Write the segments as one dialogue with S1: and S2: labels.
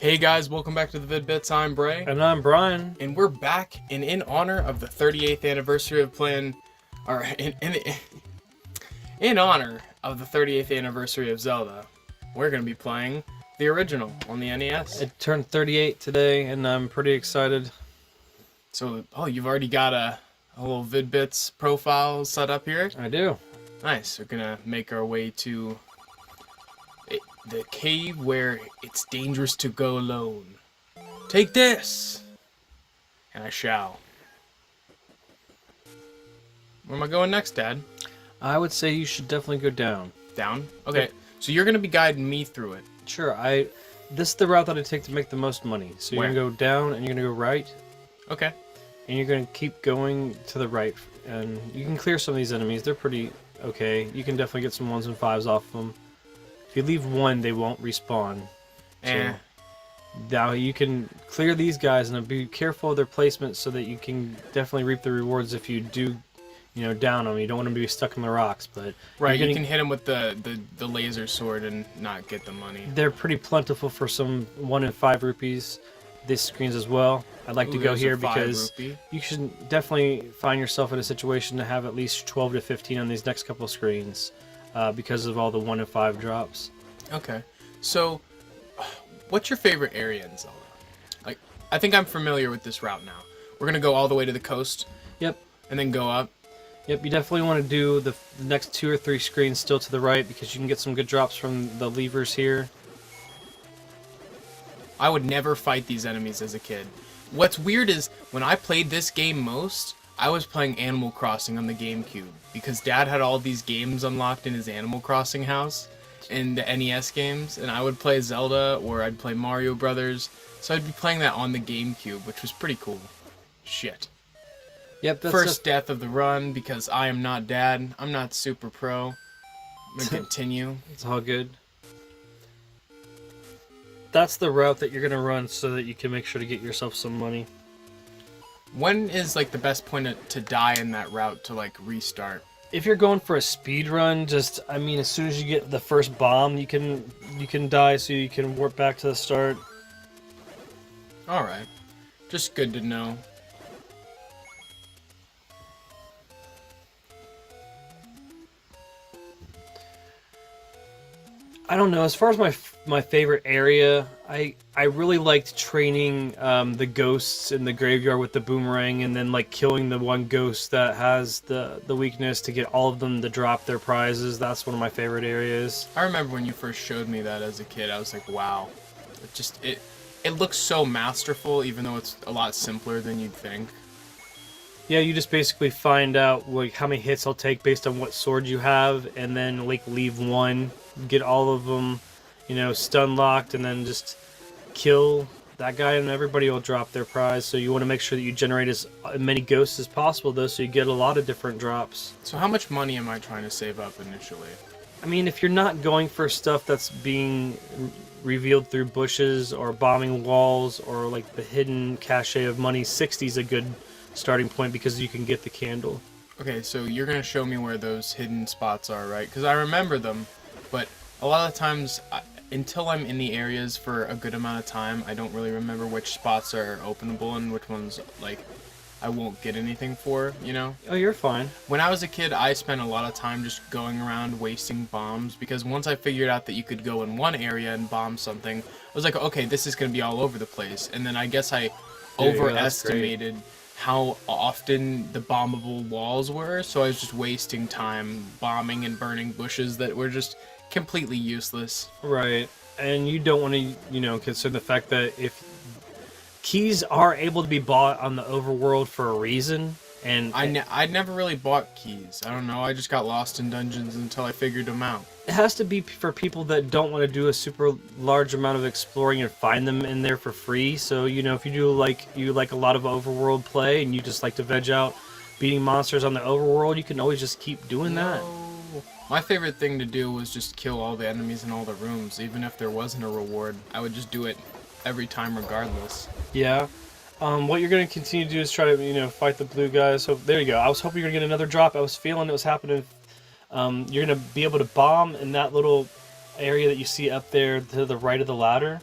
S1: Hey guys, welcome back to the Vid-Bits. I'm Bray.
S2: And I'm Brian.
S1: And we're back, and in honor of the 38th anniversary of playing, or in honor of the 38th anniversary of Zelda, we're going to be playing the original on the NES.
S2: It turned 38 today, and I'm pretty excited.
S1: So, you've already got a little Vid-Bits profile set up here?
S2: I do.
S1: Nice. We're going to make our way to the cave where it's dangerous to go alone. Take this! And I shall. Where am I going next, Dad?
S2: I would say you should definitely go down.
S1: Down? Okay, so you're going to be guiding me through it.
S2: Sure, this is the route that I take to make the most money. So you're going to go down, and you're going to go right.
S1: Okay.
S2: And you're going to keep going to the right. And you can clear some of these enemies. They're pretty okay. You can definitely get some 1s and 5s off them. If you leave one, they won't respawn. So now you can clear these guys and be careful of their placement so that you can definitely reap the rewards if you do, down them. You don't want them to be stuck in the rocks, but
S1: right, you can hit them with the laser sword and not get the money.
S2: They're pretty plentiful for some 1 and 5 rupees. This screens as well. I'd like to go here because you should definitely find yourself in a situation to have at least 12 to 15 on these next couple of screens. Because of all the 1 and 5 drops.
S1: Okay, so what's your favorite area in Zelda? Like, I think I'm familiar with this route now. We're gonna go all the way to the coast.
S2: Yep.
S1: And then go up.
S2: Yep. You definitely want to do the next 2 or 3 screens still to the right because you can get some good drops from the levers here.
S1: I would never fight these enemies as a kid. What's weird is when I played this game most, I was playing Animal Crossing on the GameCube because Dad had all these games unlocked in his Animal Crossing house and the NES games, and I would play Zelda or I'd play Mario Brothers, so I'd be playing that on the GameCube, which was pretty cool. Shit.
S2: Yep. That's
S1: First death of the run because I am not Dad. I'm not super pro. I'm gonna continue.
S2: It's all good. That's the route that you're gonna run so that you can make sure to get yourself some money.
S1: When is like the best point to die in that route to like restart?
S2: If you're going for a speed run, as soon as you get the first bomb, you can die so you can warp back to the start.
S1: All right, just good to know.
S2: I don't know. As far as my favorite area, I really liked training the ghosts in the graveyard with the boomerang, and then like killing the one ghost that has the weakness to get all of them to drop their prizes. That's one of my favorite areas.
S1: I remember when you first showed me that as a kid. I was like, wow, it looks so masterful, even though it's a lot simpler than you'd think.
S2: Yeah, you just basically find out like how many hits I'll take based on what sword you have, and then like leave one, get all of them, stun locked, and then just kill that guy, and everybody will drop their prize. So you want to make sure that you generate as many ghosts as possible, though, so you get a lot of different drops.
S1: So how much money am I trying to save up initially?
S2: If you're not going for stuff that's being revealed through bushes or bombing walls or like the hidden cache of money, 60 is a good starting point because you can get the candle.
S1: Okay, so you're gonna show me where those hidden spots are, right? Because I remember them, but a lot of times, until I'm in the areas for a good amount of time, I don't really remember which spots are openable and which ones, like, I won't get anything for,
S2: Oh, you're fine.
S1: When I was a kid, I spent a lot of time just going around wasting bombs, because once I figured out that you could go in one area and bomb something, I was like, okay, this is gonna be all over the place. And then I guess I overestimated how often the bombable walls were, so I was just wasting time bombing and burning bushes that were just completely useless.
S2: Right, and you don't want to, consider the fact that if keys are able to be bought on the overworld for a reason, and
S1: I'd never really bought keys. I don't know, I just got lost in dungeons until I figured them out.
S2: It has to be for people that don't want to do a super large amount of exploring and find them in there for free. So, if you do like a lot of overworld play and you just like to veg out beating monsters on the overworld, you can always just keep doing that.
S1: My favorite thing to do was just kill all the enemies in all the rooms. Even if there wasn't a reward, I would just do it every time regardless.
S2: Yeah. What you're going to continue to do is try to, fight the blue guys. So there you go. I was hoping you were going to get another drop. I was feeling it was happening. You're going to be able to bomb in that little area that you see up there to the right of the ladder.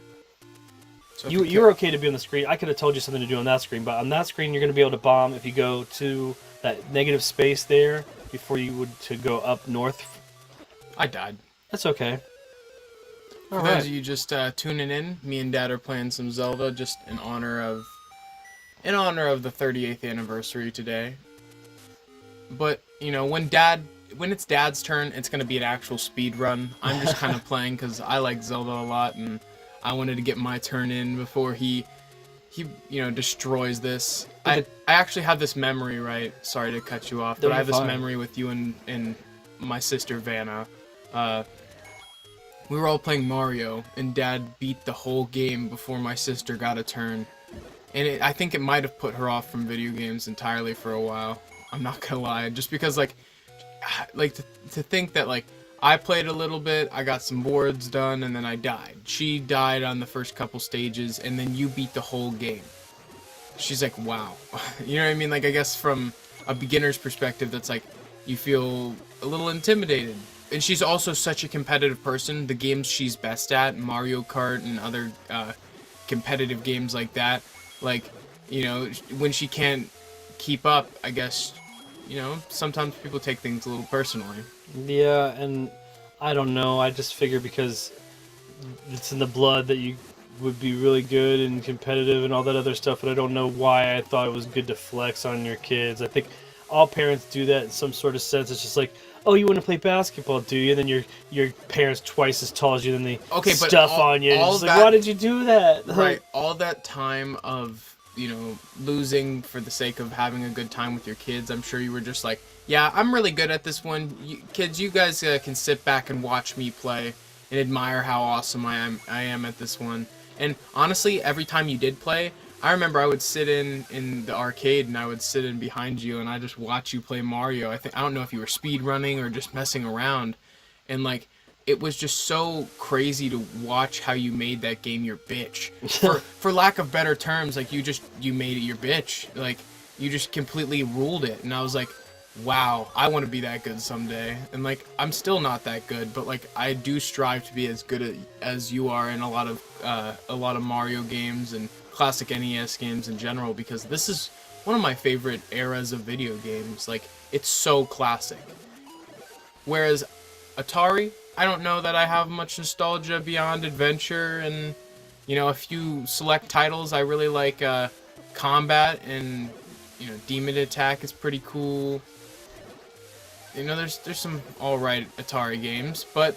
S1: So
S2: You were okay to be on the screen. I could have told you something to do on that screen, but on that screen you're going to be able to bomb if you go to that negative space there before you would to go up north.
S1: I died.
S2: That's okay.
S1: For those of you just tuning in, me and Dad are playing some Zelda just in honor of the 38th anniversary today. But you know, when it's Dad's turn, it's gonna be an actual speed run. I'm just kind of playing because I like Zelda a lot, and I wanted to get my turn in before he destroys this. I actually have this memory, right? Sorry to cut you off, but I have this memory with you and my sister Vanna. We were all playing Mario, and Dad beat the whole game before my sister got a turn. And I think it might have put her off from video games entirely for a while. I'm not gonna lie, just because like to think that like I played a little bit, I got some boards done, and then I died. She died on the first couple stages, and then you beat the whole game. She's like, wow. You know what I mean? Like, I guess from a beginner's perspective, that's like, you feel a little intimidated. And she's also such a competitive person. The games she's best at, Mario Kart and other competitive games like that, like, you know, when she can't keep up, I guess, you know, sometimes people take things a little personally.
S2: Yeah, and I don't know. I just figure because it's in the blood that you would be really good and competitive and all that other stuff, but I don't know why I thought it was good to flex on your kids. I think all parents do that in some sort of sense. It's just like, oh, you want to play basketball, do you? And then your parents twice as tall as you, then they stuff on you. And it's like, why did you do that?
S1: Right, all that time of, you know, losing for the sake of having a good time with your kids, I'm sure you were just like, yeah, I'm really good at this one. Kids, you guys can sit back and watch me play and admire how awesome I am at this one. And honestly, every time you did play, I remember I would sit in the arcade and I would sit in behind you and I just watch you play Mario. I don't know if you were speedrunning or just messing around, and like it was just so crazy to watch how you made that game your bitch. For lack of better terms, like you made it your bitch. Like you just completely ruled it, and I was like, wow, I want to be that good someday. And like I'm still not that good, but like I do strive to be as good as you are in a lot of Mario games and classic NES games in general, because this is one of my favorite eras of video games. Like, it's so classic. Whereas Atari, I don't know that I have much nostalgia beyond adventure and, you know, a few select titles. I really like Combat, and, you know, Demon Attack is pretty cool. You know, there's some alright Atari games, but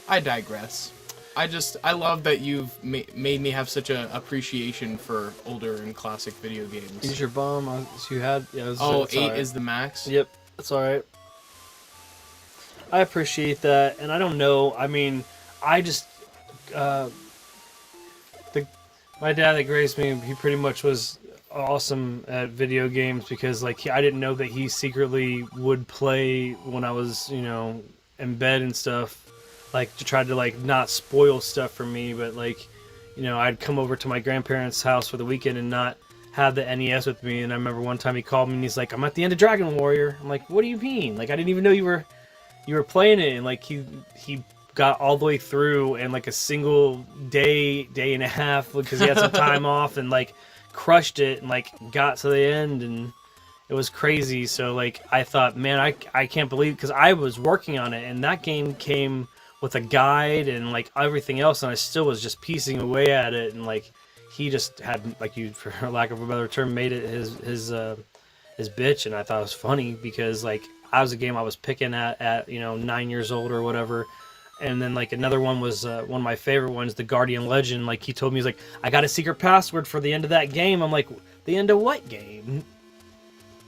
S1: I digress. I love that you've made me have such a appreciation for older and classic video games.
S2: Use your bomb. So you had. Yeah,
S1: 8 is the max?
S2: Yep, that's alright. I appreciate that, and I don't know. I mean, I just my dad that raised me, he pretty much was awesome at video games because like I didn't know that he secretly would play when I was, you know, in bed and stuff. Like, to try to, like, not spoil stuff for me, but, like, you know, I'd come over to my grandparents' house for the weekend and not have the NES with me, and I remember one time he called me and he's like, I'm at the end of Dragon Warrior. I'm like, what do you mean? Like, I didn't even know you were playing it, and, like, he got all the way through in, like, a single day and a half, because he had some time off, and, like, crushed it, and, like, got to the end, and it was crazy. So, like, I thought, man, I can't believe, because I was working on it, and that game came with a guide and like everything else, and I still was just piecing away at it, and like he just had, like, you, for lack of a better term, made it his bitch, and I thought it was funny because like I was a game I was picking at you know 9 years old or whatever, and then like another one was one of my favorite ones, the Guardian Legend. Like he told me, he's like, I got a secret password for the end of that game. I'm like, the end of what game?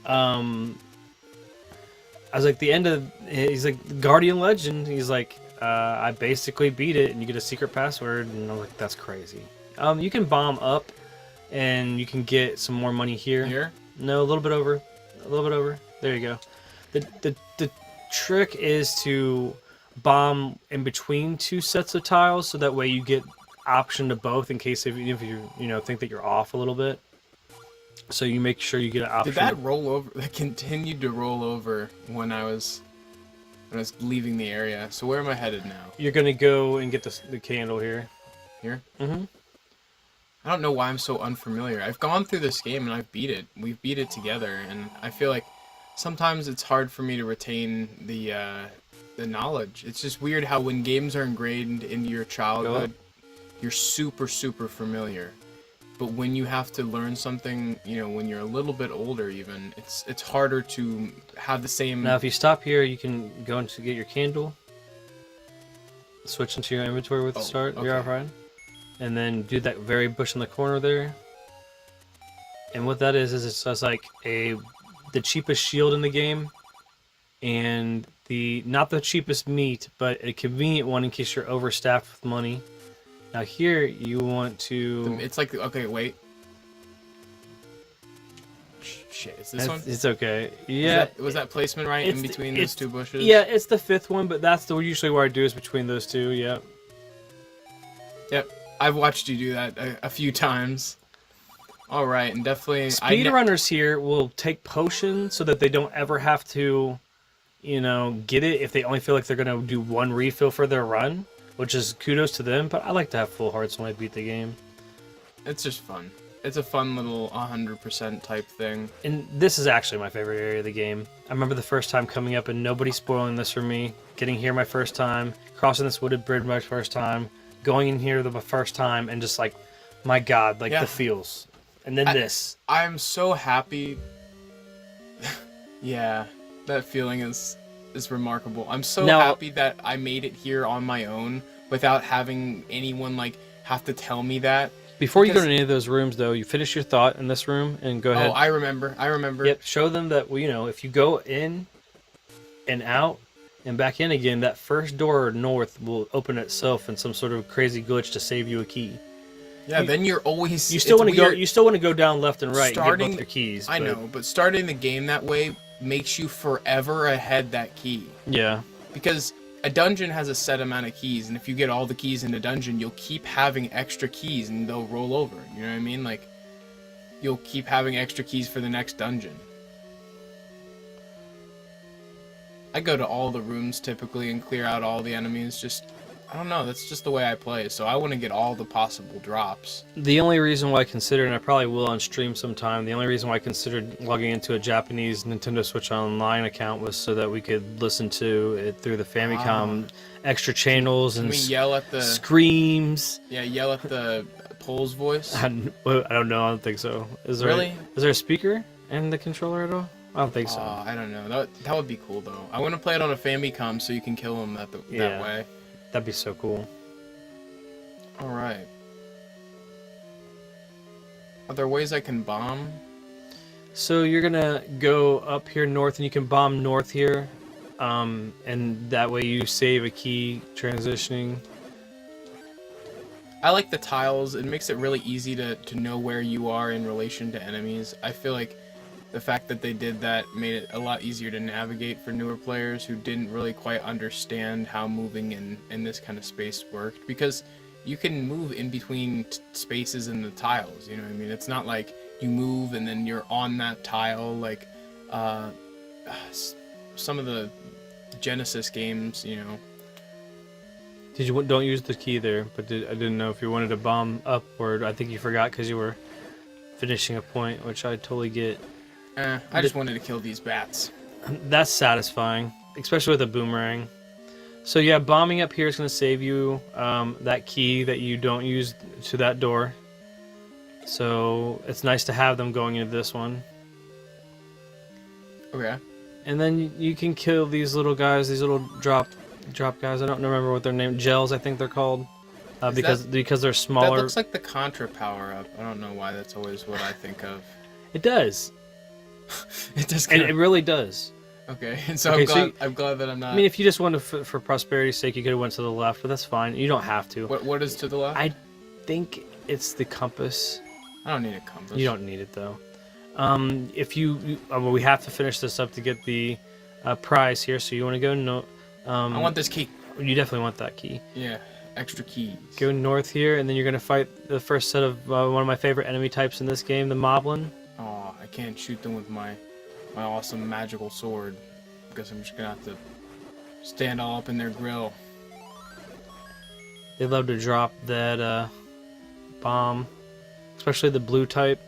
S2: I was like, the end of, he's like, Guardian Legend. He's like, I basically beat it, and you get a secret password, and I'm like, that's crazy. You can bomb up, and you can get some more money here.
S1: Here?
S2: No, a little bit over. There you go. The trick is to bomb in between two sets of tiles, so that way you get option to both in case if you think that you're off a little bit. So you make sure you get an option.
S1: Did that roll over? That continued to roll over when I was leaving the area. So where am I headed now?
S2: You're gonna go and get the candle here.
S1: Here?
S2: Mm-hmm.
S1: I don't know why I'm so unfamiliar. I've gone through this game and I've beat it. We've beat it together, and I feel like sometimes it's hard for me to retain the knowledge. It's just weird how when games are ingrained into your childhood, you're super familiar. But when you have to learn something, you know, when you're a little bit older even, it's harder to have the same...
S2: Now, if you stop here, you can go into get your candle. Switch into your inventory with the start.
S1: Okay.
S2: You're alright. And then do that very bush in the corner there. And what that is it's just like the cheapest shield in the game, and not the cheapest meat, but a convenient one in case you're overstaffed with money. Now here you want to...
S1: It's like, okay, wait. Shit, is this one?
S2: It's okay. Yeah.
S1: Was that placement right in between those two bushes?
S2: Yeah, it's the fifth one, but that's usually what I do is between those two, yeah.
S1: Yep, I've watched you do that a few times. Alright, and definitely...
S2: Speedrunners here will take potions so that they don't ever have to, you know, get it if they only feel like they're going to do one refill for their run. Which is kudos to them, but I like to have full hearts when I beat the game.
S1: It's just fun. It's a fun little 100% type thing.
S2: And this is actually my favorite area of the game. I remember the first time coming up and nobody spoiling this for me. Getting here my first time, crossing this wooded bridge my first time, going in here the first time, and just like, my god, like the feels. And then this.
S1: I'm so happy. Yeah, that feeling is remarkable. I'm so happy that I made it here on my own without having anyone like have to tell me that.
S2: Before you go to any of those rooms, though, you finish your thought in this room and go ahead.
S1: Oh, I remember.
S2: Yep, show them that, you know, if you go in and out and back in again, that first door north will open itself in some sort of crazy glitch to save you a key.
S1: Yeah, then you're always...
S2: You still want to go. You still want to go down left and right and get both your keys.
S1: I know, but starting the game that way makes you forever ahead that key.
S2: Yeah.
S1: Because a dungeon has a set amount of keys, and if you get all the keys in a dungeon, you'll keep having extra keys, and they'll roll over. You know what I mean? Like, you'll keep having extra keys for the next dungeon. I go to all the rooms typically and clear out all the enemies. Just, I don't know, that's just the way I play, so I want to get all the possible drops.
S2: The only reason why I considered, and I probably will on stream sometime, the only reason why I considered logging into a Japanese Nintendo Switch Online account was so that we could listen to it through the Famicom extra channels and
S1: we yell at the
S2: screams.
S1: Yeah, yell at the Pole's voice.
S2: I don't know. I don't think so. Is there is there a speaker in the controller at all? I don't think so.
S1: I don't know. That would be cool though. I want to play it on a Famicom so you can kill him that way.
S2: That'd be so cool.
S1: All right. Are there ways I can bomb?
S2: So you're gonna go up here north, and you can bomb north here, and that way you save a key transitioning.
S1: I like the tiles. It makes it really easy to know where you are in relation to enemies. I feel like the fact that they did that made it a lot easier to navigate for newer players who didn't really quite understand how moving in this kind of space worked, because you can move in between spaces in the tiles, you know what I mean? It's not like you move and then you're on that tile like some of the Genesis games, you know.
S2: Don't use the key there, but I didn't know if you wanted to bomb upward. I think you forgot because you were finishing a point, which I totally get.
S1: I just wanted to kill these bats.
S2: That's satisfying, especially with a boomerang. So yeah, bombing up here is going to save you that key that you don't use to that door. So it's nice to have them going into this one.
S1: Okay.
S2: And then you can kill these little guys, these little drop guys. I don't remember what their name. Gels, I think they're called. Because they're smaller.
S1: That looks like the Contra power-up. I don't know why that's always what I think of.
S2: It does.
S1: It does.
S2: And it really does.
S1: Okay, and so I'm glad that I'm not...
S2: I mean, if you just wanted for prosperity's sake, you could have went to the left, but that's fine. You don't have to.
S1: What is to the left?
S2: I think it's the compass.
S1: I don't need a compass.
S2: You don't need it, though. If well, we have to finish this up to get the prize here, so you want to go... No,
S1: I want this key.
S2: You definitely want that key.
S1: Yeah, extra keys.
S2: Go north here, and then you're going to fight the first set of one of my favorite enemy types in this game, the Moblin.
S1: Oh, I can't shoot them with my awesome magical sword. Because I'm just going to have to stand all up in their grill.
S2: They love to drop that bomb. especially the blue type.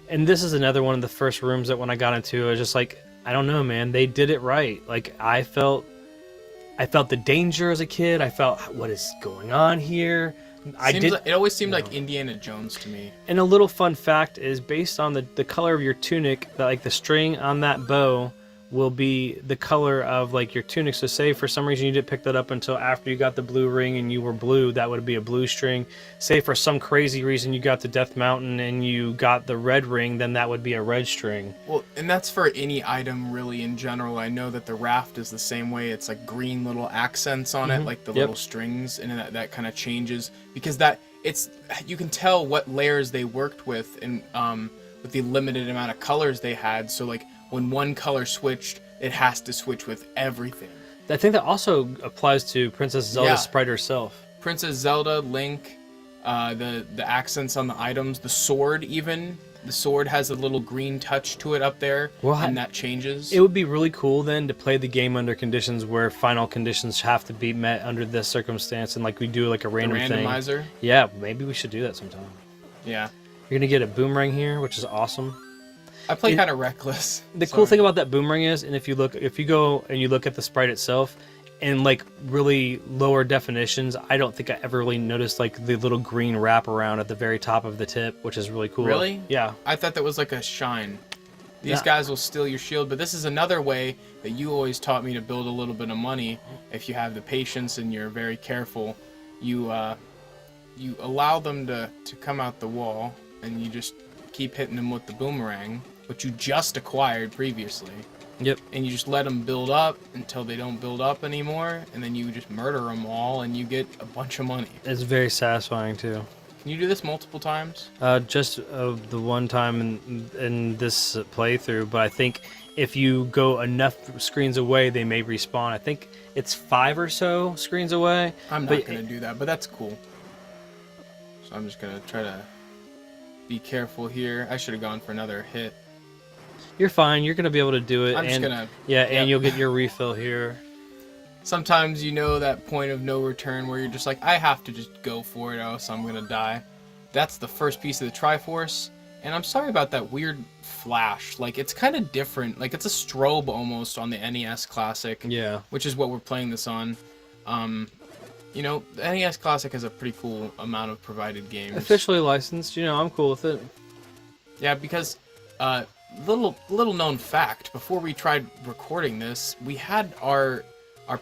S2: And this is another one of the first rooms that when I got into, I was just like, I don't know, man. They did it right. Like, I felt the danger as a kid. I felt, what is going on here?
S1: It always seemed like Indiana Jones to me.
S2: And a little fun fact is based on the color of your tunic, that like the string on that bow will be the color of like your tunic. So say for some reason you didn't pick that up until after you got the blue ring and you were blue, that would be a blue string. Say for some crazy reason you got to Death Mountain and you got the red ring, then that would be a red string.
S1: Well, and that's for any item really in general. I know that the raft is the same way. It's like green little accents on it, like the little strings, and that kind of changes because you can tell what layers they worked with and with the limited amount of colors they had. So like when one color switched, it has to switch with everything.
S2: I think that also applies to Princess Zelda's sprite herself.
S1: Princess Zelda, Link, the accents on the items, the sword even. The sword has a little green touch to it up there, and that changes.
S2: It would be really cool then to play the game under conditions where final conditions have to be met under this circumstance, and like we do like a random thing.
S1: Randomizer?
S2: Yeah, maybe we should do that sometime.
S1: Yeah.
S2: You're gonna get a boomerang here, which is awesome.
S1: I play kind of reckless.
S2: The cool thing about that boomerang is, and if you go and you look at the sprite itself, in like really lower definitions, I don't think I ever really noticed like the little green wrap around at the very top of the tip, which is really cool.
S1: Really?
S2: Yeah.
S1: I thought that was like a shine. These guys will steal your shield, but this is another way that you always taught me to build a little bit of money. If you have the patience and you're very careful, you allow them to come out the wall, and you just keep hitting them with the boomerang, which you just acquired previously.
S2: Yep.
S1: And you just let them build up until they don't build up anymore, and then you just murder them all, and you get a bunch of money.
S2: It's very satisfying too.
S1: Can you do this multiple times?
S2: Just the one time in this playthrough, but I think if you go enough screens away, they may respawn. I think it's 5 or so screens away.
S1: I'm not going to do that, but that's cool. So I'm just going to try to be careful here. I should have gone for another hit.
S2: You're fine. You're going to be able to do it.
S1: I'm just going to...
S2: Yeah, and you'll get your refill here.
S1: Sometimes you know that point of no return where you're just like, I have to just go for it, else I'm going to die. That's the first piece of the Triforce. And I'm sorry about that weird flash. Like, it's kind of different. Like, it's a strobe almost on the NES Classic.
S2: Yeah.
S1: Which is what we're playing this on. You know, the NES Classic has a pretty cool amount of provided games.
S2: Officially licensed. You know, I'm cool with it.
S1: Yeah, because... little known fact, before we tried recording this, we had our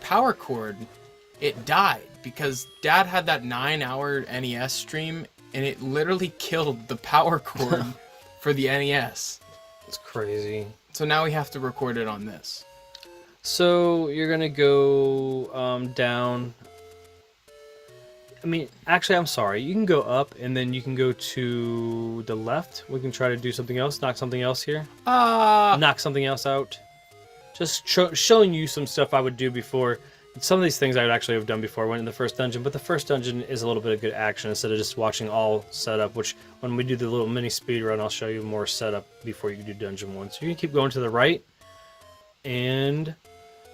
S1: power cord. It died because Dad had that 9-hour NES stream, and it literally killed the power cord for the NES.
S2: It's crazy.
S1: So now we have to record it on this.
S2: So you're gonna go down. I mean, actually, I'm sorry. You can go up, and then you can go to the left. We can try to do something else. Knock something else here. Knock something else out. Just showing you some stuff I would do before. Some of these things I would actually have done before I went in the first dungeon, but the first dungeon is a little bit of good action instead of just watching all setup, which when we do the little mini speed run, I'll show you more setup before you do dungeon 1. So you can keep going to the right. And,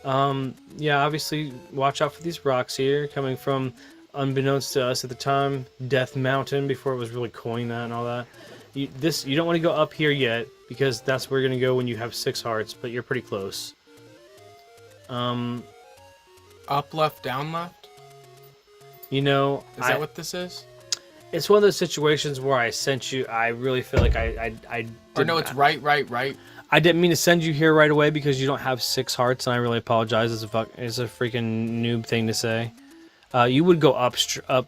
S2: yeah, obviously, watch out for these rocks here coming from... Unbeknownst to us at the time, Death Mountain, before it was really coined that and all that. You don't want to go up here yet, because that's where you're going to go when you have 6 hearts, but you're pretty close.
S1: Up, left, down, left?
S2: You know...
S1: Is that what this is?
S2: It's one of those situations where I sent you... I really feel like I
S1: or no, it's right.
S2: I didn't mean to send you here right away because you don't have 6 hearts, and I really apologize. It's a freaking noob thing to say. You would go up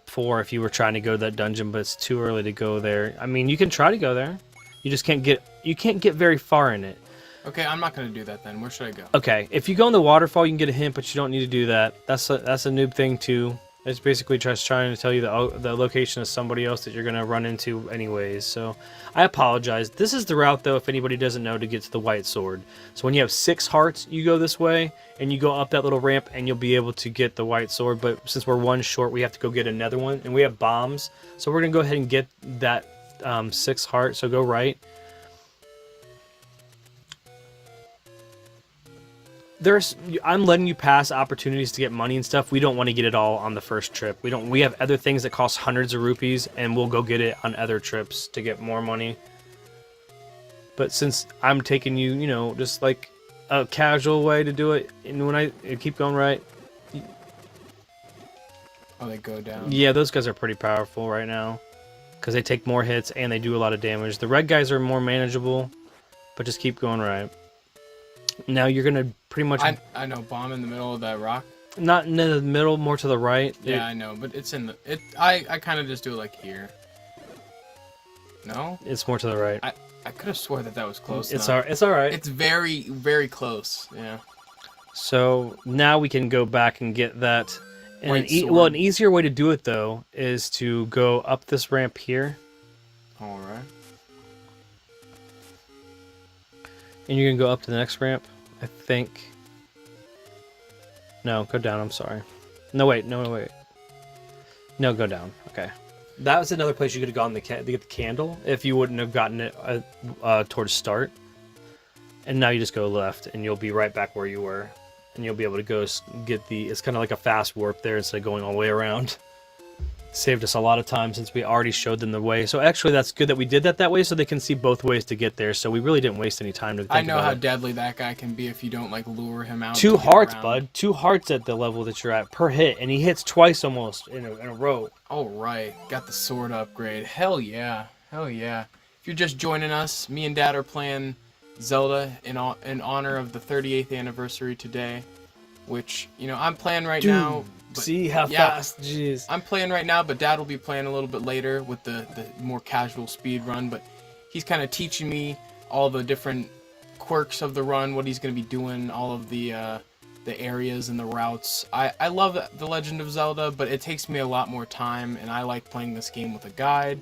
S2: 4 if you were trying to go to that dungeon, but it's too early to go there. I mean, you can try to go there. You just can't get very far in it.
S1: Okay, I'm not going to do that then. Where should I go?
S2: Okay, if you go in the waterfall, you can get a hint, but you don't need to do that. That's a noob thing too. It's basically just trying to tell you the location of somebody else that you're going to run into anyways. So I apologize. This is the route, though, if anybody doesn't know, to get to the White Sword. So when you have 6 hearts, you go this way, and you go up that little ramp, and you'll be able to get the White Sword. But since we're 1 short, we have to go get another one, and we have bombs. So we're going to go ahead and get that 6 heart. So go right. I'm letting you pass opportunities to get money and stuff. We don't want to get it all on the first trip. We have other things that cost hundreds of rupees, and we'll go get it on other trips to get more money. But since I'm taking you, you know, just like a casual way to do it, and when I keep going right.
S1: Oh, they go down.
S2: Yeah, those guys are pretty powerful right now because they take more hits and they do a lot of damage. The red guys are more manageable, but just keep going right. Now you're gonna pretty much.
S1: I know, bomb in the middle of that rock.
S2: Not in the middle, more to the right.
S1: Yeah, I know, but it's in the. I kind of just do it like here. No.
S2: It's more to the right.
S1: I could have swore that was close.
S2: It's all right.
S1: It's very, very close. Yeah.
S2: So now we can go back and get that. And an easier way to do it though is to go up this ramp here.
S1: All right.
S2: And you're gonna go up to the next ramp, I think. No, go down. I'm sorry. No, wait. No, wait. No, go down. Okay. That was another place you could have gone to get the candle if you wouldn't have gotten it towards start. And now you just go left, and you'll be right back where you were, and you'll be able to go get the. It's kind of like a fast warp there instead of going all the way around. Saved us a lot of time since we already showed them the way. So actually, that's good that we did that way, so they can see both ways to get there. So we really didn't waste any time to think
S1: I know
S2: about
S1: how
S2: it.
S1: deadly that guy can be if you don't like lure him out.
S2: 2 hearts, bud. 2 hearts at the level that you're at per hit, and he hits twice almost in a row.
S1: Oh right, got the sword upgrade. Hell yeah, hell yeah. If you're just joining us, me and Dad are playing Zelda in honor of the 38th anniversary today, which I'm playing right now. But,
S2: see how fast? Jeez.
S1: I'm playing right now, but Dad will be playing a little bit later with the more casual speed run. But he's kind of teaching me all the different quirks of the run, what he's going to be doing, all of the areas and the routes. I love The Legend of Zelda, but it takes me a lot more time, and I like playing this game with a guide.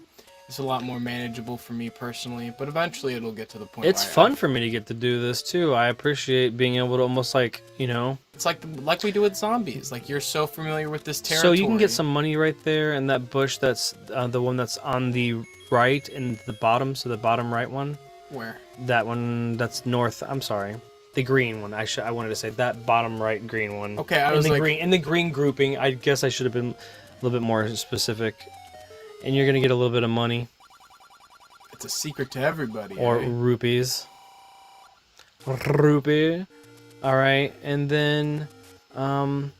S1: It's a lot more manageable for me personally, but eventually it'll get to the point
S2: it's fun for me to get to do this too. I appreciate being able to almost it's
S1: like we do with zombies. Like, you're so familiar with this territory.
S2: So you can get some money right there in that bush. That's the one that's on the right and the bottom. So the bottom right one.
S1: Where?
S2: That one. That's north. I'm sorry. The green one. I wanted to say that bottom right green one.
S1: Okay, I was like...
S2: in the green grouping. I guess I should have been a little bit more specific. And you're gonna get a little bit of money.
S1: It's a secret to everybody.
S2: Or rupees. Rupee. Alright, and then
S1: I'm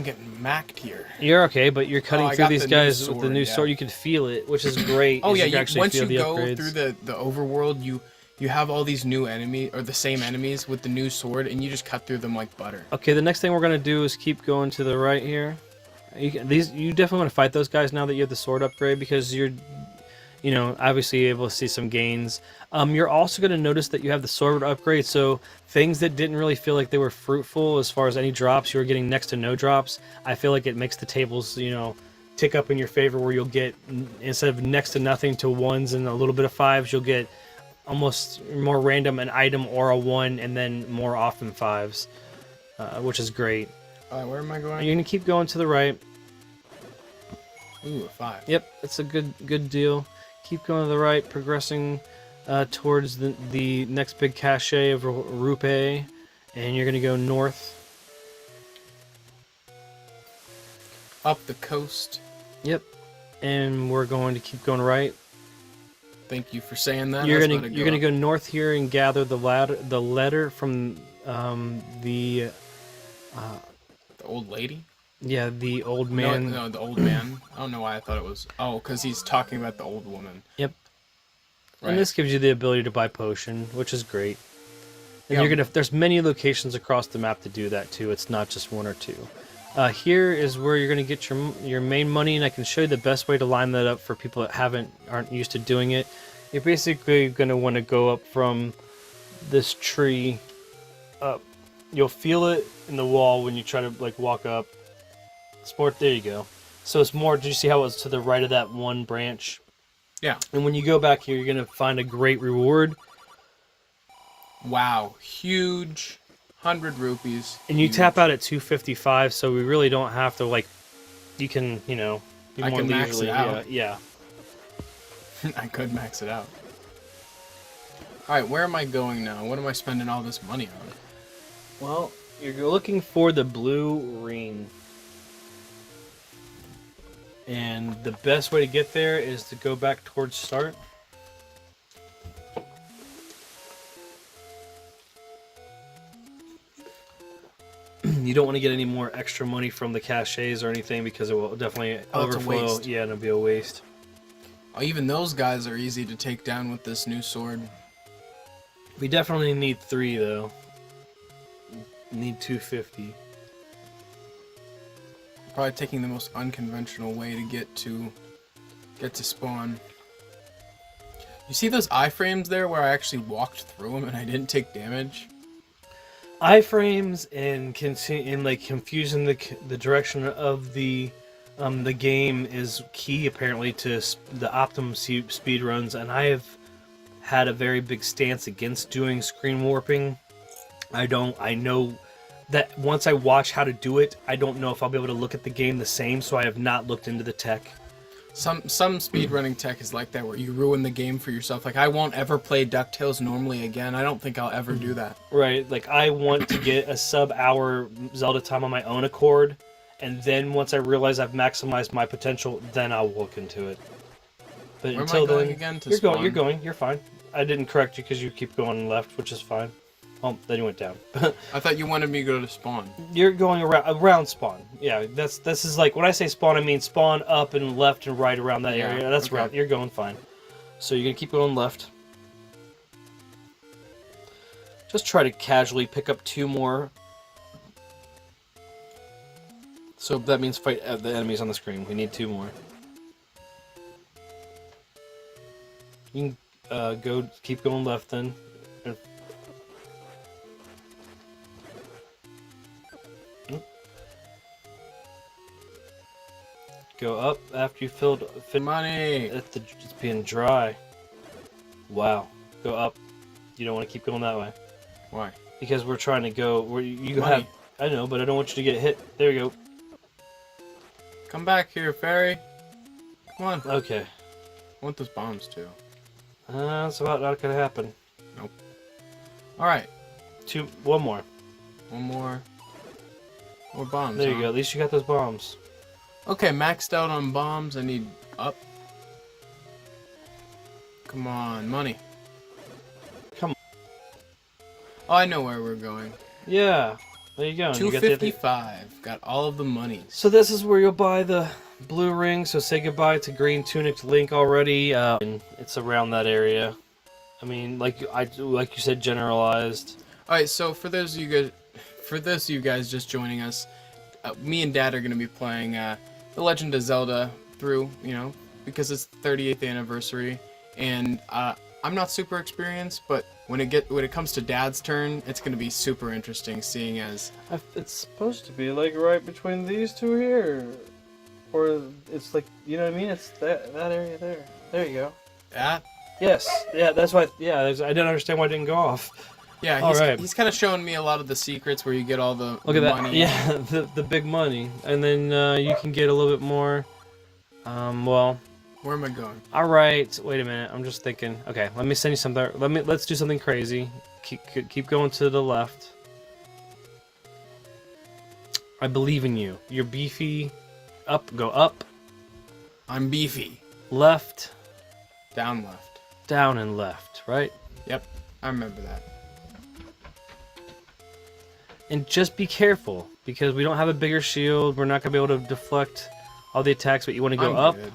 S1: getting macked here.
S2: You're okay, but you're cutting through these guys with the new
S1: sword.
S2: sword. You can feel it, which is great.
S1: Oh yeah, once you
S2: go
S1: through the overworld, you have all these new enemies, or the same enemies with the new sword, and you just cut through them like butter.
S2: Okay, the next thing we're gonna do is keep going to the right here. You definitely want to fight those guys now that you have the sword upgrade, because you're, obviously able to see some gains. You're also going to notice that you have the sword upgrade, so things that didn't really feel like they were fruitful as far as any drops, you were getting next to no drops. I feel like it makes the tables, tick up in your favor, where you'll get, instead of next to nothing to 1s and a little bit of 5s, you'll get almost more random an item or a 1, and then more often 5s, which is great.
S1: Where am I going?
S2: You're going to keep going to the right.
S1: Ooh, a 5.
S2: Yep, it's a good deal. Keep going to the right, progressing towards the next big cache of Rupee, and you're going to go north.
S1: Up the coast.
S2: Yep, and we're going to keep going right.
S1: Thank you for saying that.
S2: You're gonna go north here and gather the letter from the
S1: old lady?
S2: Yeah, the old man.
S1: No, the old man. I don't know why I thought it was... Oh, because he's talking about the old woman.
S2: Yep.
S1: Right.
S2: And this gives you the ability to buy potion, which is great. And there's many locations across the map to do that too. It's not just 1 or 2. Here is where you're gonna get your main money, and I can show you the best way to line that up for people that aren't used to doing it. You're basically gonna want to go up from this tree up. You'll feel it in the wall when you try to walk up. There you go. So it's more, did you see how it was to the right of that one branch?
S1: Yeah.
S2: And when you go back here, you're going to find a great reward.
S1: Wow. Huge. 100 rupees.
S2: And you tap out at 255, so we really don't have to, you can, be more
S1: I can max it out.
S2: Yeah.
S1: I could max it out. Alright, where am I going now? What am I spending all this money on?
S2: Well, you're looking for the blue ring. And the best way to get there is to go back towards start. You don't want to get any more extra money from the caches or anything because it will definitely overflow.
S1: It's a waste.
S2: Yeah, and it'll be a waste.
S1: Oh, even those guys are easy to take down with this new sword.
S2: We definitely need 3 though. Need 250.
S1: Probably taking the most unconventional way to get to spawn. You see those iframes there where I actually walked through them and I didn't take damage?
S2: Iframes and like confusing the direction of the game is key apparently to the optimum speed runs, and I have had a very big stance against doing screen warping. I know that once I watch how to do it, I don't know if I'll be able to look at the game the same, so I have not looked into the tech.
S1: Some speedrunning tech is like that, where you ruin the game for yourself. Like, I won't ever play DuckTales normally again. I don't think I'll ever do that.
S2: Right, like I want to get a sub-hour Zelda time on my own accord, and then once I realize I've maximized my potential, then I'll look into it. But
S1: Where
S2: until
S1: am I going
S2: then,
S1: again to
S2: you're
S1: spawn?
S2: you're fine. I didn't correct you because you keep going left, which is fine. Oh, then you went down.
S1: I thought you wanted me to go to spawn.
S2: You're going around spawn. Yeah, this is like when I say spawn, I mean spawn up and left and right around that area. That's
S1: okay.
S2: around. You're going fine. So you're gonna keep going left. Just try to casually pick up 2 more. So that means fight the enemies on the screen. We need 2 more. You can keep going left then. Go up after you filled
S1: Money!
S2: it's being dry. Wow. Go up. You don't want to keep going that way.
S1: Why?
S2: Because we're trying to go where you
S1: Money.
S2: have. I know, but I don't want you to get hit. There you go.
S1: Come back here, fairy. Come on.
S2: Okay.
S1: I want those bombs too.
S2: That's about not gonna happen.
S1: Nope. Alright.
S2: 1 more.
S1: One more. More bombs.
S2: There you
S1: huh?
S2: go. At least you got those bombs.
S1: Okay, maxed out on bombs. I need up. Come on, money.
S2: Come on.
S1: Oh, I know where we're going.
S2: Yeah. There you go. And you got the-
S1: 255. Got all of the monies.
S2: So this is where you'll buy the blue ring. So say goodbye to green tunic Link already. And it's around that area. I mean, like you said, generalized.
S1: All right, so for those of you guys just joining us, me and Dad are going to be playing The Legend of Zelda through, because it's the 38th anniversary, and I'm not super experienced, but when it comes to Dad's turn, it's going to be super interesting, seeing as
S2: It's supposed to be like right between these 2 here, or it's like, you know what I mean? It's that area there. There you go.
S1: that.
S2: Yes. Yeah. That's why. Yeah. I didn't understand why it didn't go off.
S1: Yeah,
S2: Alright.
S1: he's kind of showing me a lot of the secrets where you get all the
S2: Look at that.
S1: money.
S2: Yeah. The big money, and then you can get a little bit more. Well.
S1: Where am I going?
S2: All right. Wait a minute. I'm just thinking. Okay. Let me send you something. Let's do something crazy. Keep going to the left. I believe in you. You're beefy. Up. Go up.
S1: I'm beefy.
S2: Left.
S1: Down left.
S2: Down and left. Right.
S1: Yep, I remember that.
S2: And just be careful, because we don't have a bigger shield. We're not going to be able to deflect all the attacks, but you want to go
S1: I'm
S2: up.
S1: good.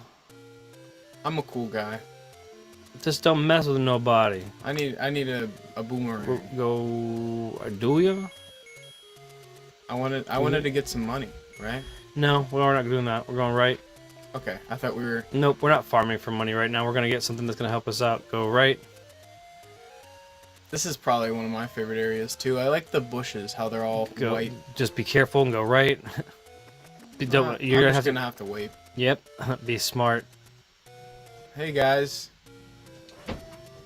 S1: I'm a cool guy.
S2: Just don't mess with nobody.
S1: I need a boomerang.
S2: Go Arduia?
S1: I wanted to get some money, right?
S2: No, we're not doing that. We're going right.
S1: Okay, I thought we were.
S2: Nope, we're not farming for money right now. We're going to get something that's going to help us out. Go right.
S1: This is probably one of my favorite areas too. I like the bushes, how they're all
S2: Go.
S1: white.
S2: Just be careful and go right. You're
S1: I'm just gonna have to wait.
S2: Yep, be smart.
S1: Hey guys.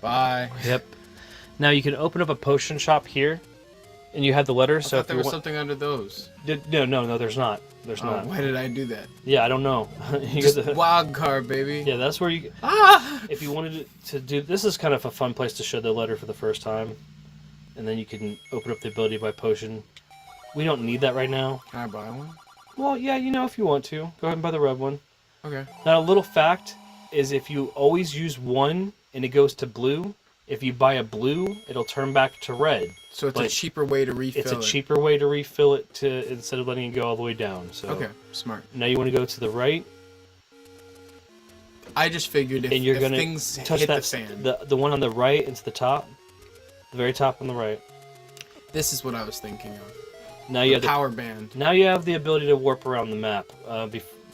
S1: Bye.
S2: Yep. Now you can open up a potion shop here, and you have the letter.
S1: I
S2: So
S1: thought
S2: if
S1: there
S2: you
S1: was
S2: want,
S1: something under those.
S2: no, there's not. There's
S1: Oh,
S2: not.
S1: why did I do that?
S2: Yeah, I don't know. You
S1: Just
S2: get the-
S1: wild card, baby.
S2: yeah, that's where you.
S1: Ah!
S2: If you wanted to do, this is kind of a fun place to show the letter for the first time, and then you can open up the ability by potion. we don't need that right now.
S1: Can I buy one?
S2: Well, yeah, you know, if you want to, go ahead and buy the red one.
S1: Okay.
S2: Now, a little fact is if you always use one and it goes to blue, if you buy a blue, it'll turn back to red.
S1: So it's a cheaper way to refill it.
S2: It's a cheaper way to refill it instead of letting it go all the way down. So
S1: okay, smart.
S2: Now you want to go to the right.
S1: I just figured if,
S2: and you're gonna
S1: things
S2: touch
S1: hit
S2: that,
S1: the fan.
S2: The one on the right into the top. The very top on the right.
S1: This is what I was thinking of.
S2: Now you have
S1: power band.
S2: Now you have the ability to warp around the map.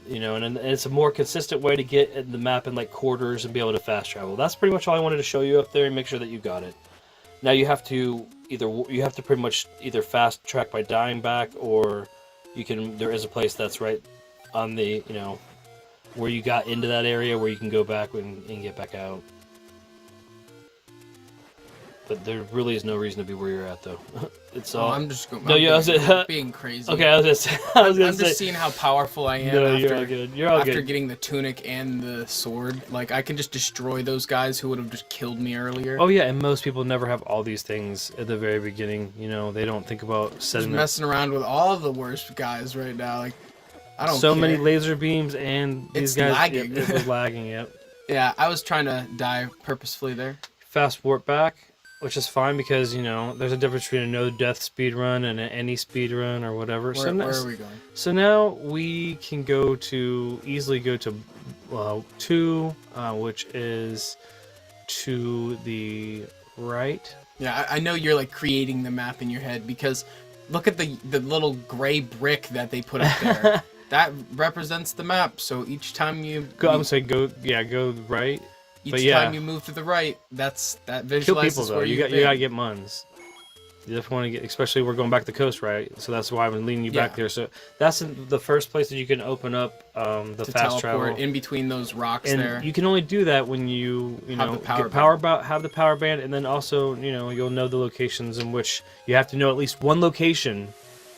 S2: You know, and it's a more consistent way to get in the map in like quarters and be able to fast travel. That's pretty much all I wanted to show you up there and make sure that you got it. Now you have to pretty much either fast track by dying back, or you can. There is a place that's right on the where you got into that area where you can go back and get back out. But there really is no reason to be where you're at, though. It's all.
S1: I'm just going.
S2: No,
S1: I'm being crazy.
S2: Okay, I was
S1: I'm
S2: gonna say.
S1: just seeing how powerful I am.
S2: No,
S1: after,
S2: you're all good. You're all
S1: after
S2: good.
S1: getting the tunic and the sword, like I can just destroy those guys who would have just killed me earlier.
S2: Oh yeah, and most people never have all these things at the very beginning. You know, they don't think about setting.
S1: Just messing around with all the worst guys right now. Like I don't.
S2: So
S1: care.
S2: many laser beams and these guys.
S1: Lagging.
S2: It was lagging. Yep.
S1: Yeah, I was trying to die purposefully there.
S2: Fast warp back. Which is fine because, you know, there's a difference between a no-death speedrun and an any speedrun or whatever.
S1: Where are we going?
S2: So now we can easily go to 2, which is to the right.
S1: Yeah, I know you're like creating the map in your head because look at the little gray brick that they put up there. That represents the map. So each time you
S2: go, I'm saying go right.
S1: Each time you move to the right, that visualizes
S2: kill people though.
S1: Where
S2: You gotta get muns. You definitely want to get, especially we're going back to the coast, right? So that's why I'm leading you back there. So that's the first place that you can open up the fast travel
S1: in between those rocks
S2: and
S1: there.
S2: You can only do that when you
S1: have
S2: know have the power band, and then also you'll know the locations in which you have to know at least one location.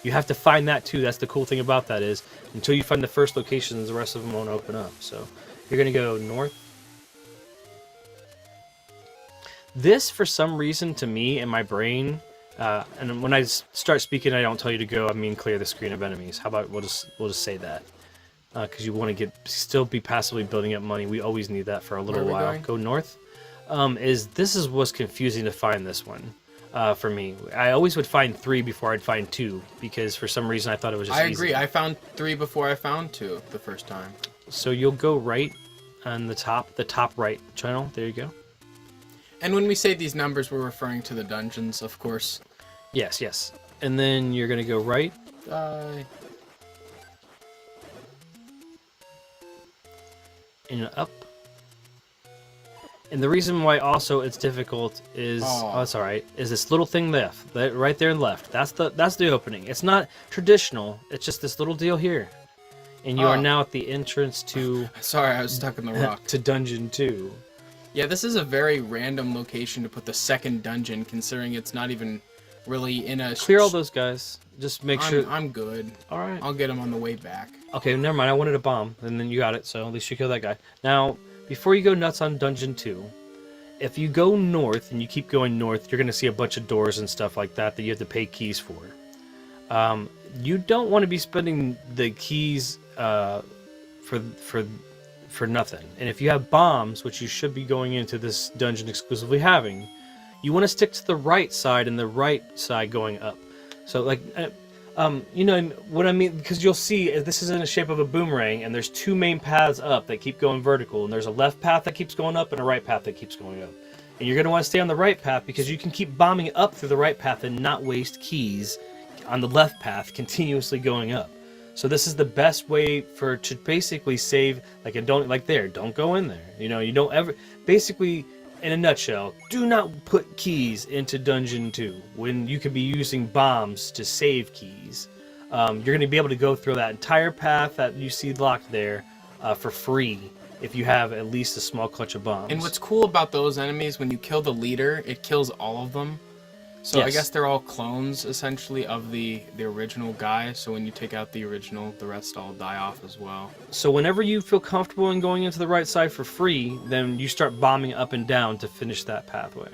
S2: You have to find that too. That's the cool thing about that is until you find the first locations, the rest of them won't open up. So you're gonna go north. This, for some reason, to me, in my brain, and when I start speaking, I don't tell you to go. I mean, clear the screen of enemies. How about we'll just say that, because you want to still be passively building up money. We always need that for a little while. Go north. This is what's confusing to find this one, for me. I always would find 3 before I'd find 2 because for some reason I thought it was just.
S1: I agree. I found 3 before I found 2 the first time.
S2: So you'll go right on the top right channel. There you go.
S1: And when we say these numbers, we're referring to the dungeons, of course.
S2: Yes. And then you're going to go right. And up. And the reason why also it's difficult is... Oh, it's alright. Is this little thing left. Right there and left. That's the opening. It's not traditional. It's just this little deal here. And you are now at the entrance to...
S1: Sorry, I was stuck in the rock.
S2: To Dungeon 2.
S1: Yeah, this is a very random location to put the second dungeon, considering it's not even really in a...
S2: Clear all those guys. Just make sure...
S1: I'm good.
S2: Alright.
S1: I'll get them on the way back.
S2: Okay, never mind. I wanted a bomb, and then you got it, so at least you killed that guy. Now, before you go nuts on Dungeon 2, if you go north, and you keep going north, you're going to see a bunch of doors and stuff like that you have to pay keys for. You don't want to be spending the keys for nothing. And if you have bombs, which you should be going into this dungeon exclusively having, you want to stick to the right side and the right side going up. So like, you know what I mean? Because you'll see this is in the shape of a boomerang, and there's 2 main paths up that keep going vertical, and there's a left path that keeps going up and a right path that keeps going up. And you're going to want to stay on the right path because you can keep bombing up through the right path and not waste keys on the left path continuously going up. So this is the best way to basically save, don't go in there. You don't ever, basically, in a nutshell, do not put keys into Dungeon 2 when you could be using bombs to save keys. You're going to be able to go through that entire path that you see locked there for free if you have at least a small clutch of bombs.
S1: And what's cool about those enemies, when you kill the leader, it kills all of them. So yes. I guess they're all clones, essentially, of the original guy. So when you take out the original, the rest all die off as well.
S2: So whenever you feel comfortable in going into the right side for free, then you start bombing up and down to finish that pathway.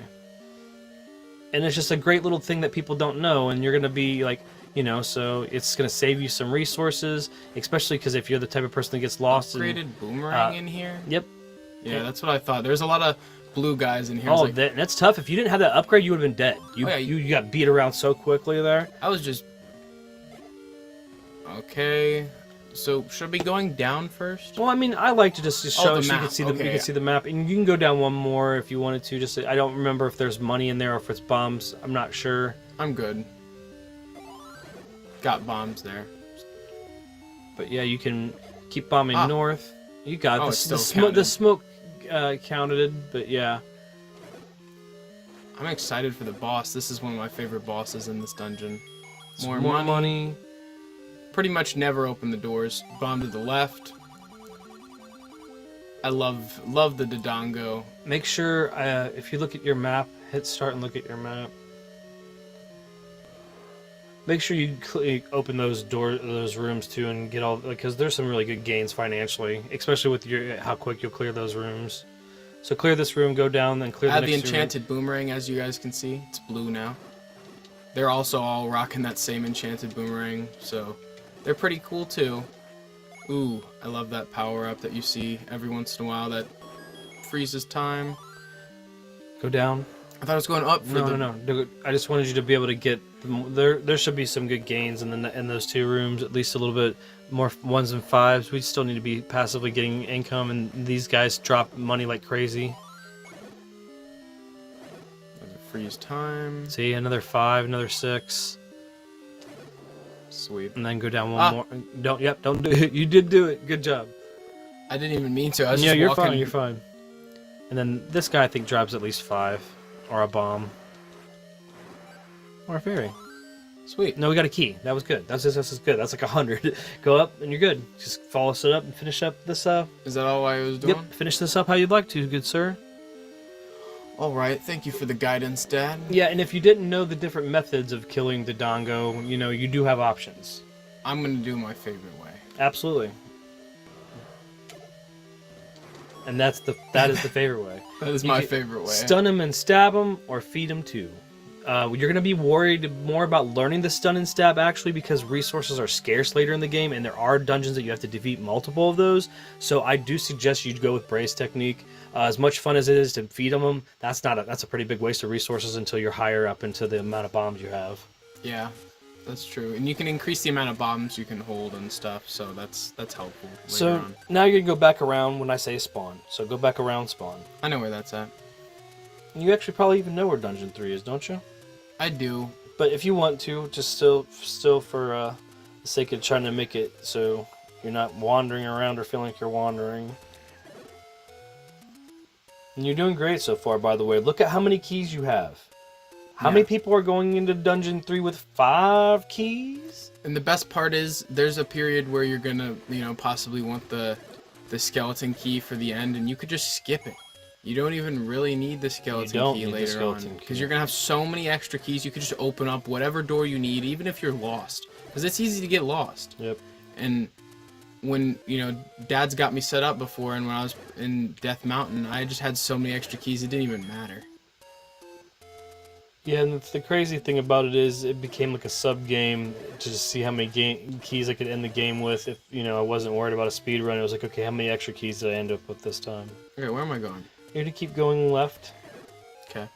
S2: And it's just a great little thing that people don't know, and you're going to be like, You know, so it's going to save you some resources, especially because if you're the type of person that gets lost.
S1: Upgraded boomerang in here?
S2: Yep.
S1: Yeah, that's what I thought. There's a lot of blue guys in here. I was
S2: Oh,
S1: like,
S2: that's tough. If you didn't have that upgrade, you would have been dead.
S1: Oh, yeah,
S2: You got beat around so quickly there.
S1: I was just... Okay. So, should I be going down first?
S2: Well, I mean, I like to just show
S1: the
S2: so you
S1: map.
S2: can see the
S1: Okay,
S2: you can
S1: yeah.
S2: see the map, and you can go down one more if you wanted to. Just I don't remember if there's money in there or if it's bombs. I'm not sure.
S1: I'm good. Got bombs there.
S2: But yeah, you can keep bombing north. You got
S1: Oh,
S2: the
S1: it's still
S2: smoke. The
S1: counted.
S2: smoke counted, but yeah.
S1: I'm excited for the boss. This is one of my favorite bosses in this dungeon.
S2: More money.
S1: Pretty much never open the doors. Bomb to the left. I love the Dodongo.
S2: Make sure if you look at your map, hit start and look at your map. Make sure you open those rooms too, and get all, because there's some really good gains financially, especially with how quick you'll clear those rooms. So clear this room, go down, then clear the
S1: Add the
S2: next room.
S1: enchanted boomerang, as you guys can see. It's blue now. They're also all rocking that same enchanted boomerang, so they're pretty cool too. Ooh, I love that power up that you see every once in a while that freezes time.
S2: Go down.
S1: I thought I was going up for
S2: No. I just wanted you to be able to get there should be some good gains in those two rooms, at least a little bit more ones and fives. We still need to be passively getting income, and these guys drop money like crazy.
S1: freeze time.
S2: See, another 5, another 6.
S1: Sweet.
S2: And then go down one more. Don't do it. You did do it. Good job.
S1: I didn't even mean to. I was
S2: Yeah,
S1: just
S2: you're
S1: walking.
S2: fine. You're fine. And then this guy, I think, drops at least 5, or a bomb, or a fairy.
S1: Sweet.
S2: No, we got a key. That was good. That's good. That's like 100. Go up and you're good. Just follow us up and finish up this.
S1: Is that all I was doing?
S2: Yep. Finish this up how you'd like to, good sir.
S1: All right. Thank you for the guidance, Dad.
S2: Yeah, and if you didn't know the different methods of killing the Dongo, you know, you do have options.
S1: I'm gonna do my favorite way.
S2: Absolutely. And that is the favorite way.
S1: That is my favorite way.
S2: Stun him and stab him, or feed him too. You're going to be worried more about learning the stun and stab, actually, because resources are scarce later in the game, and there are dungeons that you have to defeat multiple of those. So I do suggest you go with Brace technique. As much fun as it is to feed them, that's a pretty big waste of resources until you're higher up into the amount of bombs you have.
S1: Yeah, that's true. And you can increase the amount of bombs you can hold and stuff, so that's helpful later
S2: So
S1: on.
S2: now you're going to go back around when I say spawn. So go back around spawn.
S1: I know where that's at.
S2: You actually probably even know where Dungeon 3 is, don't you?
S1: I do.
S2: But if you want to, just still for the sake of trying to make it so you're not wandering around or feeling like you're wandering. And you're doing great so far, by the way. Look at how many keys you have. How many people are going into Dungeon 3 with 5 keys?
S1: And the best part is, there's a period where you're gonna, possibly want the skeleton key for the end, and you could just skip it. You don't even really need the skeleton key later on, because you're gonna have so many extra keys. You could just open up whatever door you need, even if you're lost, because it's easy to get lost.
S2: Yep.
S1: And when Dad's got me set up before, and when I was in Death Mountain, I just had so many extra keys it didn't even matter.
S2: Yeah, and the crazy thing about it is it became like a sub game to just see how many keys I could end the game with. If I wasn't worried about a speed run, it was like, okay, how many extra keys did I end up with this time?
S1: Okay, where am I going?
S2: You're to keep going left.
S1: Okay.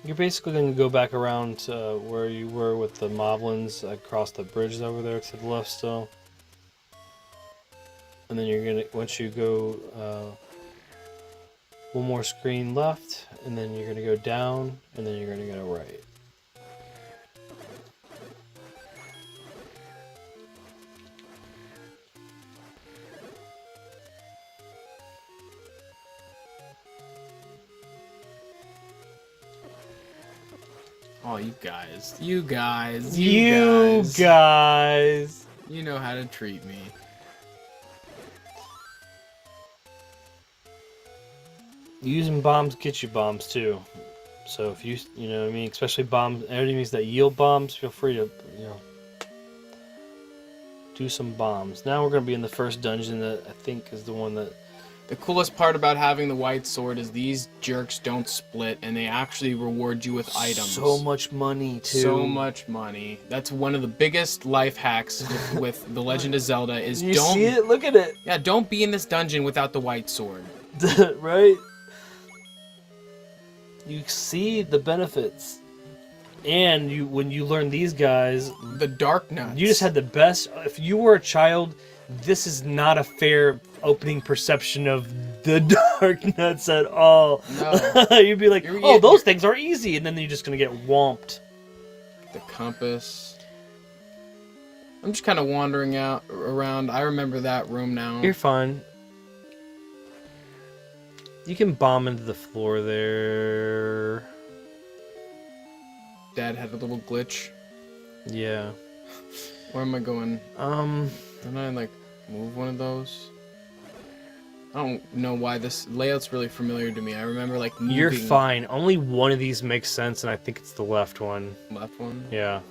S2: You're basically going to go back around to where you were with the moblins across the bridge over there to the left still. And then you're going to, once you go one more screen left, and then you're going to go down, and then you're going to go right.
S1: Oh, you guys.
S2: You guys!
S1: You know how to treat me.
S2: Using bombs get you bombs too. So if you know what I mean, especially bombs, enemies that yield bombs, feel free to, do some bombs. Now we're going to be in the first dungeon that I think is the one that
S1: The coolest part about having the white sword is these jerks don't split, and they actually reward you with items.
S2: So much money, too.
S1: So much money. That's one of the biggest life hacks with The Legend of Zelda is
S2: You
S1: don't...
S2: see it? Look at it.
S1: Yeah, don't be in this dungeon without the white sword.
S2: Right? You see the benefits. And when you learn these guys...
S1: The dark nuts.
S2: You just had the best... If you were a child, this is not a fair opening perception of the dark nuts at all.
S1: No.
S2: You'd be like, oh, those things are easy. And then you're just going to get whomped.
S1: The compass. I'm just kind of wandering around. I remember that room now.
S2: You're fine. You can bomb into the floor there.
S1: Dad had a little glitch.
S2: Yeah.
S1: Where am I going? Can I, like, move one of those? I don't know why this layout's really familiar to me. I remember, like, moving...
S2: You're fine. Only one of these makes sense, and I think it's the left one.
S1: Left one?
S2: Yeah.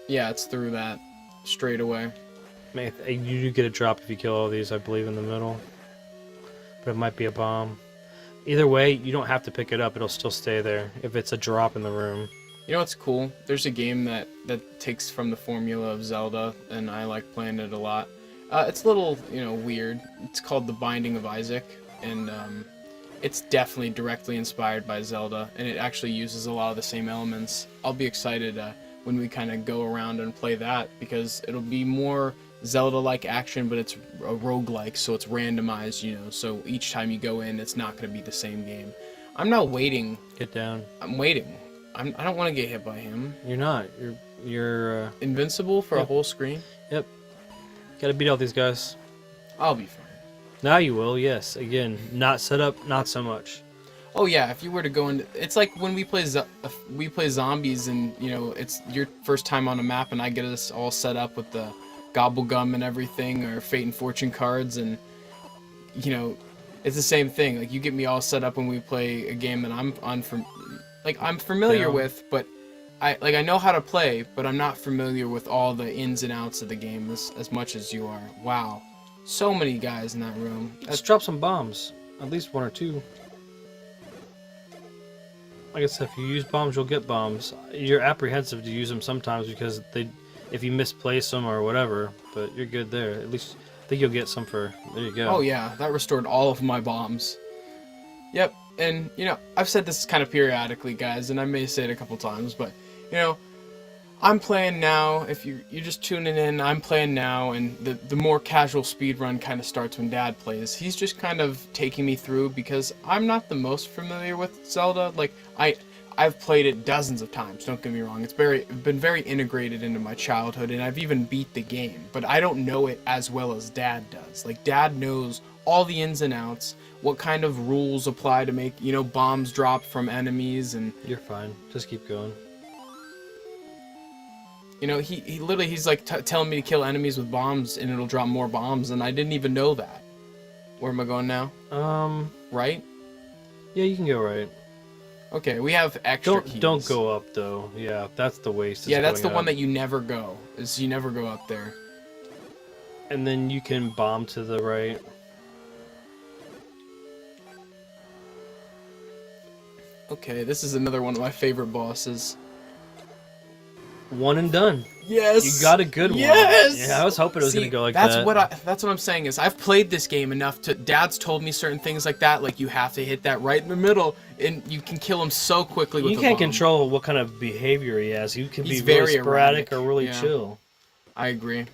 S1: Yeah, it's through that. Straight away.
S2: You do get a drop if you kill all these, I believe, in the middle. But it might be a bomb. Either way, you don't have to pick it up. It'll still stay there if it's a drop in the room.
S1: You know what's cool? There's a game that takes from the formula of Zelda, and I like playing it a lot. It's a little, weird. It's called The Binding of Isaac, and it's definitely directly inspired by Zelda, and it actually uses a lot of the same elements. I'll be excited when we kind of go around and play that, because it'll be more Zelda-like action, but it's a roguelike, so it's randomized, so each time you go in, it's not going to be the same game. I'm not waiting.
S2: Get down.
S1: I'm waiting. I don't want to get hit by him.
S2: You're not. You're
S1: invincible for a whole screen?
S2: Yep. Gotta beat all these guys.
S1: I'll be fine.
S2: Now you will, yes. Again, not set up, not so much.
S1: Oh yeah, if you were to go into... It's like when we play zombies and, it's your first time on a map and I get us all set up with the gobble gum and everything, or fate and fortune cards, and, it's the same thing. Like, you get me all set up when we play a game that I'm familiar with, but I know how to play, but I'm not familiar with all the ins and outs of the game as much as you are. Wow. So many guys in that room.
S2: Let's drop some bombs. At least one or two. Like I said, if you use bombs, you'll get bombs. You're apprehensive to use them sometimes because if you misplace them or whatever, but you're good there. At least I think you'll get some for... There you go.
S1: Oh yeah, that restored all of my bombs. Yep. And, I've said this kind of periodically, guys, and I may say it a couple times, but, I'm playing now. If you're just tuning in, I'm playing now, and the more casual speedrun kind of starts when Dad plays. He's just kind of taking me through because I'm not the most familiar with Zelda. Like, I've played it dozens of times, don't get me wrong. It's been very integrated into my childhood, and I've even beat the game, but I don't know it as well as Dad does. Like, Dad knows all the ins and outs, what kind of rules apply to make, bombs drop from enemies, and...
S2: You're fine. Just keep going.
S1: He literally, he's like telling me to kill enemies with bombs, and it'll drop more bombs, and I didn't even know that. Where am I going now? Right?
S2: Yeah, you can go right.
S1: Okay, we have extra keys.
S2: Don't go up, though. Yeah, that's the waste.
S1: Yeah, that's the one that you never go. You never go up there.
S2: And then you can bomb to the right.
S1: Okay, this is another one of my favorite bosses.
S2: One and done.
S1: Yes.
S2: You got a good one.
S1: Yes.
S2: Yeah, I was hoping it was gonna go like that.
S1: That's what I'm saying is I've played this game enough to. Dad's told me certain things like that, like you have to hit that right in the middle, and you can kill him so quickly with.
S2: You can't control what kind of behavior he has. He can be
S1: very
S2: really sporadic or really chill.
S1: I agree.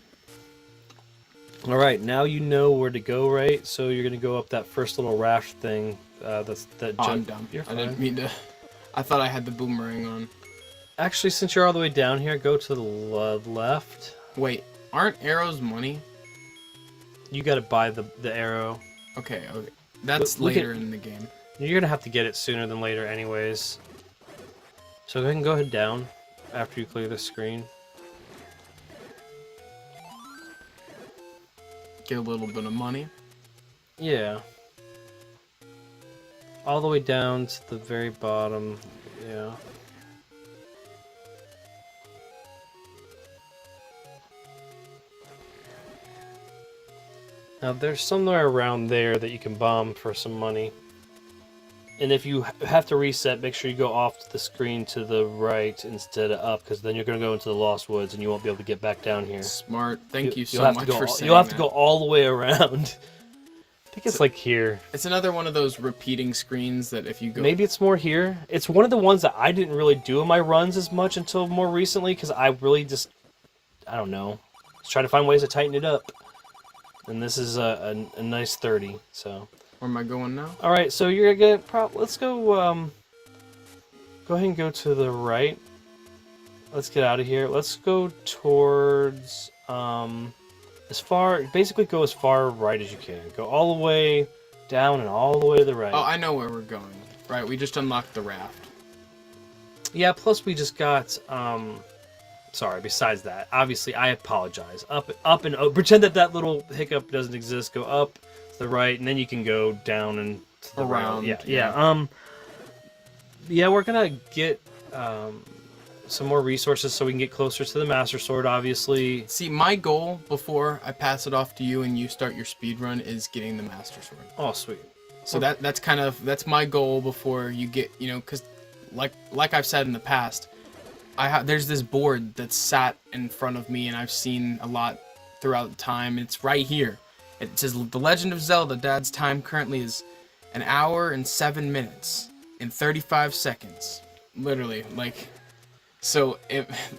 S2: All right, now you know where to go, right? So you're gonna go up that first little raft thing.
S1: I'm dumb. I didn't mean to. I thought I had the boomerang on.
S2: Actually, since you're all the way down here, go to the left.
S1: Wait, aren't arrows money?
S2: You gotta buy the arrow.
S1: Okay. That's later in the game.
S2: You're gonna have to get it sooner than later anyways. So go ahead down after you clear the screen.
S1: Get a little bit of money.
S2: Yeah. All the way down to the very bottom. Yeah. Now, there's somewhere around there that you can bomb for some money. And if you have to reset, make sure you go off the screen to the right instead of up, because then you're going to go into the Lost Woods and you won't be able to get back down here.
S1: Smart. Thank you so
S2: have
S1: much
S2: to go,
S1: for saying
S2: You'll have
S1: that.
S2: to go all the way around. I think it's like here.
S1: It's another one of those repeating screens that if you go...
S2: Maybe it's more here. It's one of the ones that I didn't really do in my runs as much until more recently, because I really just, I don't know, just try to find ways to tighten it up. And this is a nice 30, so...
S1: Where am I going now?
S2: All right, so you're gonna let's go. Go ahead and go to the right. Let's get out of here. Let's go towards basically go as far right as you can. Go all the way down and all the way to the right.
S1: Oh, I know where we're going. Right, we just unlocked the raft.
S2: Yeah. Plus, we just got. Sorry. Besides that, obviously, I apologize. Up and pretend that little hiccup doesn't exist. Go up. The right, and then you can go down and to the
S1: around.
S2: Right. Yeah. Yeah, we're gonna get some more resources so we can get closer to the Master Sword. Obviously.
S1: See, my goal before I pass it off to you and you start your speed run is getting the Master Sword.
S2: Oh, sweet.
S1: So that's my goal before you get, you know, because like I've said in the past, there's this board that's sat in front of me and I've seen a lot throughout time. It's right here. It says, The Legend of Zelda, Dad's time currently is 1 hour and 7 minutes and 35 seconds. Literally, like, so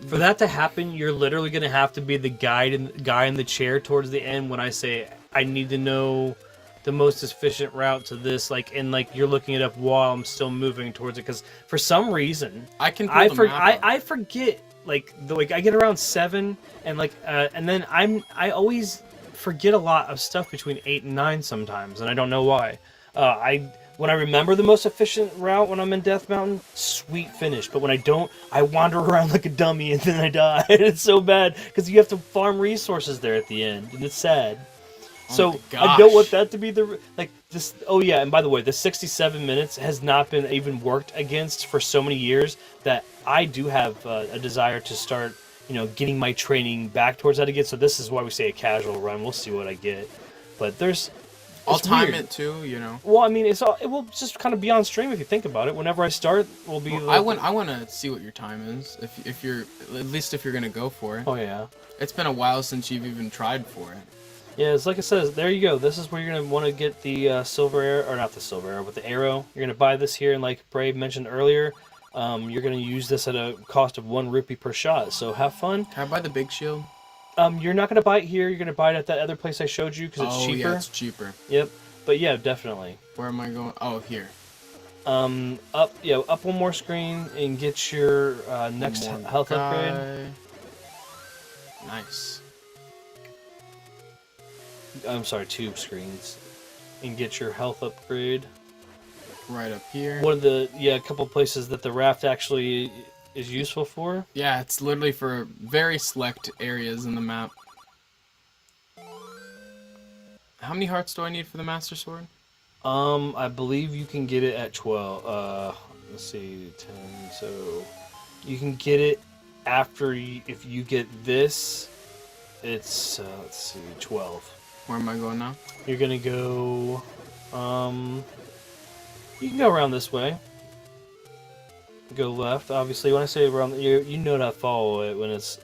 S2: for that to happen, you're literally going to have to be the guy in the chair towards the end when I say, I need to know the most efficient route to this, like, and like you're looking it up while I'm still moving towards it, because for some reason,
S1: I
S2: forget, like, I get around 7, and like, and then I always forget a lot of stuff between 8 and 9 sometimes, and I don't know why. When I remember the most efficient route when I'm in Death Mountain, sweet finish. But when I don't, I wander around like a dummy and then I die. It's so bad because you have to farm resources there at the end, and it's sad. So I don't want that to be this. Oh yeah, and by the way, the 67 minutes has not been even worked against for so many years that I do have a desire to start, getting my training back towards that again. So this is why we say a casual run. We'll see what I get, but
S1: I'll time it too,
S2: Well, I mean, it will just kind of be on stream if you think about it. Whenever I start, we'll be.
S1: I want to see what your time is. If you're gonna go for it.
S2: Oh yeah.
S1: It's been a while since you've even tried for it.
S2: Yeah, it's like I said. There you go. This is where you're gonna want to get the silver arrow, or not the silver arrow, but the arrow. You're gonna buy this here, and like Brave mentioned earlier, you're gonna use this at a cost of 1 rupee per shot. So have fun.
S1: Can I buy the big shield?
S2: You're not gonna buy it here. You're gonna buy it at that other place I showed you because it's cheaper.
S1: Oh yeah, it's cheaper.
S2: Yep. But yeah, definitely.
S1: Where am I going? Oh, here.
S2: Up one more screen and get your next health upgrade.
S1: Nice.
S2: I'm sorry, 2 screens. And get your health upgrade.
S1: Right up here.
S2: One of the, a couple places that the raft actually is useful for.
S1: Yeah, it's literally for very select areas in the map. How many hearts do I need for the Master Sword?
S2: I believe you can get it at 12. Let's see, 10. So you can get it after if you get this. It's let's see, 12.
S1: Where am I going now?
S2: You're gonna go. You can go around this way. Go left. Obviously, when I say around, you know to follow it when it's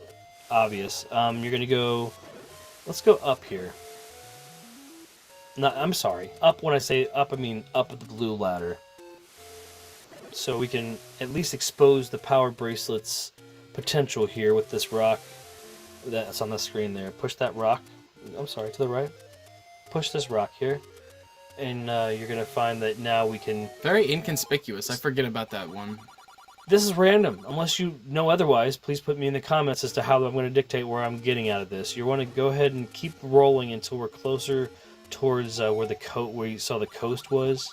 S2: obvious. You're gonna go. Let's go up here. No, I'm sorry. Up, when I say up, I mean up the blue ladder. So we can at least expose the power bracelet's potential here with this rock that's on the screen there. Push that rock. I'm sorry, to the right. Push this rock here. And you're going to find that now we can...
S1: Very inconspicuous. I forget about that one.
S2: This is random. Unless you know otherwise, please put me in the comments as to how I'm going to dictate where I'm getting out of this. You want to go ahead and keep rolling until we're closer towards where you saw the coast was.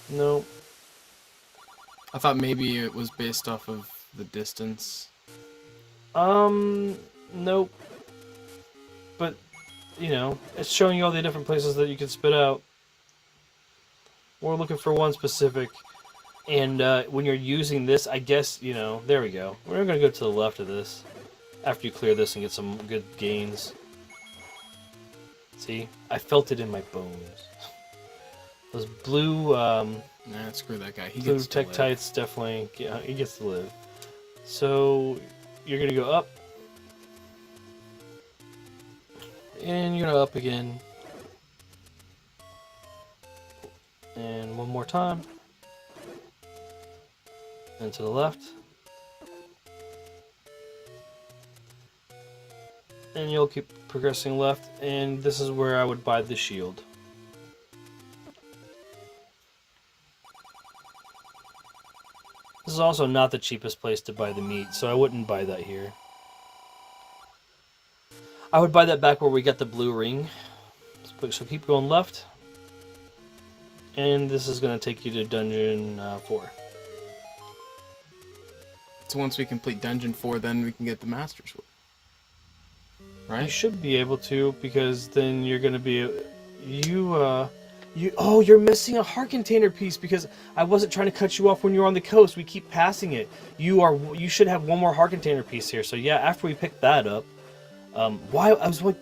S2: No.
S1: I thought maybe it was based off of the distance.
S2: Nope. But, it's showing you all the different places that you can spit out. We're looking for one specific. And when you're using this, I guess, there we go. We're going to go to the left of this. after you clear this and get some good gains. See? I felt it in my bones. Those blue,
S1: Nah, screw that guy. He
S2: blue
S1: gets to live.
S2: Tektites definitely, he gets to live. So, you're gonna go up. And you're gonna up again. And one more time. And to the left. And you'll keep progressing left, and this is where I would buy the shield. This is also not the cheapest place to buy the meat, so I wouldn't buy that here. I would buy that back where we got the blue ring. So keep going left. And this is going to take you to dungeon 4.
S1: So once we complete dungeon 4, then we can get the Master Sword.
S2: You
S1: Right?
S2: should be able to, because then you're going to be... Oh, you're missing a heart container piece because I wasn't trying to cut you off when you were on the coast. We keep passing it. You should have one more heart container piece here. So yeah, after we pick that up, why I was like,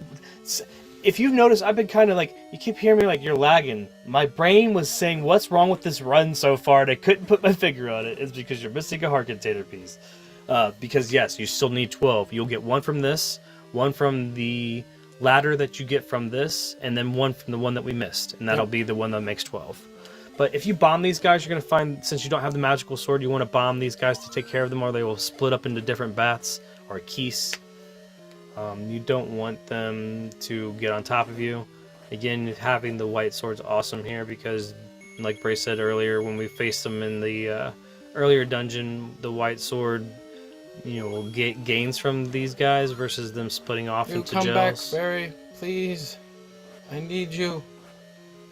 S2: if you've noticed, I've been kind of like, you keep hearing me like you're lagging. My brain was saying, what's wrong with this run so far? And I couldn't put my finger on it. It's because you're missing a heart container piece. Because yes, you still need 12. You'll get one from this, one from the ladder that you get from this, and then one from the one that we missed, and that'll be the one that makes 12. But if you bomb these guys, you're going to find, since you don't have the magical sword, you want to bomb these guys to take care of them, or they will split up into different bats or keys. You don't want them to get on top of you. Again, having the white sword's awesome here because, like Bray said earlier, when we faced them in the earlier dungeon, the white sword, will get gains from these guys versus them splitting off into
S1: come back,
S2: gels.
S1: Barry, please. I need you.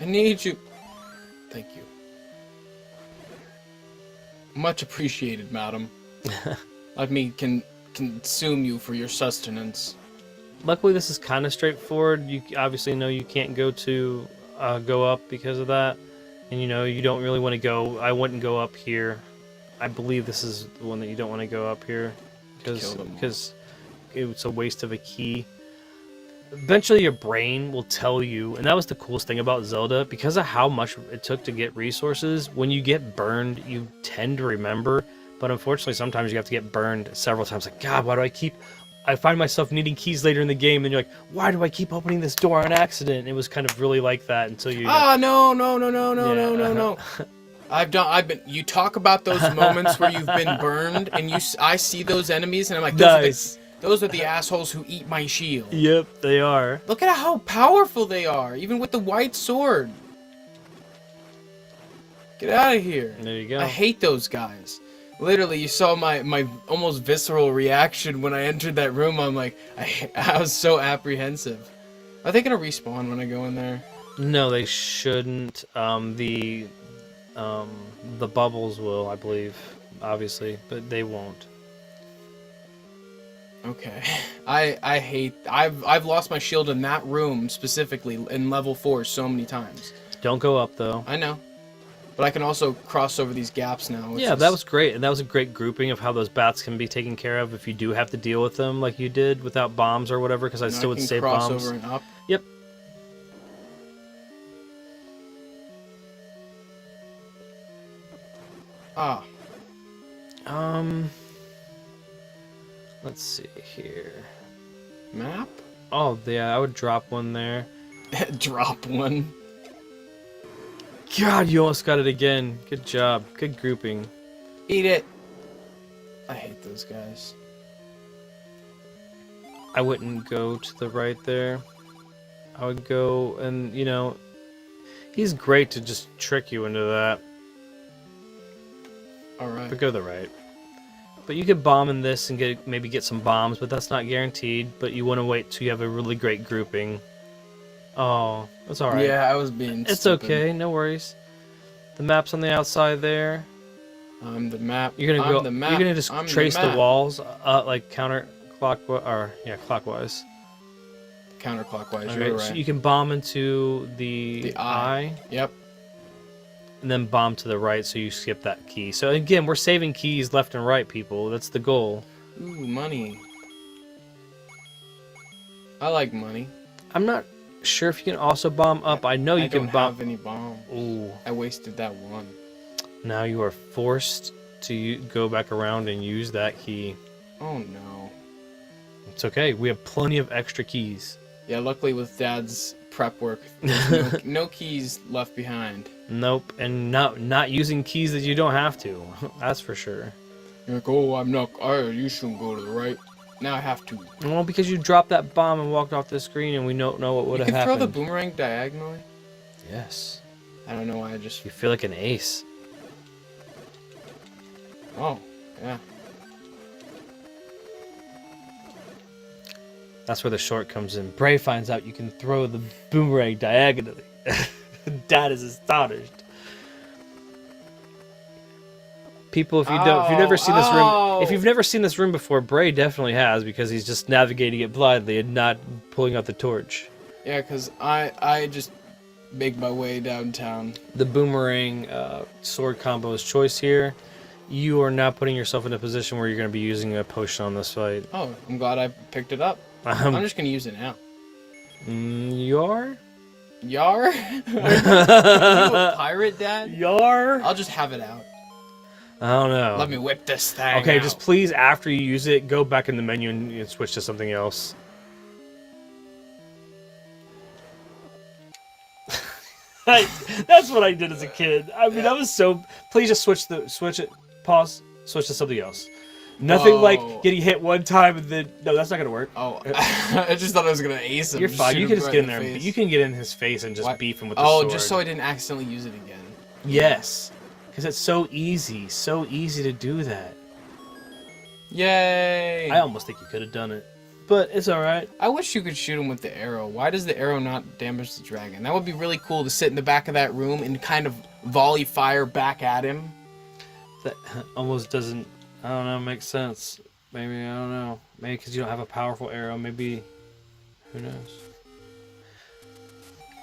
S1: I need you. Thank you. Much appreciated, madam. Let me consume you for your sustenance.
S2: Luckily, this is kind of straightforward. You obviously know you can't go up because of that, and you don't really want to go. I wouldn't go up here. I believe this is the one that you don't want to go up here because it's a waste of a key. Eventually your brain will tell you, and that was the coolest thing about Zelda, because of how much it took to get resources, when you get burned, you tend to remember, but unfortunately sometimes you have to get burned several times. Like, God, why do I find myself needing keys later in the game, and you're like, why do I keep opening this door on accident? And it was kind of really like that until you...
S1: No. You talk about those moments where you've been burned, and I see those enemies, and I'm like, those are the assholes who eat my shield.
S2: Yep, they are.
S1: Look at how powerful they are, even with the white sword. Get out of here.
S2: There you go.
S1: I hate those guys. Literally, you saw my almost visceral reaction when I entered that room. I'm like, I was so apprehensive. Are they gonna respawn when I go in there?
S2: No, they shouldn't. The bubbles will, I believe, obviously, but they won't.
S1: Okay. I've lost my shield in that room specifically in level 4 so many times.
S2: Don't go up though.
S1: I know. But I can also cross over these gaps now.
S2: Yeah, that was great, and that was a great grouping of how those bats can be taken care of if you do have to deal with them like you did without bombs or whatever, because I still would save bombs.
S1: Cross over and up.
S2: Yep.
S1: Ah.
S2: Let's see here.
S1: Map?
S2: Oh, yeah, I would drop one there.
S1: Drop one.
S2: God, you almost got it again. Good job. Good grouping.
S1: Eat it. I hate those guys.
S2: I wouldn't go to the right there. I would go and, he's great to just trick you into that.
S1: Alright.
S2: But go to the right. But you could bomb in this and maybe get some bombs, but that's not guaranteed. But you want to wait till you have a really great grouping. Oh, that's alright.
S1: Yeah, I was being
S2: It's
S1: stupid.
S2: okay, no worries. The map's on the outside there.
S1: I'm the map.
S2: You're gonna
S1: I'm
S2: go.
S1: the map.
S2: You're gonna just
S1: I'm
S2: trace
S1: the
S2: the walls, like clockwise.
S1: Counterclockwise.
S2: Okay,
S1: You're right.
S2: so you can bomb into the eye.
S1: Yep.
S2: And then bomb to the right, so you skip that key. So again, we're saving keys left and right, people. That's the goal.
S1: Ooh, money. I like money.
S2: I'm not sure if you can also bomb up. I know you can
S1: don't
S2: bomb.
S1: have any bombs.
S2: Ooh.
S1: I wasted that one.
S2: Now you are forced to go back around and use that key.
S1: Oh no.
S2: It's okay. We have plenty of extra keys.
S1: Yeah, luckily with Dad's prep work, there's no keys left behind.
S2: Nope, and not using keys that you don't have to. That's for sure.
S1: You're like, oh, I'm not. Oh, you shouldn't go to the right. Now I have to.
S2: Well, because you dropped that bomb and walked off the screen, and we don't know what would have
S1: You can
S2: happened.
S1: throw the boomerang diagonally.
S2: Yes.
S1: I don't know why I just.
S2: You feel like an ace.
S1: Oh, yeah.
S2: That's where the short comes in. Bray finds out you can throw the boomerang diagonally. Dad is astonished. People, if you've never seen this room, if you've never seen this room before, Bray definitely has, because he's just navigating it blindly and not pulling out the torch.
S1: Yeah, because I just make my way downtown.
S2: The boomerang sword combo is choice here. You are now putting yourself in a position where you're going to be using a potion on this fight.
S1: Oh, I'm glad I picked it up. I'm just going to use it now.
S2: You are?
S1: Yar? Are you a pirate, Dad?
S2: Yar?
S1: I'll just have it out.
S2: I don't know.
S1: Let me whip this thing
S2: Okay,
S1: out.
S2: just please, after you use it, go back in the menu and switch to something else. That's what I did as a kid. I mean, I was so... Please just switch it. Pause. Switch to something else. Nothing like getting hit one time and then... No, that's not going to work.
S1: Oh, I just thought I was going to ace him.
S2: You're fine. You can just get in there.
S1: The
S2: You can get in his face and just beef him with the sword.
S1: Just so I didn't accidentally use it again.
S2: Yes. Because it's so easy. So easy to do that.
S1: Yay!
S2: I almost think you could have done it. But it's alright.
S1: I wish you could shoot him with the arrow. Why does the arrow not damage the dragon? That would be really cool to sit in the back of that room and kind of volley fire back at him.
S2: That almost doesn't, I don't know, make sense. Maybe, I don't know. Maybe because you don't have a powerful arrow. Maybe, who knows?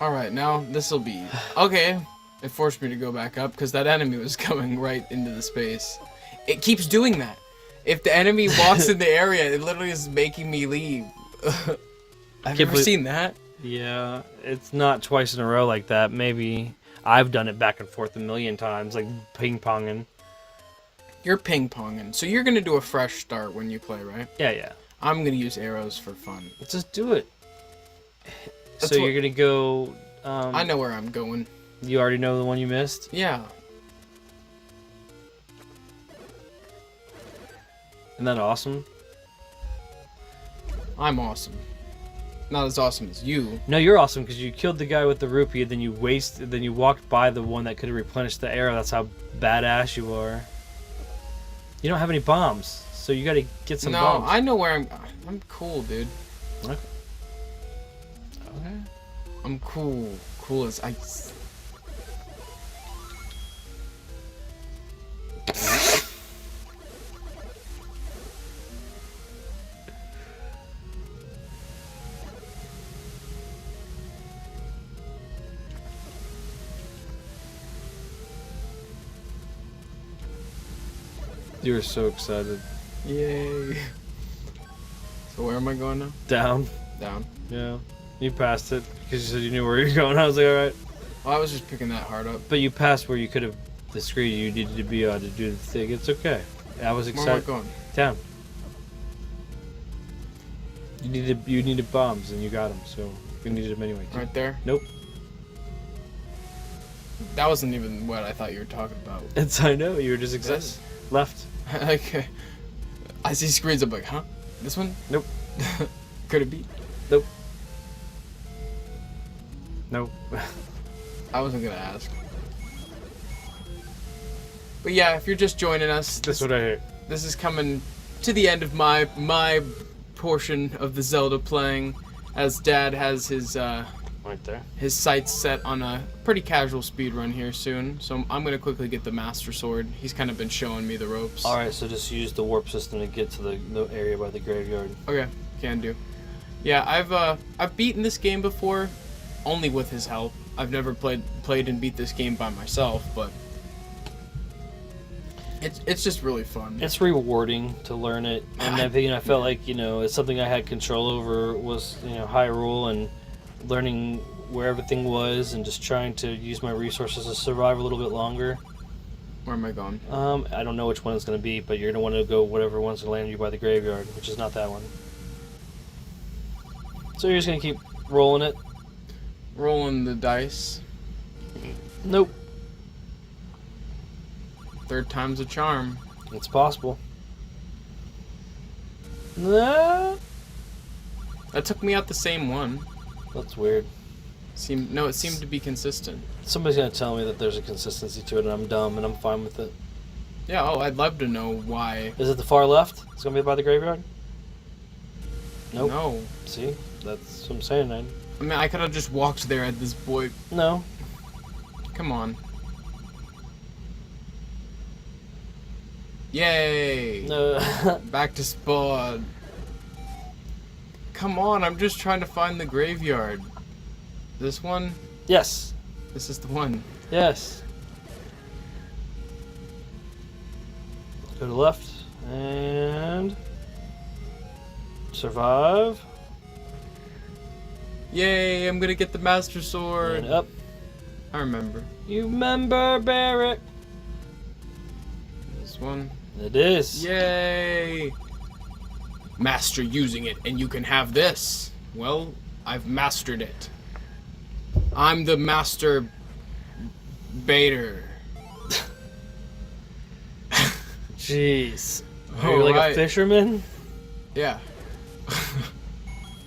S1: Alright, now this'll be... Okay, it forced me to go back up because that enemy was coming right into the space. It keeps doing that. If the enemy walks in the area, it literally is making me leave. I've never seen that.
S2: Yeah, it's not twice in a row like that. Maybe I've done it back and forth a million times, like ping-ponging.
S1: You're ping-ponging, so you're going to do a fresh start when you play, right?
S2: Yeah.
S1: I'm going to use arrows for fun.
S2: Just do it. So you're going to go...
S1: I know where I'm going.
S2: You already know the one you missed?
S1: Yeah.
S2: Isn't that awesome?
S1: I'm awesome. Not as awesome as you.
S2: No, you're awesome because you killed the guy with the rupee, then you walked by the one that could have replenished the arrow. That's how badass you are. You don't have any bombs, so you got to get some bombs.
S1: No, I know where I'm cool, dude.
S2: Okay.
S1: I'm cool. Cool as ice.
S2: You were so excited.
S1: Yay. So where am I going now?
S2: Down.
S1: Down.
S2: Yeah. You passed it because you said you knew where you were going. I was like, alright.
S1: Well, I was just picking that hard up.
S2: But you passed where you could have the screen you needed to be on to do the thing. It's okay. I was excited.
S1: Where am I going?
S2: Down. You needed bombs and you got them, so you needed them anyway. Too.
S1: Right there?
S2: Nope.
S1: That wasn't even what I thought you were talking about.
S2: I know, you were just excited.
S1: This?
S2: Left.
S1: Okay. I see screens, I'm like, huh? This one?
S2: Nope.
S1: Could it be?
S2: Nope. Nope.
S1: I wasn't gonna ask. But yeah, if you're just joining us,
S2: That's what I hear.
S1: This is coming to the end of my portion of the Zelda playing, as Dad has his
S2: Right there.
S1: his sights set on a pretty casual speed run here soon. So I'm gonna quickly get the Master Sword. He's kind of been showing me the ropes.
S2: Alright, so just use the warp system to get to the area by the graveyard.
S1: Okay, can do. Yeah, I've beaten this game before, only with his help. I've never played and beat this game by myself, but It's just really fun.
S2: It's rewarding to learn it, and I felt like it's something I had control over was Hyrule and learning where everything was and just trying to use my resources to survive a little bit longer.
S1: Where am I going?
S2: I don't know which one it's going to be, but you're going to want to go whatever one's going to land you by the graveyard, which is not that one. So you're just going to keep rolling it.
S1: Rolling the dice.
S2: Nope.
S1: Third time's a charm.
S2: It's possible. Nah.
S1: That took me out the same one.
S2: That's weird.
S1: It seemed to be consistent.
S2: Somebody's going to tell me that there's a consistency to it and I'm dumb and I'm fine with it.
S1: Yeah, I'd love to know why.
S2: Is it the far left? It's going to be by the graveyard? Nope.
S1: No.
S2: See? That's what I'm saying, man.
S1: I mean, I could have just walked there at this point.
S2: No.
S1: Come on. Yay!
S2: No.
S1: Back to spawn. Come on, I'm just trying to find the graveyard. This one?
S2: Yes.
S1: This is the one.
S2: Yes. Go to left and survive.
S1: Yay, I'm gonna get the Master Sword.
S2: And up.
S1: I remember.
S2: You remember, Barrett?
S1: This one.
S2: It is.
S1: Yay! Master using it, and you can have this. Well, I've mastered it. I'm the Master Baiter.
S2: Jeez. Are you like a fisherman?
S1: Yeah.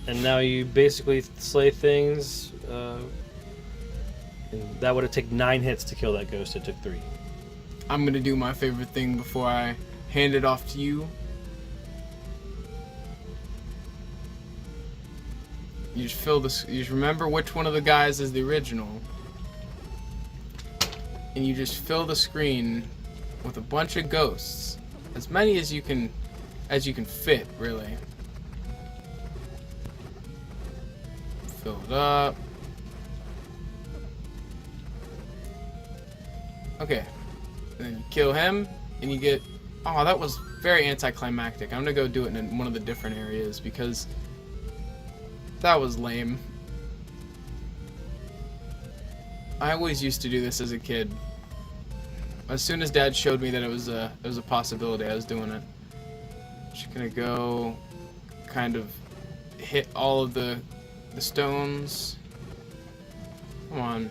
S2: And now you basically slay things. And that would have taken 9 hits to kill that ghost. It took 3.
S1: I'm gonna do my favorite thing before I hand it off to you. You just fill this. You just remember which one of the guys is the original, and you just fill the screen with a bunch of ghosts, as many as you can fit, really. Fill it up. Okay. And then you kill him, and you get... Oh, that was very anticlimactic. I'm gonna go do it in one of the different areas, because that was lame. I always used to do this as a kid. As soon as Dad showed me that it was a possibility, I was doing it. Just gonna go kind of hit all of the stones. Come on.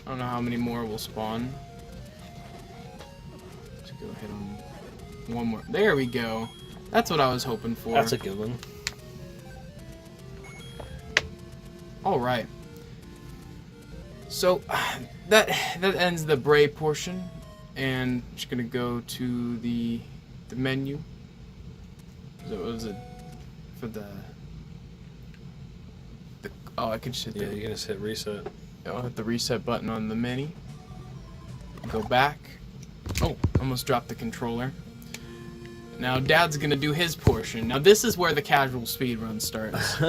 S1: I don't know how many more will spawn. Let's go hit on one more. There we go. That's what I was hoping for.
S2: That's a good one.
S1: All right. So that ends the Bray portion, and I'm just gonna go to the menu. So what was it for the? Oh, I can just hit
S2: Yeah, you're gonna hit reset.
S1: I'll hit the reset button on the menu. Go back. Oh, almost dropped the controller. Now Dad's gonna do his portion. Now this is where the casual speedrun starts.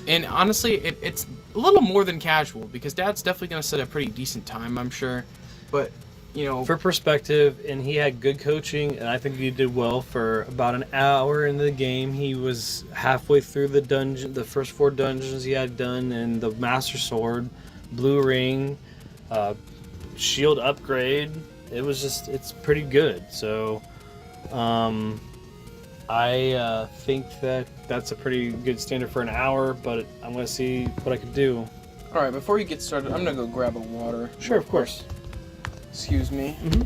S1: And honestly, it's a little more than casual, because Dad's definitely gonna set a pretty decent time, I'm sure. But, you know...
S2: For perspective, and he had good coaching, and I think he did well for about an hour in the game. He was halfway through the dungeon, the first 4 dungeons he had done, and the Master Sword, Blue Ring, shield upgrade. It was just, it's pretty good. So, I think that that's a pretty good standard for an hour, but I'm going to see what I can do.
S1: Alright, before you get started, I'm going to go grab a water.
S2: Sure, of course.
S1: Excuse me.
S2: Mm-hmm.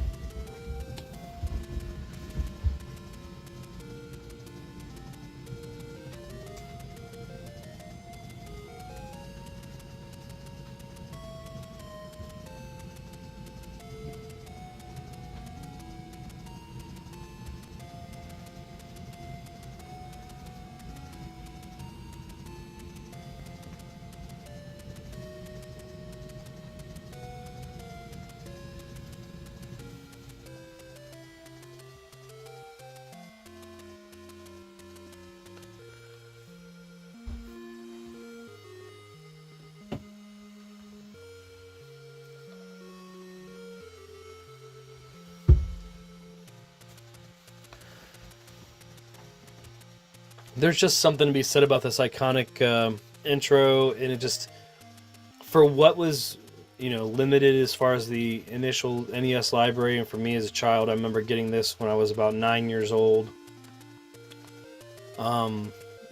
S2: there's just something to be said about this iconic intro, and it just, for what was, you know, limited as far as the initial NES library, and for me as a child, I remember getting this when I was about 9 years old.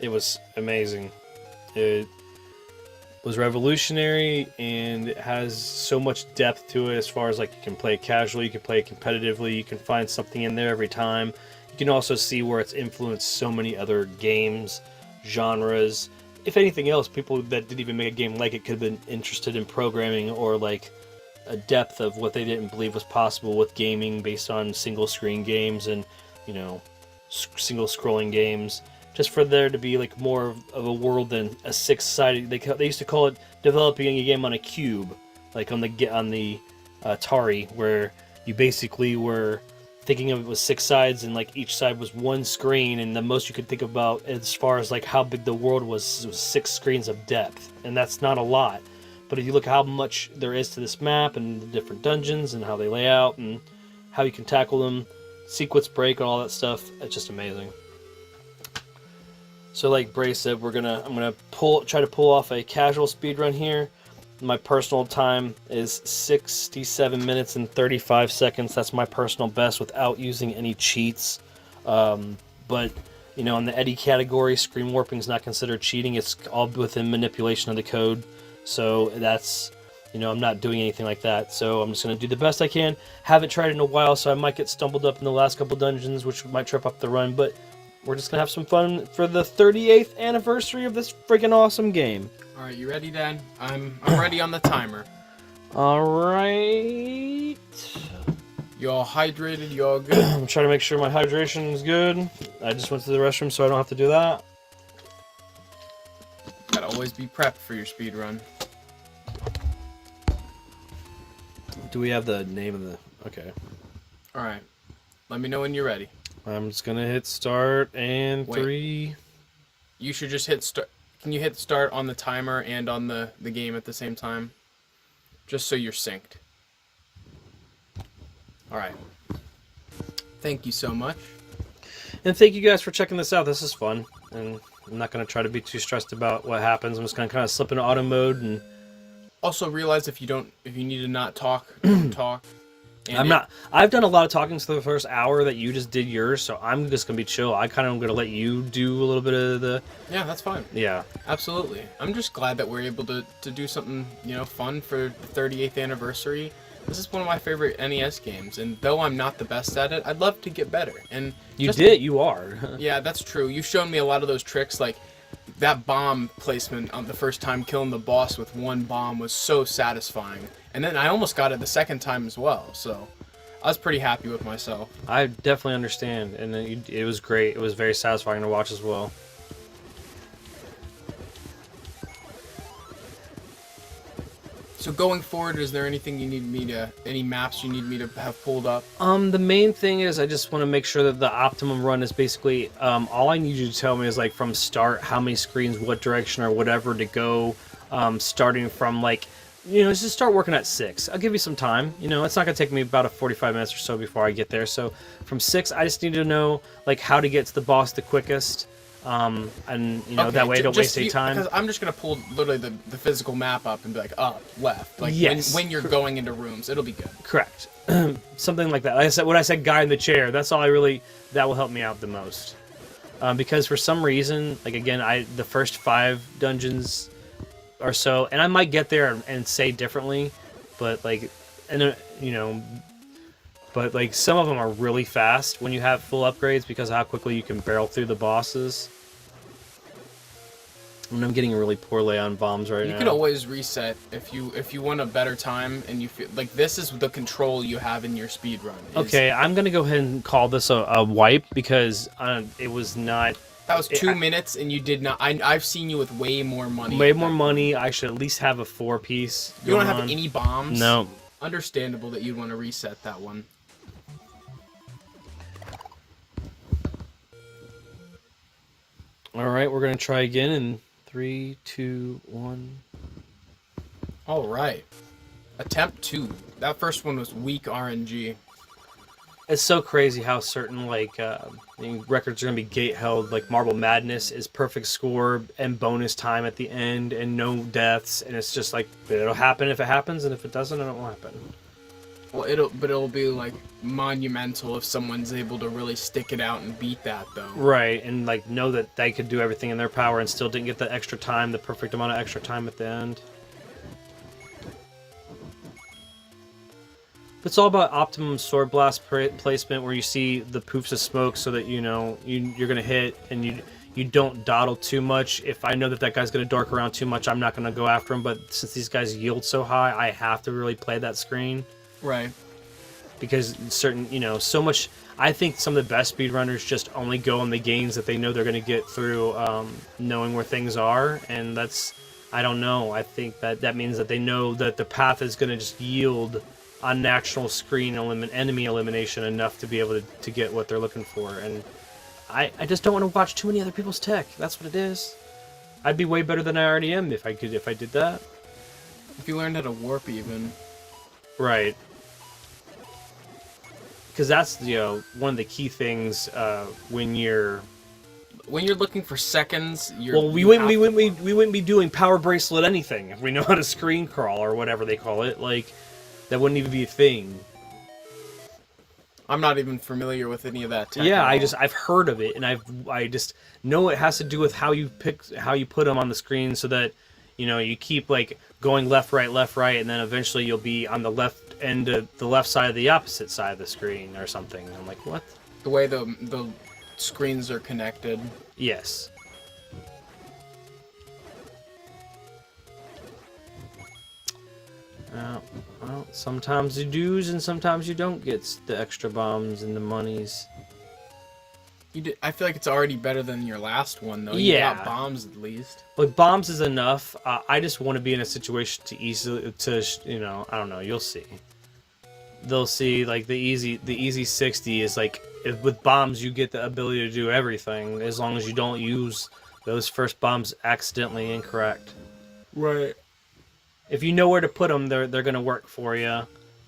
S2: It was amazing. It was revolutionary, and it has so much depth to it as far as, like, you can play it casually, you can play it competitively, you can find something in there every time. You can also see where it's influenced so many other games, genres. If anything else, people that didn't even make a game like it could have been interested in programming, or like a depth of what they didn't believe was possible with gaming based on single screen games and, you know, single scrolling games. Just for there to be like more of a world than a six-sided. They used to call it developing a game on a cube, like on the Atari, where you basically were thinking of it was 6 sides, and like each side was one screen, and the most you could think about as far as like how big the world was 6 screens of depth, and that's not a lot. But if you look at how much there is to this map and the different dungeons and how they lay out and how you can tackle them, sequence break and all that stuff, it's just amazing. So like Bray said, I'm gonna try to pull off a casual speedrun here. My personal time is 67 minutes and 35 seconds. That's my personal best without using any cheats. But you know, in the Eddie category, screen warping is not considered cheating. It's all within manipulation of the code. So that's, you know, I'm not doing anything like that. So I'm just gonna do the best I can. Haven't tried it in a while, so I might get stumbled up in the last couple dungeons, which might trip up the run. But we're just gonna have some fun for the 38th anniversary of this freaking awesome game.
S1: All right, you ready, Dad? I'm ready on the timer.
S2: All right.
S1: You all hydrated? You all good?
S2: I'm trying to make sure my hydration is good. I just went to the restroom, so I don't have to do that.
S1: Gotta always be prepped for your speed run.
S2: Do we have the name of the? Okay.
S1: All right. Let me know when you're ready.
S2: I'm just gonna hit start and
S1: Wait.
S2: 3.
S1: You should just hit start. Can you hit start on the timer and on the game at the same time? Just so you're synced. Alright. Thank you so much.
S2: And thank you guys for checking this out. This is fun. And I'm not gonna try to be too stressed about what happens. I'm just gonna kind of slip into auto mode and.
S1: Also realize if you need to not talk, don't talk. And
S2: I've done a lot of talking for the first hour that you just did yours, so I'm just gonna be chill. I kind of am gonna let you do a little bit of the.
S1: Yeah, that's fine.
S2: Yeah.
S1: Absolutely. I'm just glad that we're able to do something, you know, fun for the 38th anniversary. This is one of my favorite NES games, and though I'm not the best at it, I'd love to get better. And
S2: you are.
S1: Yeah, that's true. You've shown me a lot of those tricks, like that bomb placement on the first time killing the boss with one bomb was so satisfying. And then I almost got it the second time as well, so I was pretty happy with myself.
S2: I definitely understand, and it was great. It was very satisfying to watch as well.
S1: So going forward, is there anything you need me to, any maps you need me to have pulled up?
S2: The main thing is I just want to make sure that the optimum run is basically, all I need you to tell me is like from start, how many screens, what direction or whatever to go, starting from like, you know, just start working at 6. I'll give you some time. You know, it's not going to take me about 45 minutes or so before I get there. So from 6, I just need to know like how to get to the boss the quickest. And you know,
S1: Okay,
S2: that way I don't waste any time.
S1: Because I'm just gonna pull literally the physical map up and be like up, left, like
S2: Yes.
S1: when you're going into rooms, it'll be good.
S2: Correct. Something like that. Like I said, when I said guy in the chair, that's all that will help me out the most. Because for some reason, like again, the first 5 dungeons or so, and I might get there and say differently, but like, and you know, but like some of them are really fast when you have full upgrades because of how quickly you can barrel through the bosses. And I'm getting a really poor lay on bombs right now.
S1: You can always reset if you want a better time and you feel like this is the control you have in your speed run.
S2: Okay, I'm gonna go ahead and call this a wipe because it was not.
S1: That was 2 minutes and you did not. I've seen you with way more money.
S2: Way more money. I should at least have a 4-piece.
S1: You don't have any bombs.
S2: No.
S1: Understandable that you'd want to reset that one.
S2: All right, we're gonna try again in 3, 2, 1.
S1: All right. Attempt 2. That first one was weak RNG.
S2: It's so crazy how certain like records are gonna be gate held. Like Marble Madness is perfect score and bonus time at the end and no deaths, and it's just like it'll happen if it happens, and if it doesn't, it won't happen.
S1: Well, it'll be like monumental if someone's able to really stick it out and beat that though.
S2: Right, and like know that they could do everything in their power and still didn't get the extra time, the perfect amount of extra time at the end. It's all about optimum sword blast placement, where you see the poofs of smoke, so that you know you're gonna hit, and you don't dawdle too much. If I know that that guy's gonna dark around too much, I'm not gonna go after him. But since these guys yield so high, I have to really play that screen.
S1: Right.
S2: Because certain, so much. I think some of the best speedrunners just only go on the gains that they know they're gonna get through knowing where things are, and that's, I don't know. I think that means that they know that the path is gonna just yield unnatural screen enemy elimination enough to be able to get what they're looking for. And I just don't want to watch too many other people's tech. That's what it is. I'd be way better than I already am if I did that.
S1: If you learned how to warp even.
S2: Right. Because that's one of the key things when you're
S1: looking for seconds.
S2: We wouldn't be doing power bracelet anything if we know how to screen crawl or whatever they call it. Like, that wouldn't even be a thing.
S1: I'm not even familiar with any of that tech.
S2: Yeah, I've heard of it, and I just know it has to do with how you put them on the screen, so that you keep like going left, right, and then eventually you'll be on the left end of the left side of the opposite side of the screen or something. I'm like, what?
S1: The way the screens are connected.
S2: Yes. Well, sometimes you do, and sometimes you don't get the extra bombs and the monies.
S1: I feel like it's already better than your last one, though.
S2: Yeah.
S1: You got bombs at least.
S2: But bombs is enough. I just want to be in a situation I don't know. You'll see. They'll see, like, the easy 60 is like, with bombs you get the ability to do everything, as long as you don't use those first bombs accidentally incorrect.
S1: Right.
S2: If you know where to put them, they're going to work for you.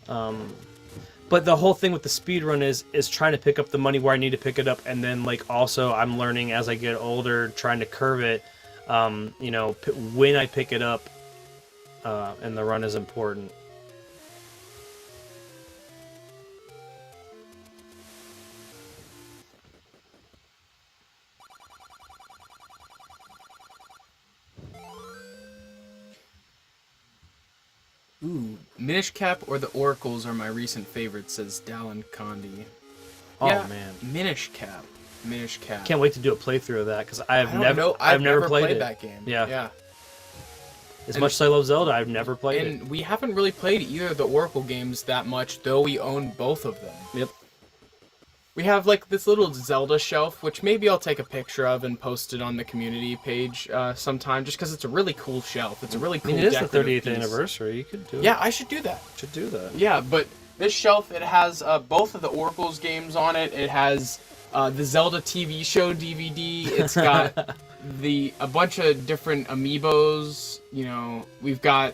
S2: But the whole thing with the speedrun is trying to pick up the money where I need to pick it up, and then like also I'm learning as I get older, trying to curve it. When I pick it up, and the run is important.
S1: Ooh, Minish Cap or the Oracles are my recent favorites, says Dallin Condi.
S2: Oh
S1: yeah,
S2: man,
S1: Minish Cap.
S2: Can't wait to do a playthrough of that, because I've never
S1: played that game.
S2: Yeah. As much as I love Zelda, I've never played it.
S1: And we haven't really played either of the Oracle games that much, though we own both of them.
S2: Yep.
S1: We have like this little Zelda shelf, which maybe I'll take a picture of and post it on the community page sometime, just because it's a really cool shelf. It's a really cool.
S2: It is the 30th
S1: piece.
S2: anniversary. You could do it.
S1: Yeah, I should do that.
S2: Should do that.
S1: Yeah, but this shelf, it has both of the Oracles games on it. It has the Zelda TV show DVD. It's got a bunch of different amiibos. We've got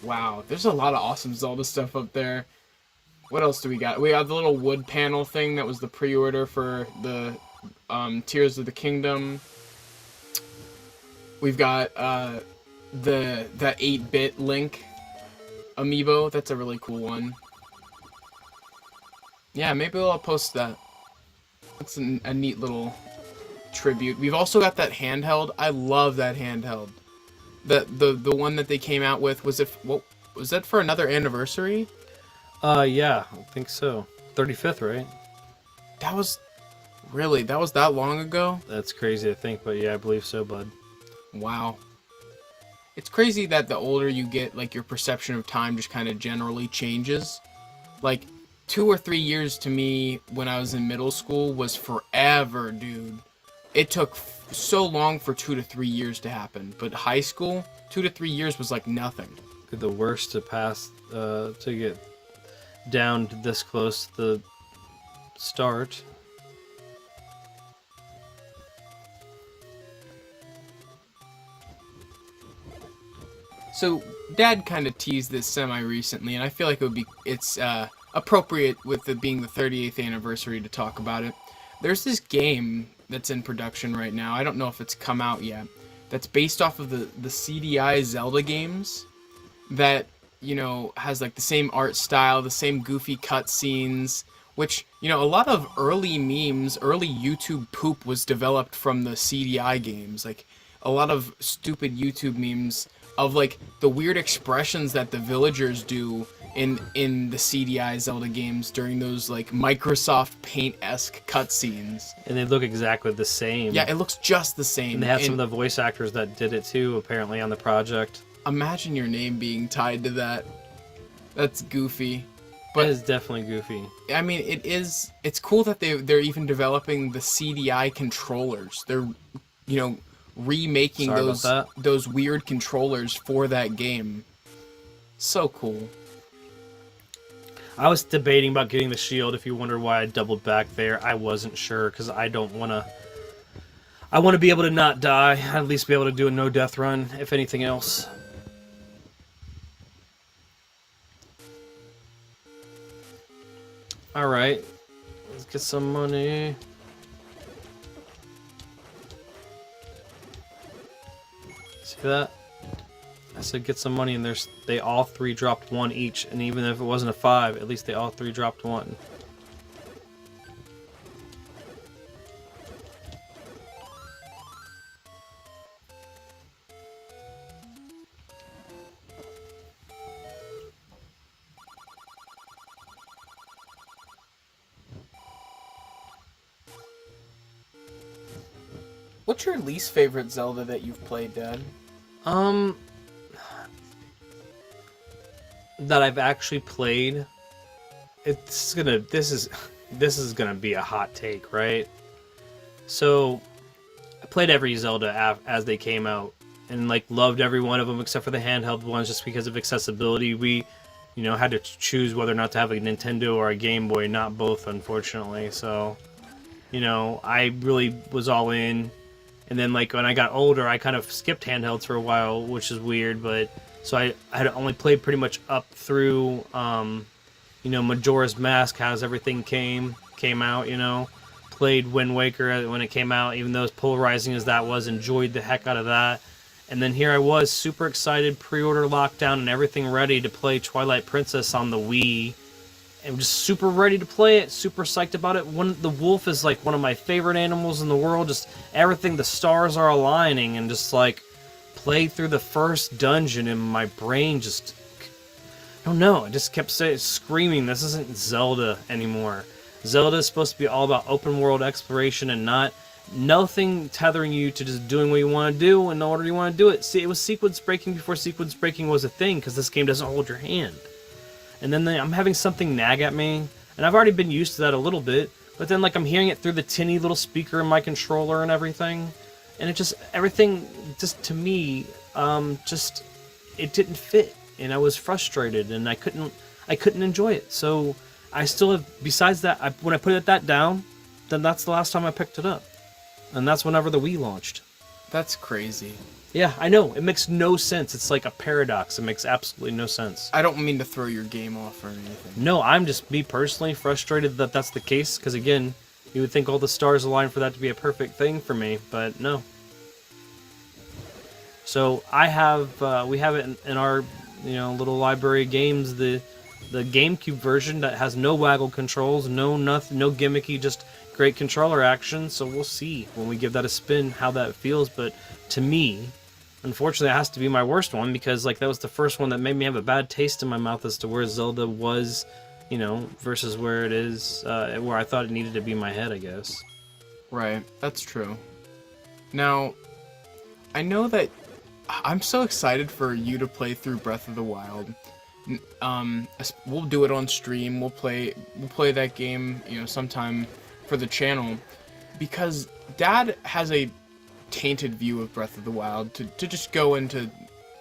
S1: wow, there's a lot of awesome Zelda stuff up there. What else do we got? We got the little wood panel thing that was the pre-order for the Tears of the Kingdom. We've got the 8-bit Link amiibo. That's a really cool one. Yeah, maybe I'll post that. That's a neat little tribute. We've also got that handheld. I love that handheld. The one that they came out with, was that for another anniversary?
S2: Yeah, I think so. 35th, right?
S1: That was that long ago?
S2: That's crazy to think, but yeah, I believe so, bud.
S1: Wow. It's crazy that the older you get, like, your perception of time just kind of generally changes. Like, 2 or 3 years to me when I was in middle school was forever, dude. It took so long for 2 to 3 years to happen. But high school, 2 to 3 years was like nothing.
S2: The worst to pass, to get down to this close to the start. So Dad kind of teased this semi recently, and I feel like it's a
S1: appropriate with it being the 38th anniversary to talk about it. There's this game that's in production right now. I don't know if it's come out yet. That's based off of the CDI Zelda games. That, you know, has like the same art style, the same goofy cutscenes. Which, you know, a lot of early memes, early YouTube poop was developed from the CDI games. Like, a lot of stupid YouTube memes of, like, the weird expressions that the villagers do in the CDI Zelda games during those, like, Microsoft Paint-esque cutscenes.
S2: And they look exactly the same.
S1: Yeah, it looks just the same.
S2: And they had some of the voice actors that did it, too, apparently, on the project.
S1: Imagine your name being tied to that. That's goofy.
S2: But it is definitely goofy.
S1: I mean, it's cool that they're even developing the CDI controllers. They're, you know, remaking those weird controllers for that game. So cool.
S2: I was debating about getting the shield. If you wonder why I doubled back there, I wasn't sure because I don't want to. I want to be able to not die. At least be able to do a no death run, if anything else. Alright, let's get some money. See that? I said get some money, and they all three dropped one each, and even if it wasn't a 5, at least they all three dropped one.
S1: What's your least favorite Zelda that you've played, Dad?
S2: That I've actually played. This is gonna be a hot take, right? So, I played every Zelda as they came out, and like loved every one of them except for the handheld ones, just because of accessibility. We, you know, had to choose whether or not to have a Nintendo or a Game Boy, not both, unfortunately. So, you know, I really was all in. And then, like, when I got older, I kind of skipped handhelds for a while, which is weird, but... So I had only played pretty much up through, you know, Majora's Mask, how everything came out, you know. Played Wind Waker when it came out, even though as polarizing as that was, enjoyed the heck out of that. And then here I was, super excited, pre-order lockdown and everything ready to play Twilight Princess on the Wii. And just super ready to play it, super psyched about it. The wolf is like one of my favorite animals in the world. Just everything, the stars are aligning, and just like play through the first dungeon, and my brain just, I don't know, I just kept screaming, this isn't Zelda anymore. Zelda is supposed to be all about open world exploration and nothing tethering you to just doing what you want to do in the order you want to do it. See, it was sequence breaking before sequence breaking was a thing, because this game doesn't hold your hand. And then I'm having something nag at me, and I've already been used to that a little bit, but then like I'm hearing it through the tinny little speaker in my controller and everything, and it just, everything, just to me, it didn't fit, and I was frustrated, and I couldn't enjoy it. So I still have, besides that, when I put that down, then that's the last time I picked it up, and that's whenever the Wii launched.
S1: That's crazy.
S2: Yeah, I know. It makes no sense. It's like a paradox. It makes absolutely no sense.
S1: I don't mean to throw your game off or anything.
S2: No, I'm just, me personally, frustrated that that's the case, because again, you would think all the stars align for that to be a perfect thing for me, but no. So I have, we have it in our, you know, little library of games, the GameCube version that has no waggle controls, no gimmicky, just great controller action. So we'll see when we give that a spin how that feels. But to me, unfortunately, it has to be my worst one, because like that was the first one that made me have a bad taste in my mouth as to where Zelda was, you know, versus where it is, where I thought it needed to be in my head, I guess. Right,
S1: that's true. Now, I know that I'm so excited for you to play through Breath of the Wild. We'll do it on stream. We'll play that game, you know, sometime for the channel, because Dad has a tainted view of Breath of the Wild, to just go into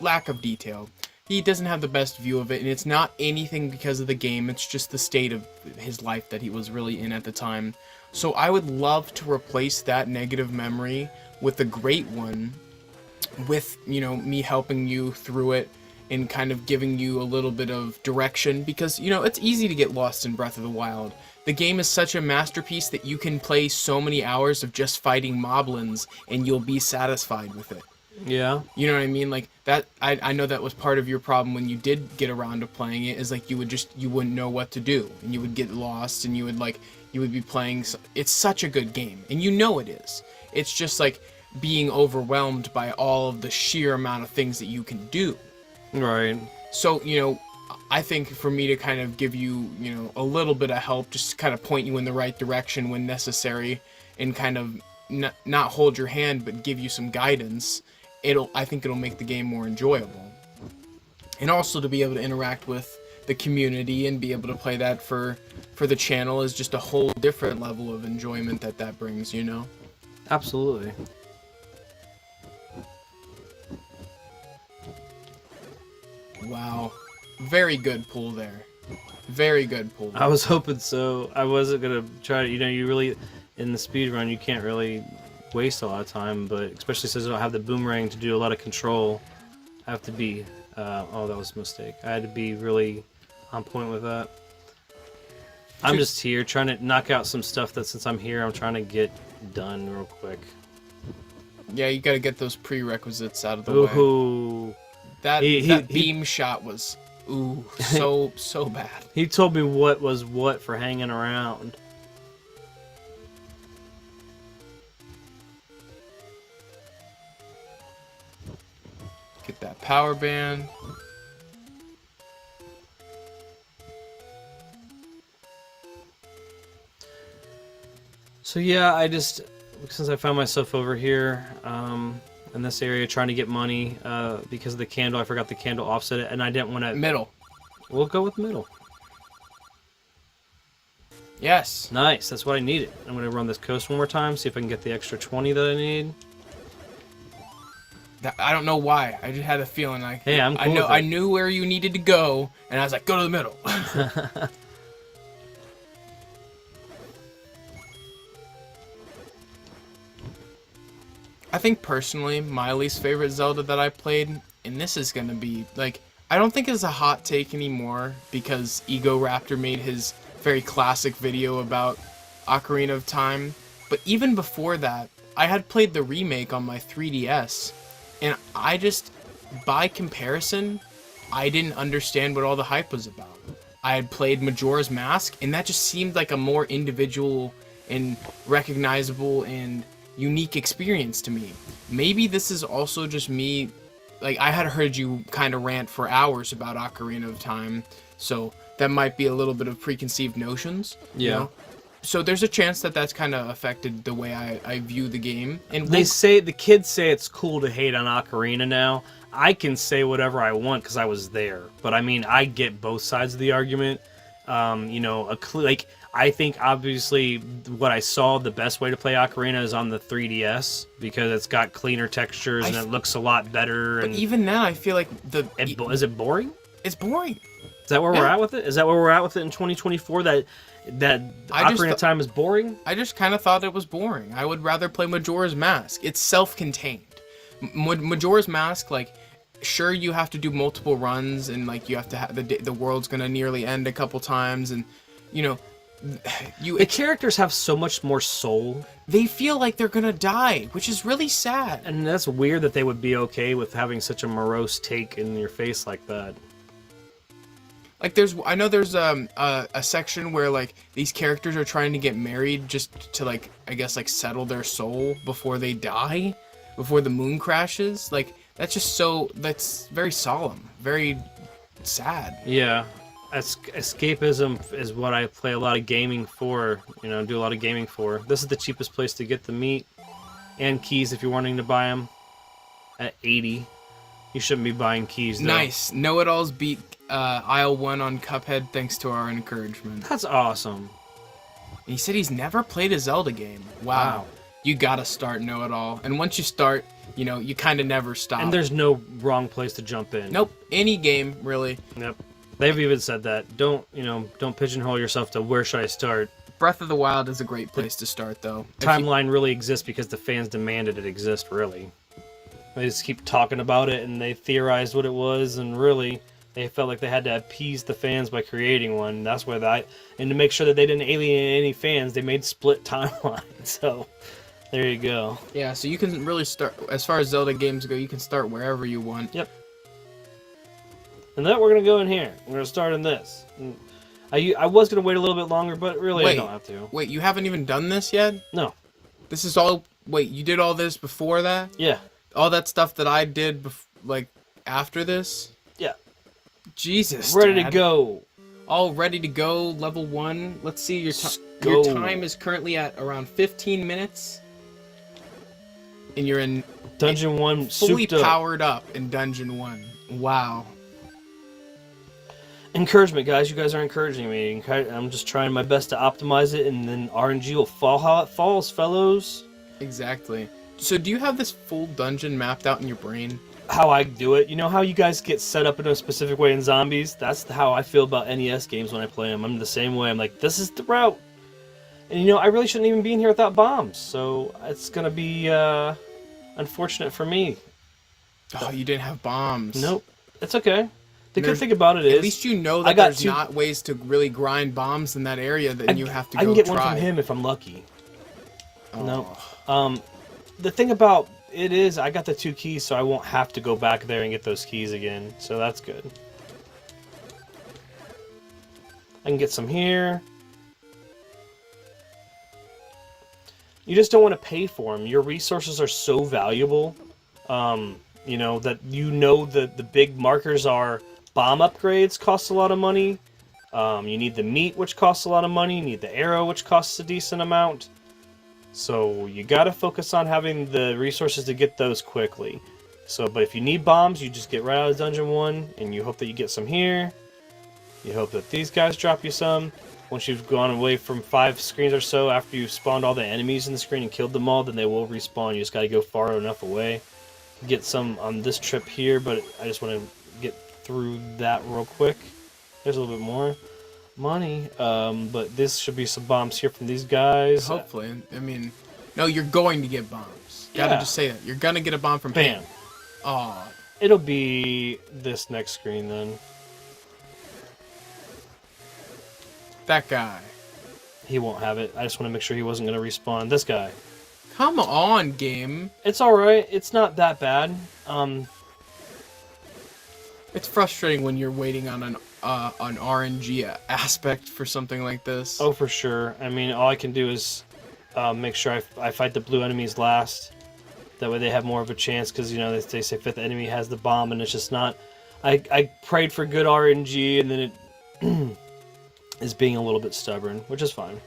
S1: lack of detail. He doesn't have the best view of it, and it's not anything because of the game, it's just the state of his life that he was really in at the time. So I would love to replace that negative memory with a great one, with, you know, me helping you through it, and kind of giving you a little bit of direction, because, you know, it's easy to get lost in Breath of the Wild. The game is such a masterpiece that you can play so many hours of just fighting moblins and you'll be satisfied with it.
S2: Yeah.
S1: You know what I mean? Like that, I know that was part of your problem when you did get around to playing it, is like you wouldn't know what to do, and you would get lost, and you would be playing. It's such a good game, and you know it is. It's just like being overwhelmed by all of the sheer amount of things that you can do.
S2: Right.
S1: So, you know, I think for me to kind of give you, you know, a little bit of help, just to kind of point you in the right direction when necessary, and kind of not hold your hand, but give you some guidance, I think it'll make the game more enjoyable. And also to be able to interact with the community and be able to play that for the channel is just a whole different level of enjoyment that brings, you know?
S2: Absolutely.
S1: Wow. Very good pull there. Very good pull there.
S2: I was hoping so. I wasn't gonna try to, you know, you really, in the speed run, you can't really waste a lot of time, but especially since I don't have the boomerang to do a lot of control, I have to be, oh, that was a mistake. I had to be really on point with that. I'm just here trying to knock out some stuff that, since I'm here, I'm trying to get done real quick.
S1: Yeah, you gotta get those prerequisites out of the way.
S2: Ooh.
S1: That beam shot was, ooh, so bad.
S2: He told me what was what for hanging around.
S1: Get that power band.
S2: So yeah, I just, since I found myself over here, in this area trying to get money, because of the candle, I forgot the candle offset it, and I didn't want to...
S1: Middle.
S2: We'll go with middle.
S1: Yes.
S2: Nice, that's what I needed. I'm going to run this coast one more time, see if I can get the extra 20 that I need.
S1: I don't know why. I just had a feeling like,
S2: hey, I'm cool with it.
S1: I knew where you needed to go, and I was like, go to the middle. I think personally, my least favorite Zelda that I played, and this is gonna be like, I don't think it's a hot take anymore, because Ego Raptor made his very classic video about Ocarina of Time, but even before that, I had played the remake on my 3DS, and I just, by comparison, I didn't understand what all the hype was about. I had played Majora's Mask, and that just seemed like a more individual and recognizable and unique experience to me. Maybe this is also just me, like, I had heard you kind of rant for hours about Ocarina of Time, so that might be a little bit of preconceived notions.
S2: Yeah.
S1: You know? So there's a chance that that's kind of affected the way I view the game. And
S2: they say, the kids say it's cool to hate on Ocarina now. I can say whatever I want because I was there. But I mean, I get both sides of the argument. You know, like, I think obviously what I saw, the best way to play Ocarina is on the 3DS because it's got cleaner textures and it looks a lot better.
S1: But even now, I feel like
S2: is it boring?
S1: It's boring.
S2: Is that where we're at with it? Is that where we're at with it in 2024? That Ocarina of Time is boring?
S1: I just kind of thought it was boring. I would rather play Majora's Mask. It's self-contained. Majora's Mask, like, sure, you have to do multiple runs, and like you have to have the world's gonna nearly end a couple times, and you know,
S2: the characters have so much more soul.
S1: They feel like they're gonna die, which is really sad.
S2: And that's weird that they would be okay with having such a morose take in your face like that.
S1: Like I know there's a section where like these characters are trying to get married just to like, I guess, like settle their soul before they die, before the moon crashes. Like that's just that's very solemn, very sad.
S2: Yeah. Escapism is what I play a lot of gaming for, you know, do a lot of gaming for. This is the cheapest place to get the meat and keys if you're wanting to buy them at 80. You shouldn't be buying keys, though.
S1: Nice. Know-it-alls beat Aisle 1 on Cuphead thanks to our encouragement.
S2: That's awesome.
S1: And he said he's never played a Zelda game. Wow. You gotta start Know-it-all. And once you start, you know, you kind of never stop.
S2: And there's no wrong place to jump in.
S1: Nope. Any game, really.
S2: Yep. They've even said that. Don't pigeonhole yourself to where should I start.
S1: Breath of the Wild is a great place to start, though.
S2: Timeline really exists because the fans demanded it exist, really. They just keep talking about it, and they theorized what it was, and really, they felt like they had to appease the fans by creating one. That's where and to make sure that they didn't alienate any fans, they made split timelines. So, there you go.
S1: Yeah, so you can really start, as far as Zelda games go, you can start wherever you want.
S2: Yep. And then we're going to go in here. We're going to start in this. I was going to wait a little bit longer, but really I don't have to.
S1: Wait, you haven't even done this yet?
S2: No.
S1: This is all... Wait, you did all this before that?
S2: Yeah.
S1: All that stuff that I did, like, after this?
S2: Yeah.
S1: Jesus,
S2: Ready
S1: Dad.
S2: to go.
S1: All ready to go, level 1. Let's see, your time is currently at around 15 minutes. And you're in...
S2: Dungeon 1
S1: fully
S2: souped up.
S1: powered up in Dungeon 1. Wow.
S2: Encouragement, guys. You guys are encouraging me. I'm just trying my best to optimize it, and then RNG will fall how it falls, fellows.
S1: Exactly. So do you have this full dungeon mapped out in your brain?
S2: How I do it. You know how you guys get set up in a specific way in zombies? That's how I feel about NES games when I play them. I'm the same way. I'm like, this is the route. And you know, I really shouldn't even be in here without bombs. So it's going to be unfortunate for me.
S1: Oh, you didn't have bombs.
S2: Nope. It's okay. The good thing about it is...
S1: At least you know that there's not ways to really grind bombs in that area that you have to go try.
S2: I can get one from him if I'm lucky. Oh. No. The thing about it is I got the 2 keys, so I won't have to go back there and get those keys again. So that's good. I can get some here. You just don't want to pay for them. Your resources are so valuable, you know, that the big markers are bomb upgrades cost a lot of money. You need the meat, which costs a lot of money. You need the arrow, which costs a decent amount. So you gotta focus on having the resources to get those quickly. But if you need bombs, you just get right out of Dungeon 1, and you hope that you get some here. You hope that these guys drop you some. Once you've gone away from 5 screens or so, after you've spawned all the enemies in the screen and killed them all, then they will respawn. You just gotta go far enough away. Get some on this trip here, but I just want to get through that real quick. There's a little bit more money, but this should be some bombs here from these guys.
S1: Hopefully. I mean, no, you're going to get bombs. Gotta just say that. You're gonna get a bomb from him. Aw.
S2: It'll be this next screen then.
S1: That guy.
S2: He won't have it. I just want to make sure he wasn't going to respawn. This guy.
S1: Come on, game.
S2: It's alright. It's not that bad.
S1: It's frustrating when you're waiting on an RNG aspect for something like this.
S2: Oh, for sure. I mean, all I can do is make sure I fight the blue enemies last. That way they have more of a chance, because, you know, they say 5th enemy has the bomb, and it's just not... I prayed for good RNG, and then it is being a little bit stubborn, which is fine.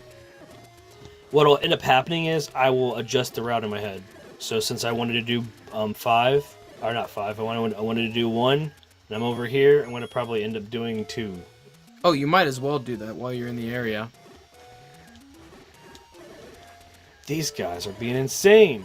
S2: What will end up happening is I will adjust the route in my head. So since I wanted to do 5, or not 5, I wanted to do 1, and I'm over here, I'm going to probably end up doing 2.
S1: Oh, you might as well do that while you're in the area.
S2: These guys are being insane.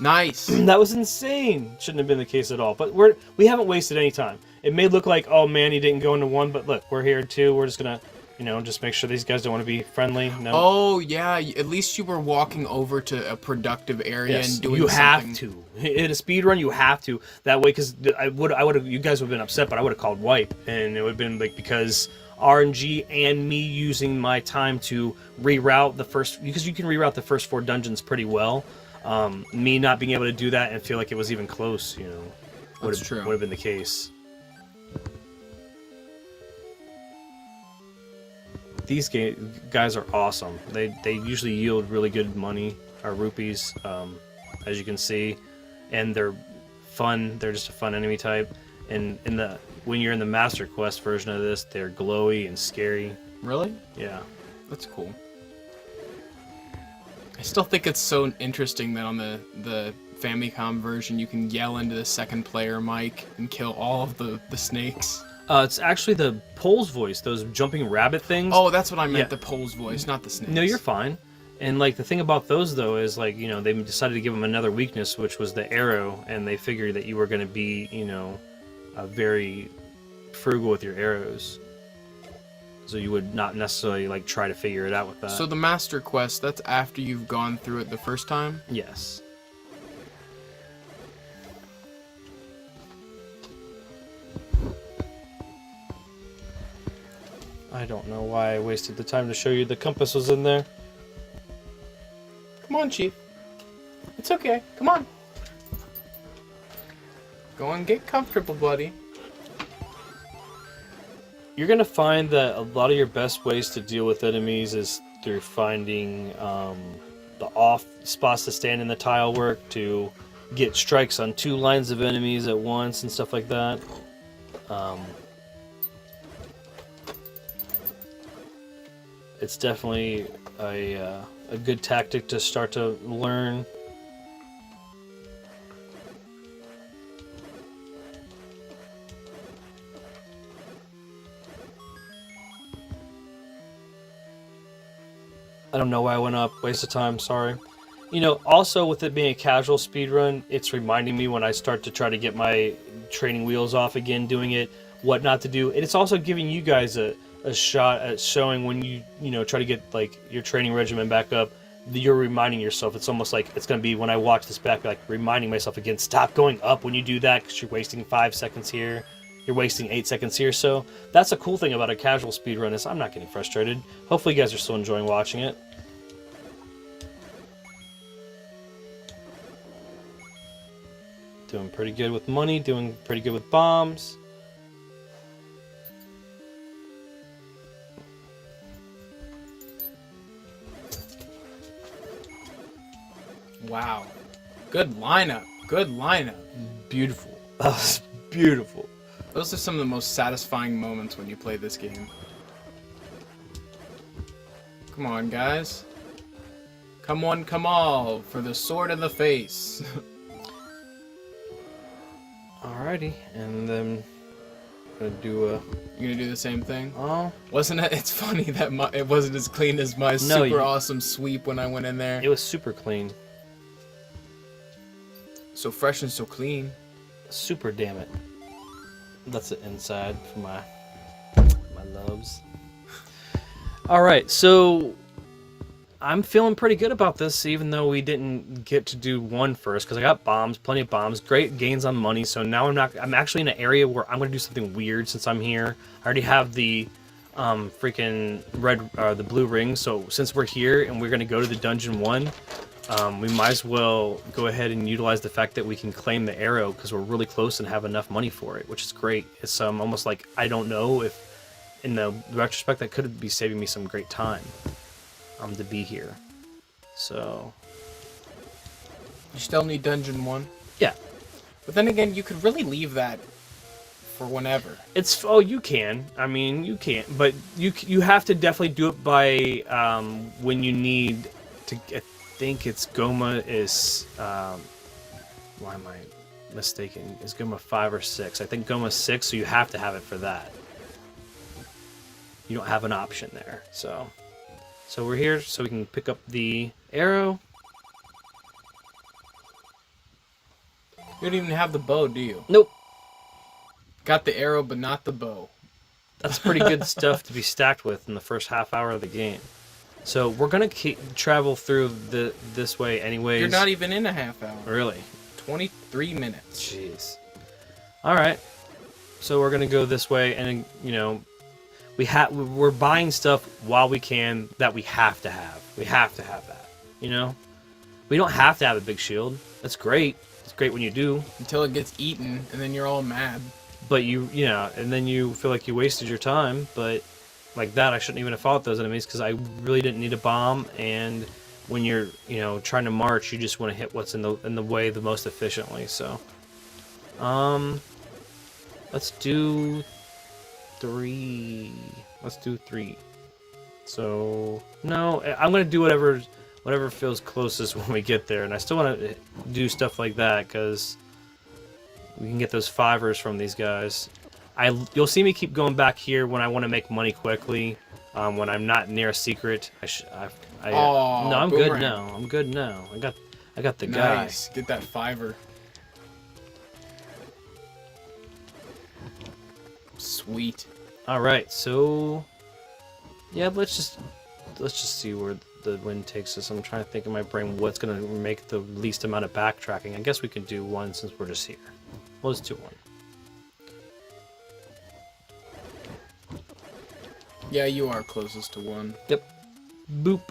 S1: Nice.
S2: That was insane. Shouldn't have been the case at all. But we haven't wasted any time. It may look like, oh man, he didn't go into 1, but look, we're here too. We're just gonna, you know, just make sure these guys don't want to be friendly. No.
S1: Oh yeah, at least you were walking over to a productive area and doing
S2: you
S1: something.
S2: have to. In a speed run, you have to. That way, because I would have, you guys would have been upset, but I would have called wipe, and it would have been like, because RNG and me using my time to reroute the first, because you can reroute the first 4 dungeons pretty well. Me not being able to do that and feel like it was even close, you know, would have been the case. These guys are awesome. They usually yield really good money, or rupees, as you can see, and they're fun. They're just a fun enemy type. And when you're in the Master Quest version of this, they're glowy and scary.
S1: Really?
S2: Yeah.
S1: That's cool. I still think it's so interesting that on the Famicom version you can yell into the second player mic and kill all of the snakes.
S2: It's actually the Pole's voice, those jumping rabbit things.
S1: Oh, that's what I meant,
S2: yeah.
S1: The Pole's voice, not the snakes.
S2: No, you're fine. And like the thing about those though is, like, you know, they decided to give them another weakness, which was the arrow, and they figured that you were going to be, you know, very frugal with your arrows. So you would not necessarily like try to figure it out with that.
S1: So the Master Quest, that's after you've gone through it the first time?
S2: Yes. I don't know why I wasted the time to show you the compass was in there.
S1: Come on, Chief. It's okay. Come on. Go and get comfortable, buddy.
S2: You're gonna find that a lot of your best ways to deal with enemies is through finding the off spots to stand in the tile work, to get strikes on 2 lines of enemies at once and stuff like that. It's definitely a good tactic to start to learn. I don't know why I went up. Waste of time, sorry. You know, also with it being a casual speedrun, it's reminding me when I start to try to get my training wheels off again, doing it, what not to do. And it's also giving you guys a shot at showing when you know, try to get like your training regimen back up, you're reminding yourself. It's almost like it's going to be when I watch this back, like reminding myself again, stop going up when you do that because you're wasting 5 seconds here. You're wasting 8 seconds here. So that's a cool thing about a casual speedrun is I'm not getting frustrated. Hopefully you guys are still enjoying watching it. Doing pretty good with money, doing pretty good with bombs.
S1: Wow. Good lineup. Good lineup.
S2: Beautiful. That was beautiful.
S1: Those are some of the most satisfying moments when you play this game. Come on, guys. Come one, come all, for the sword in the face.
S2: Alrighty, and then I'm gonna do a...
S1: You gonna do the same thing?
S2: Oh.
S1: Wasn't it? It's funny that it wasn't as clean as my super awesome sweep when I went in there.
S2: It was super clean.
S1: So fresh and so clean.
S2: Super damn it. That's the inside for my loves. Alright, so I'm feeling pretty good about this, even though we didn't get to do 1 first, because I got bombs, plenty of bombs, great gains on money. So now I'm actually in an area where I'm going to do something weird since I'm here. I already have the freaking the blue ring. So since we're here and we're going to go to the dungeon 1, we might as well go ahead and utilize the fact that we can claim the arrow because we're really close and have enough money for it, which is great. It's almost like, I don't know if in the retrospect that could be saving me some great time to be here. So
S1: you still need dungeon 1?
S2: Yeah.
S1: But then again, you could really leave that for whenever.
S2: You can. I mean, you can, but you have to definitely do it by when you need to. I think it's Goma is. Why am I mistaken? Is Goma 5 or 6? I think Goma's 6, so you have to have it for that. You don't have an option there, so. So we're here so we can pick up the arrow.
S1: You don't even have the bow, do you?
S2: Nope.
S1: Got the arrow, but not the bow.
S2: That's pretty good stuff to be stacked with in the first half hour of the game. So we're gonna travel through this way anyways.
S1: You're not even in a half hour.
S2: Really?
S1: 23 minutes.
S2: Jeez. All right. So we're gonna go this way, and you know, we're buying stuff while we can that we have to have. We have to have that. You know, we don't have to have a big shield. That's great. It's great when you do.
S1: Until it gets eaten, and then you're all mad.
S2: But you know, and then you feel like you wasted your time. But like that, I shouldn't even have fought those enemies because I really didn't need a bomb. And when you're, you know, trying to march, you just want to hit what's in the way the most efficiently. So, let's do 3. Let's do 3. So no, I'm gonna do whatever feels closest when we get there, and I still want to do stuff like that because we can get those 5ers from these guys. You'll see me keep going back here when I want to make money quickly. When I'm not near a secret, no, I'm good now. I'm good now. I got the guy.
S1: Nice. Get that 5er. Sweet.
S2: All right, so yeah, let's just see where the wind takes us. I'm trying to think in my brain what's gonna make the least amount of backtracking. I guess we can do 1 since we're just here. Well, let's do 1.
S1: Yeah, you are closest to 1.
S2: Yep. Boop.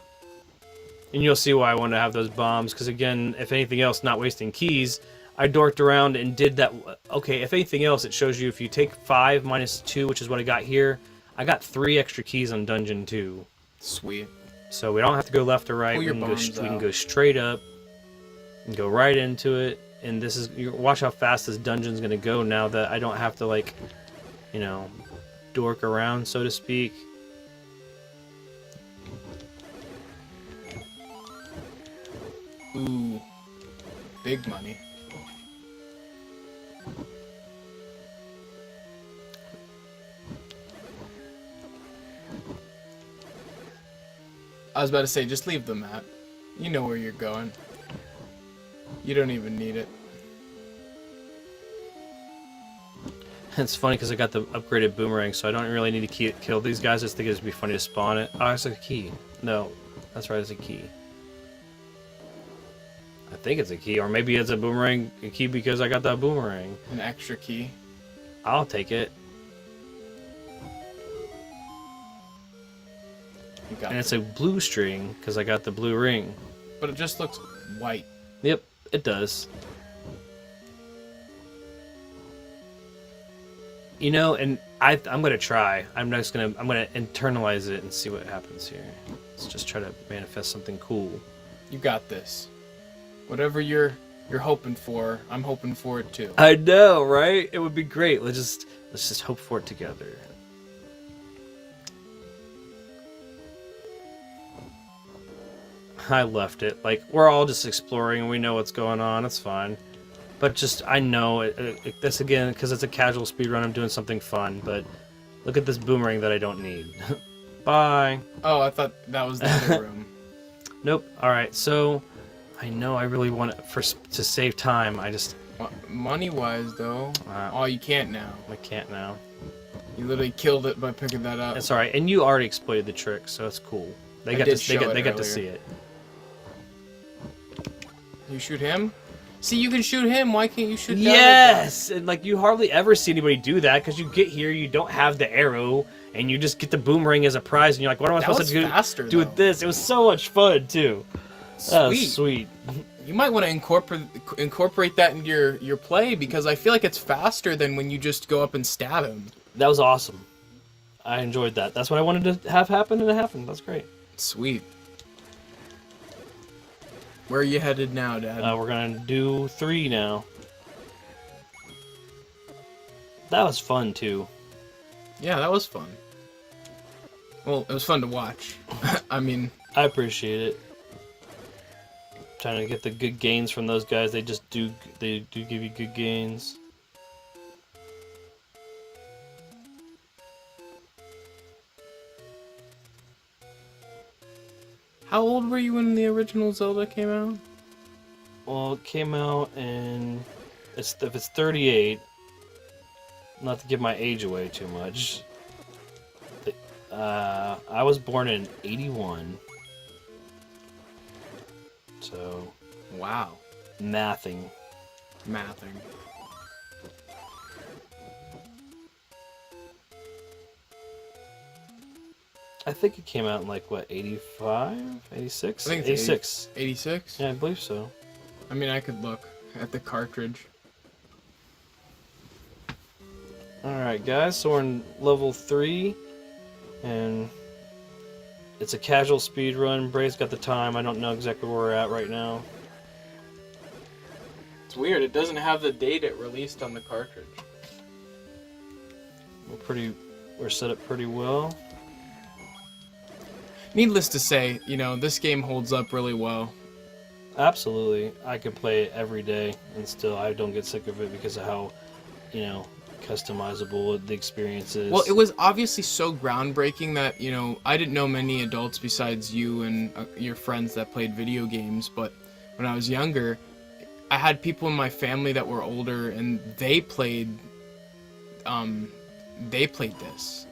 S2: And you'll see why I want to have those bombs, because again, if anything else, not wasting keys, I dorked around and did that. Okay, if anything else, it shows you if you take 5 minus 2, which is what I got here, I got 3 extra keys on Dungeon 2.
S1: Sweet.
S2: So we don't have to go left or right.
S1: Pull
S2: We
S1: your
S2: can,
S1: bombs
S2: we can
S1: out.
S2: go straight up and go right into it. And this is, watch how fast this dungeon's going to go now that I don't have to, like, you know, dork around, so to speak.
S1: Ooh. Big money. I was about to say, just leave the map. You know where you're going. You don't even need it.
S2: It's funny because I got the upgraded boomerang, so I don't really need to kill these guys. I just think it'd be funny to spawn it. Oh, it's a key. No, that's right, it's a key. I think it's a key, or maybe it's a boomerang a key because I got that boomerang.
S1: An extra key.
S2: I'll take it.
S1: You got
S2: And
S1: it.
S2: it's a blue string because I got the blue ring.
S1: But it just looks white.
S2: Yep, it does. You know, and I'm gonna try. I'm gonna internalize it and see what happens here. Let's just try to manifest something cool.
S1: You got this. Whatever you're hoping for, I'm hoping for it too.
S2: I know, right? It would be great. Let's just hope for it together. I left it. Like, we're all just exploring and we know what's going on. It's fine. But just, I know, this again, because it's a casual speedrun, I'm doing something fun. But look at this boomerang that I don't need. Bye.
S1: Oh, I thought that was the other room.
S2: Nope. Alright, so I know I really want it to save time. I just...
S1: Money-wise, though, oh, you can't now.
S2: I can't now.
S1: You literally killed it by picking that up.
S2: It's alright, and you already exploited the trick, so it's cool. They got to see it.
S1: You shoot him? See, you can shoot him. Why can't you shoot?
S2: Yes, and like you hardly ever see anybody do that because you get here, you don't have the arrow, and you just get the boomerang as a prize, and you're like, what am I supposed to do with this? It was so much fun too. That was sweet.
S1: You might want to incorporate that into your play because I feel like it's faster than when you just go up and stab him.
S2: That was awesome. I enjoyed that. That's what I wanted to have happen, and it happened. That's great.
S1: Sweet. Where are you headed now, Dad?
S2: We're gonna do 3 now. That was fun too.
S1: Yeah, that was fun. Well, it was fun to watch. I mean,
S2: I appreciate it. Trying to get the good gains from those guys. They do give you good gains.
S1: how old were you when the original Zelda came out?
S2: Well, it came out in... if it's 38, not to give my age away too much, I was born in 81. So...
S1: Wow.
S2: Mathing. I think it came out in like, what, 85? 86?
S1: I think it's
S2: 86.
S1: 86?
S2: Yeah, I believe so.
S1: I mean, I could look at the cartridge.
S2: Alright guys, so we're in level 3, and it's a casual speed run. Bray's got the time. I don't know exactly where we're at right now.
S1: It's weird, it doesn't have the date it released on the cartridge.
S2: We're set up pretty well.
S1: Needless to say, you know, this game holds up really well.
S2: Absolutely. I could play it every day, and still I don't get sick of it because of how, you know, customizable the experience is.
S1: Well, it was obviously so groundbreaking that, you know, I didn't know many adults besides you and your friends that played video games, but when I was younger, I had people in my family that were older, and they played this.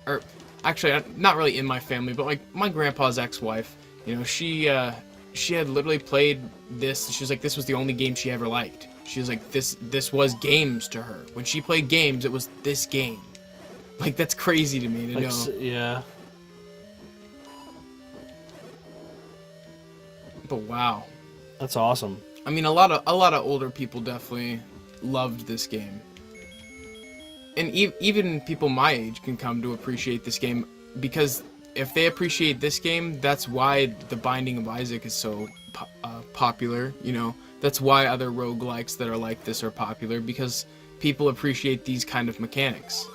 S1: Or actually, not really in my family, but like my grandpa's ex-wife, you know, she had literally played this. She was like, this was the only game she ever liked. She was like, this was games to her. When she played games, it was this game. Like, that's crazy to me to
S2: Like,
S1: know.
S2: yeah.
S1: But wow.
S2: That's awesome.
S1: I mean, a lot of older people definitely loved this game. And even people my age can come to appreciate this game, because if they appreciate this game, that's why The Binding of Isaac is so popular, you know? That's why other roguelikes that are like this are popular, because people appreciate these kind of mechanics.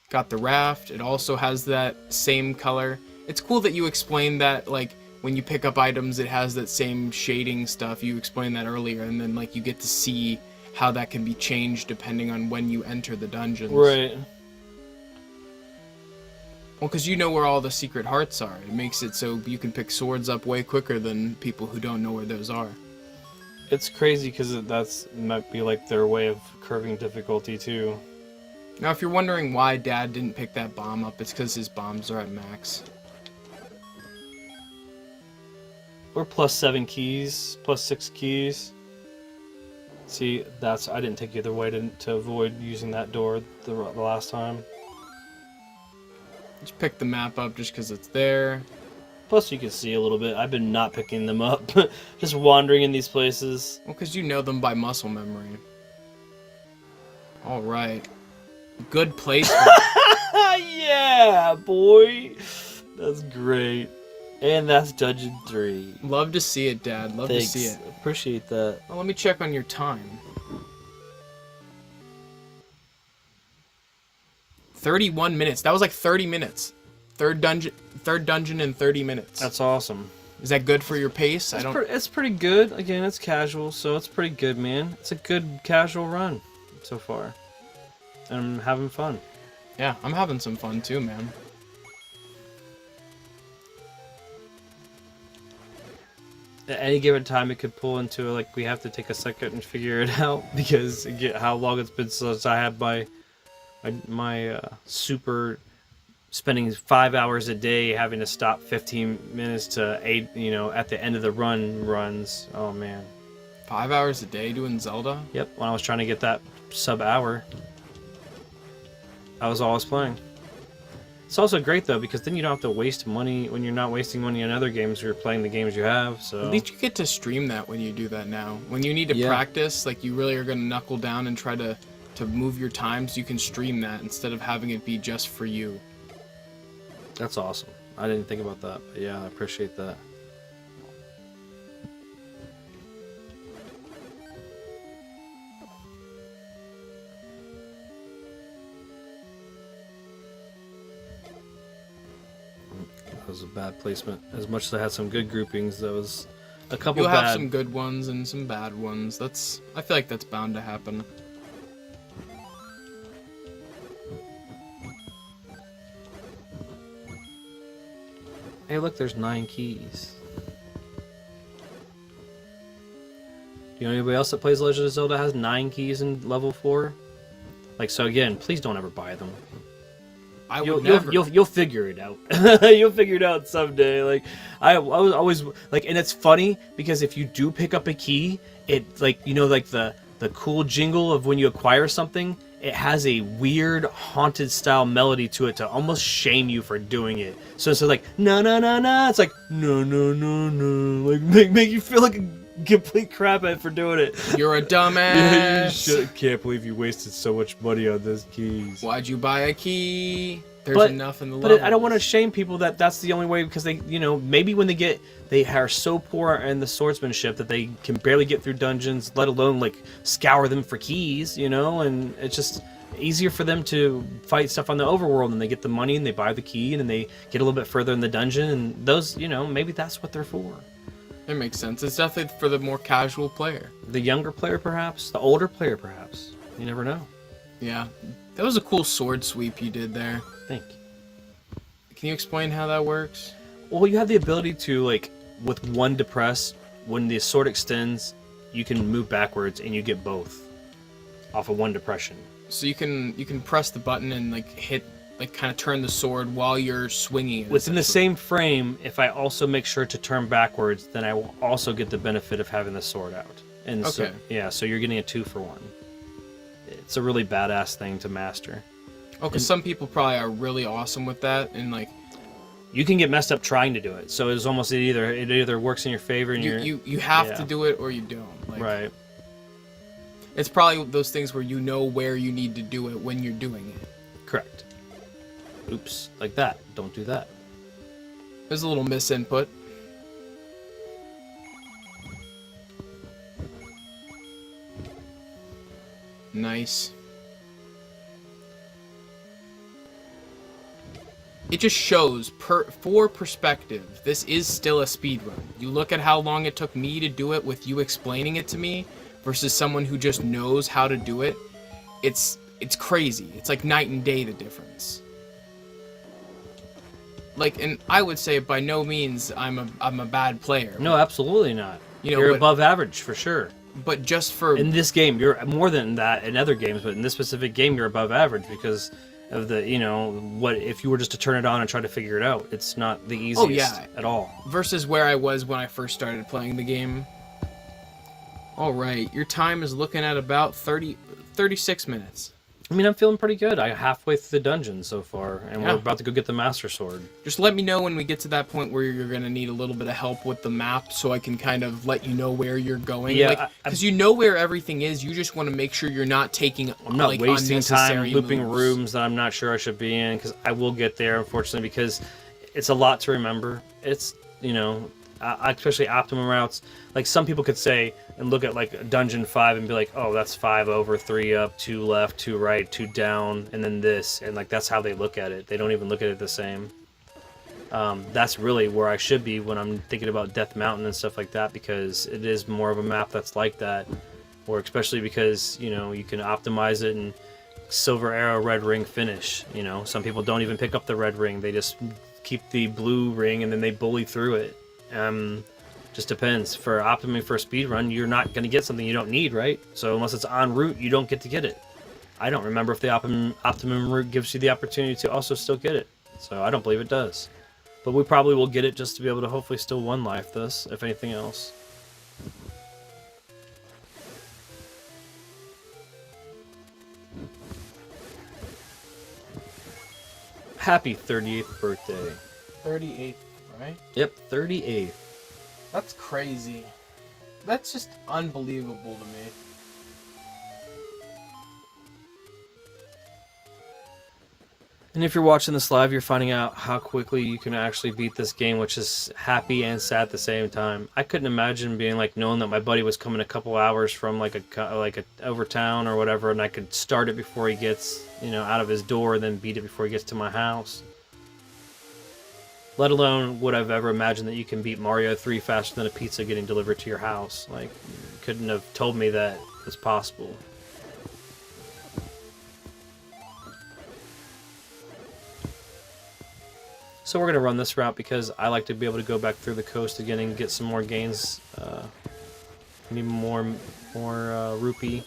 S1: Got the raft, it also has that same color. It's cool that you explained that, like, when you pick up items, it has that same shading stuff. You explained that earlier, and then, like, you get to see how that can be changed depending on when you enter the dungeons.
S2: Right.
S1: Well, because you know where all the secret hearts are. It makes it so you can pick swords up way quicker than people who don't know where those are.
S2: It's crazy because that's might be like their way of curving difficulty too.
S1: Now, if you're wondering why Dad didn't pick that bomb up, it's because his bombs are at max.
S2: Or +7 keys, +6 keys. See, I didn't take either way to avoid using that door the last time.
S1: Just pick the map up just because it's there.
S2: Plus, you can see a little bit. I've been not picking them up, just wandering in these places.
S1: Well, because you know them by muscle memory. All right. Good placement.
S2: Yeah, boy. That's great. And that's Dungeon 3.
S1: Love to see it, Dad. Love
S2: Thanks.
S1: to see it.
S2: Appreciate that.
S1: Well, let me check on your time. 31 minutes. That was like 30 minutes. Third dungeon in 30 minutes.
S2: That's awesome.
S1: Is that good for your pace?
S2: It's pretty good. Again, it's casual, so it's pretty good, man. It's a good casual run so far. And I'm having fun.
S1: Yeah, I'm having some fun too, man.
S2: At any given time, it could pull into like we have to take a second and figure it out because how long it's been since I had my super spending 5 hours a day having to stop 15 minutes to 8, you know, at the end of the runs. Oh man.
S1: 5 hours a day doing Zelda?
S2: Yep. When I was trying to get that sub-hour, I was always playing. It's also great though because then you don't have to waste money when you're not wasting money on other games. You're playing the games you have. So
S1: at least you get to stream that when you do that now. When you need to practice, like you really are gonna knuckle down and try to move your times, you can stream that instead of having it be just for you.
S2: That's awesome. I didn't think about that, but yeah, I appreciate that. That was a bad placement. As much as I had some good groupings, that was a couple
S1: You'll
S2: bad.
S1: have some good ones and some bad ones. I feel like that's bound to happen.
S2: Hey, look, there's 9 keys. Do you know anybody else that plays Legend of Zelda has 9 keys in level 4? Like, so again, please don't ever buy them.
S1: I would never.
S2: You'll figure it out. You'll figure it out someday. Like, I was always like, and it's funny because if you do pick up a key, it like like the cool jingle of when you acquire something. It has a weird haunted style melody to it to almost shame you for doing it. So it's like no. It's like no. Like make you feel like a complete craphead for doing it.
S1: You're a dumbass.
S2: Yeah, you should. Can't believe you wasted so much money on those keys.
S1: Why'd you buy a key? There's enough in the
S2: But
S1: levels.
S2: I don't want to shame people that's the only way because they maybe when they are so poor in the swordsmanship that they can barely get through dungeons, let alone like scour them for keys, and it's just easier for them to fight stuff on the overworld and they get the money and they buy the key and then they get a little bit further in the dungeon and those, maybe that's what they're for.
S1: It makes sense. It's definitely for the more casual player.
S2: The younger player perhaps, the older player perhaps. You never know.
S1: Yeah. That was a cool sword sweep you did there.
S2: Thank you.
S1: Can you explain how that works?
S2: Well, you have the ability to, like, with one depress, when the sword extends, you can move backwards and you get both off of one depression.
S1: So you can press the button and like hit, like kind of turn the sword while you're swinging it.
S2: Within the same frame, if I also make sure to turn backwards, then I will also get the benefit of having the sword out. And
S1: okay.
S2: So you're getting a 2-for-1. It's a really badass thing to master.
S1: Oh, because some people probably are really awesome with that, and like
S2: You can get messed up trying to do it, so it's almost it either works in your favor and
S1: you have
S2: yeah.
S1: to do it or you don't. Like,
S2: right.
S1: It's probably those things where you know where you need to do it when you're doing it.
S2: Correct. Oops, like that. Don't do that.
S1: There's a little misinput. Nice. It just shows, for perspective, this is still a speedrun. You look at how long it took me to do it with you explaining it to me versus someone who just knows how to do it. It's crazy. It's like night and day, the difference. Like, and I would say by no means I'm a bad player.
S2: No, absolutely not.
S1: You know,
S2: you're above average for sure.
S1: But just for
S2: in this game, you're more than that in other games, but in this specific game, you're above average because of the, you know, what if you were just to turn it on and try to figure it out? It's not the easiest at all.
S1: Versus where I was when I first started playing the game. All right, your time is looking at about 36 minutes.
S2: I mean, I'm feeling pretty good. I'm halfway through the dungeon so far, and we're about to go get the Master Sword.
S1: Just let me know when we get to that point where you're going to need a little bit of help with the map so I can kind of let you know where you're going.
S2: Yeah,
S1: because you know where everything is. You just want to make sure you're not taking
S2: I'm not wasting time looping
S1: moves.
S2: rooms that I'm not sure I should be in, because I will get there, unfortunately, because it's a lot to remember. It's, you know, especially optimum routes. Like, some people could say and look at like dungeon 5 and be like, oh, that's 5 over, 3 up, 2 left, 2 right, 2 down, and then this, and like that's how they look at it. They don't even look at it the same. That's really where I should be when I'm thinking about Death Mountain and stuff like that, because it is more of a map that's like that, or especially because, you know, you can optimize it and silver arrow, red ring, finish. You know, some people don't even pick up the red ring, they just keep the blue ring and then they bully through it. Just depends. For optimum for a speedrun, you're not going to get something you don't need, right? So unless it's en route, you don't get to get it. I don't remember if the optimum route gives you the opportunity to also still get it. So I don't believe it does. But we probably will get it just to be able to hopefully still one life this, if anything else. Happy 38th birthday.
S1: 38th, right?
S2: Yep, 38th.
S1: That's crazy. That's just unbelievable to me.
S2: And if you're watching this live, you're finding out how quickly you can actually beat this game, which is happy and sad at the same time. I couldn't imagine being like knowing that my buddy was coming a couple hours from like a over town or whatever, and I could start it before he gets, you know, out of his door, and then beat it before he gets to my house. Let alone would I've ever imagined that you can beat Mario 3 faster than a pizza getting delivered to your house. Like, you couldn't have told me that was possible. So we're going to run this route because I like to be able to go back through the coast again and get some more gains. Need more rupee.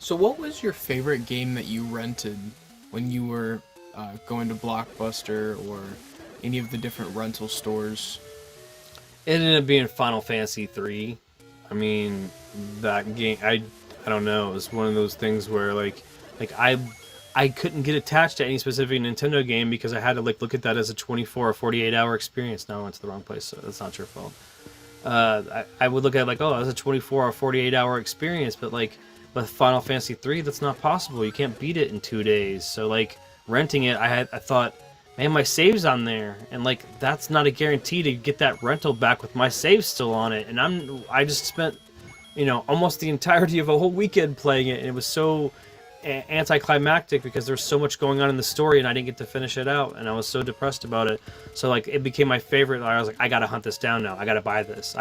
S1: So what was your favorite game that you rented when you were going to Blockbuster or any of the different rental stores?
S2: It ended up being Final Fantasy 3. I mean, that game, I don't know, it was one of those things where like I couldn't get attached to any specific Nintendo game because I had to like look at that as a 24 or 48 hour experience. Now I went to the wrong place, so that's not your fault. I would look at it like, oh, that's a 24 or 48 hour experience, but like with Final Fantasy 3, that's not possible. You can't beat it in 2 days. So like renting it, I thought, man, my save's on there, and like that's not a guarantee to get that rental back with my save still on it. And I just spent, you know, almost the entirety of a whole weekend playing it, and it was so anticlimactic because there's so much going on in the story and I didn't get to finish it out, and I was so depressed about it. So like it became my favorite. I was like, I gotta hunt this down now. I gotta buy this.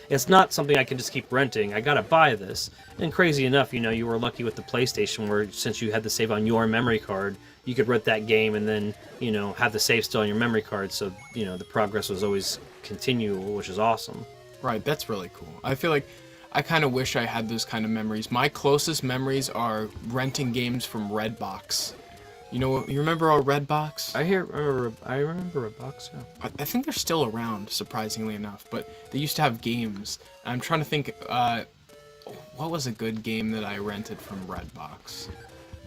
S2: It's not something I can just keep renting. I gotta buy this. And crazy enough, you know, you were lucky with the PlayStation where since you had the save on your memory card, you could rent that game and then, you know, have the save still on your memory card. So, you know, the progress was always continual, which is awesome.
S1: Right, that's really cool. I feel like I kind of wish I had those kind of memories. My closest memories are renting games from Redbox. You remember our Redbox?
S2: I remember Redbox. Yeah.
S1: I think they're still around, surprisingly enough, but they used to have games. I'm trying to think, what was a good game that I rented from Redbox?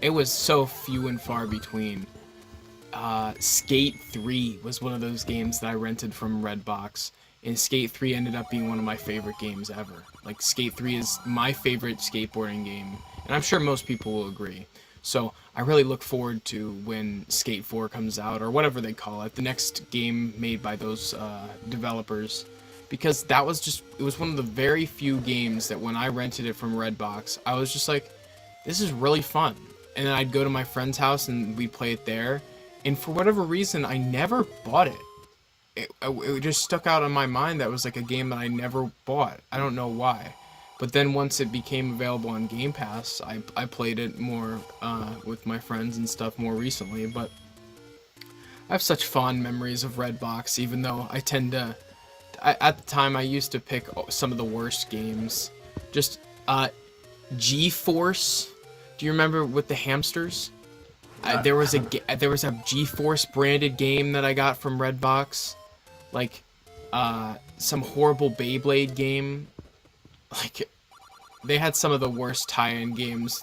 S1: It was so few and far between. Skate 3 was one of those games that I rented from Redbox, and Skate 3 ended up being one of my favorite games ever. Like, Skate 3 is my favorite skateboarding game, and I'm sure most people will agree. So I really look forward to when Skate 4 comes out, or whatever they call it, the next game made by those developers, because it was one of the very few games that when I rented it from Redbox, I was just like, this is really fun. And then I'd go to my friend's house and we'd play it there, and for whatever reason, I never bought it. It just stuck out in my mind that was like a game that I never bought. I don't know why. But then once it became available on Game Pass, I played it more with my friends and stuff more recently. But I have such fond memories of Redbox, even though I tend to... at the time, I used to pick some of the worst games. Just G-Force. Do you remember with the hamsters? There was a G-Force branded game that I got from Redbox. Like, some horrible Beyblade game. Like, they had some of the worst tie-in games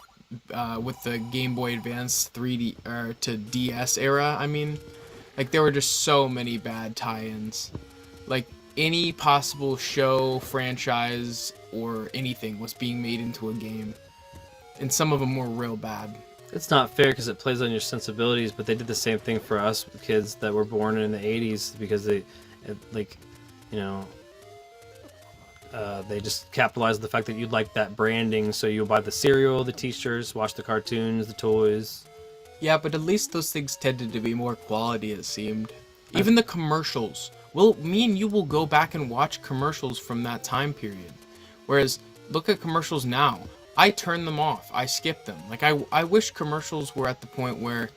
S1: with the Game Boy Advance 3D or to DS era. I mean, like there were just so many bad tie-ins. Like any possible show, franchise, or anything was being made into a game, and some of them were real bad.
S2: It's not fair because it plays on your sensibilities, but they did the same thing for us kids that were born in the 80s because they just capitalized the fact that you'd like that branding, so you'll buy the cereal, the t-shirts, watch the cartoons, the toys.
S1: Yeah, but at least those things tended to be more quality, it seemed. Even the commercials. Well, me and you will go back and watch commercials from that time period. Whereas, look at commercials now. I turn them off. I skip them. Like, I wish commercials were at the point where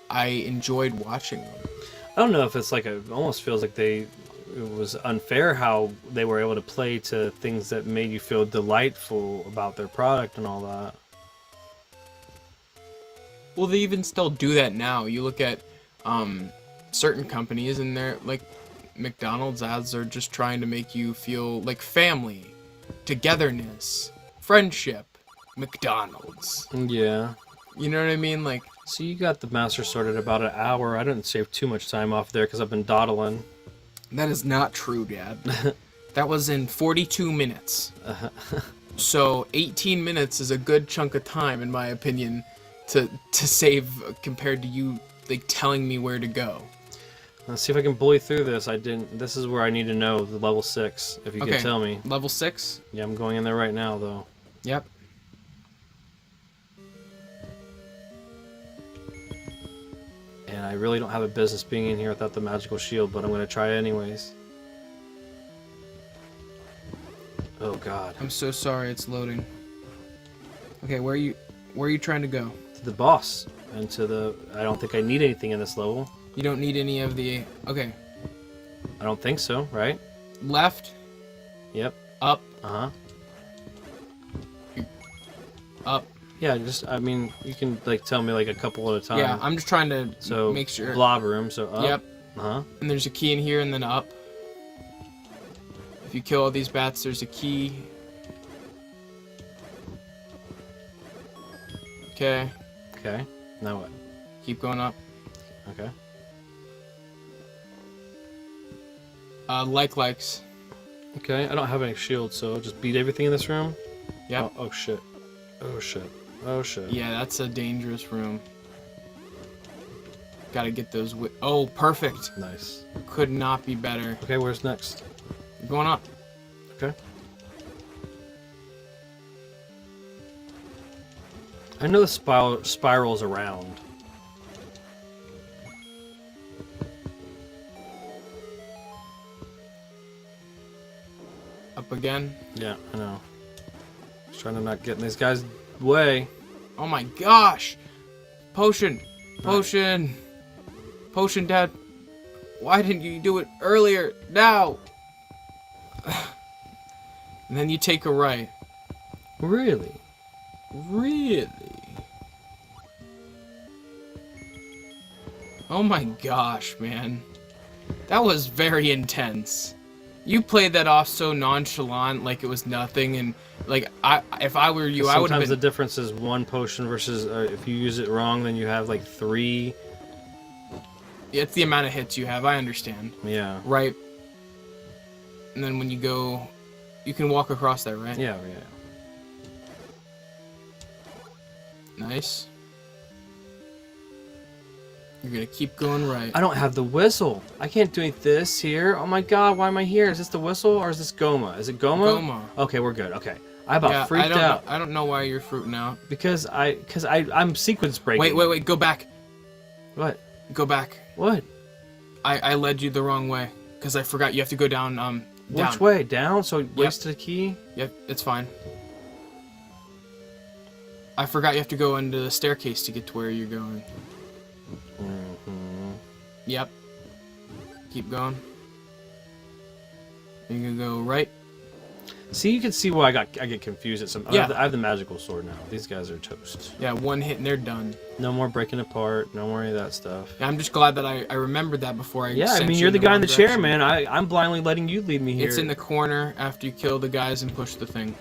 S1: I enjoyed watching them.
S2: I don't know if it's like it almost feels like it was unfair how they were able to play to things that made you feel delightful about their product and all that.
S1: Well, they even still do that now. You look at certain companies and they're like McDonald's ads are just trying to make you feel like family, togetherness, friendship. McDonald's.
S2: Yeah.
S1: You know what I mean? Like,
S2: so you got the master sorted about an hour. I didn't save too much time off there because I've been dawdling.
S1: That is not true, Dad. That was in 42 minutes. So 18 minutes is a good chunk of time, in my opinion, to save compared to you like telling me where to go.
S2: Let's see if I can bully through this. This is where I need to know the level 6. If you can tell me.
S1: Level 6?
S2: Yeah, I'm going in there right now, though.
S1: Yep.
S2: And I really don't have a business being in here without the magical shield, but I'm going to try it anyways. Oh god.
S1: I'm so sorry, it's loading. Okay, where are you trying to go?
S2: To the boss. And to the... I don't think I need anything in this level.
S1: You don't need any of the... Okay.
S2: I don't think so, right?
S1: Left.
S2: Yep.
S1: Up.
S2: Uh-huh.
S1: Up.
S2: Yeah, I mean, you can, like, tell me, like, a couple at a time.
S1: Yeah, I'm just trying to make sure.
S2: Blob room, so up.
S1: Yep.
S2: Uh-huh.
S1: And there's a key in here, and then up. If you kill all these bats, there's a key. Okay.
S2: Okay. Now what?
S1: Keep going up.
S2: Okay.
S1: Likes.
S2: Okay, I don't have any shields, so just beat everything in this room?
S1: Yep.
S2: Oh shit. Oh shit. Oh shit.
S1: Yeah, that's a dangerous room. Gotta get those oh, perfect.
S2: Nice.
S1: Could not be better.
S2: Okay, where's next?
S1: You're going up.
S2: Okay. I know the spiral's around.
S1: Up again.
S2: Yeah, I know. Just trying to not get in these guys' way.
S1: Oh my gosh! Potion! Potion! Potion, Dad! Why didn't you do it earlier? Now! And then you take a right.
S2: Really?
S1: Really? Oh my gosh, man. That was very intense. You played that off so nonchalant, like it was nothing, and like if I were you, I would have
S2: Sometimes
S1: been.
S2: the difference is one potion versus if you use it wrong, then you have like 3.
S1: It's the amount of hits you have. I understand.
S2: Yeah.
S1: Right. And then when you go, you can walk across that, right?
S2: Yeah.
S1: Nice. You're gonna keep going right.
S2: I don't have the whistle. I can't do this here. Oh my god, why am I here? Is this the whistle or is this Goma? Is it Goma?
S1: Goma.
S2: Okay, we're good. Okay. I about freaked out.
S1: I don't know why you're fruiting out.
S2: Because I'm sequence breaking.
S1: Wait, go back.
S2: What?
S1: Go back.
S2: What?
S1: I led you the wrong way. Because I forgot you have to go down, down.
S2: Which way? Down? So wasted a key?
S1: Yep, it's fine. I forgot you have to go into the staircase to get to where you're going. Yep. Keep going. You're gonna go right.
S2: See, you can see why I get confused at some.
S1: Yeah.
S2: I have the magical sword now. These guys are toast.
S1: Yeah, one hit and they're done.
S2: No more breaking apart. No more any of that stuff.
S1: Yeah, I'm just glad that I remembered that before I.
S2: Yeah, I
S1: sent
S2: mean
S1: you
S2: you're the
S1: in
S2: guy in
S1: wrong
S2: the chair,
S1: direction.
S2: man. I'm blindly letting you lead me here.
S1: It's in the corner after you kill the guys and push the thing.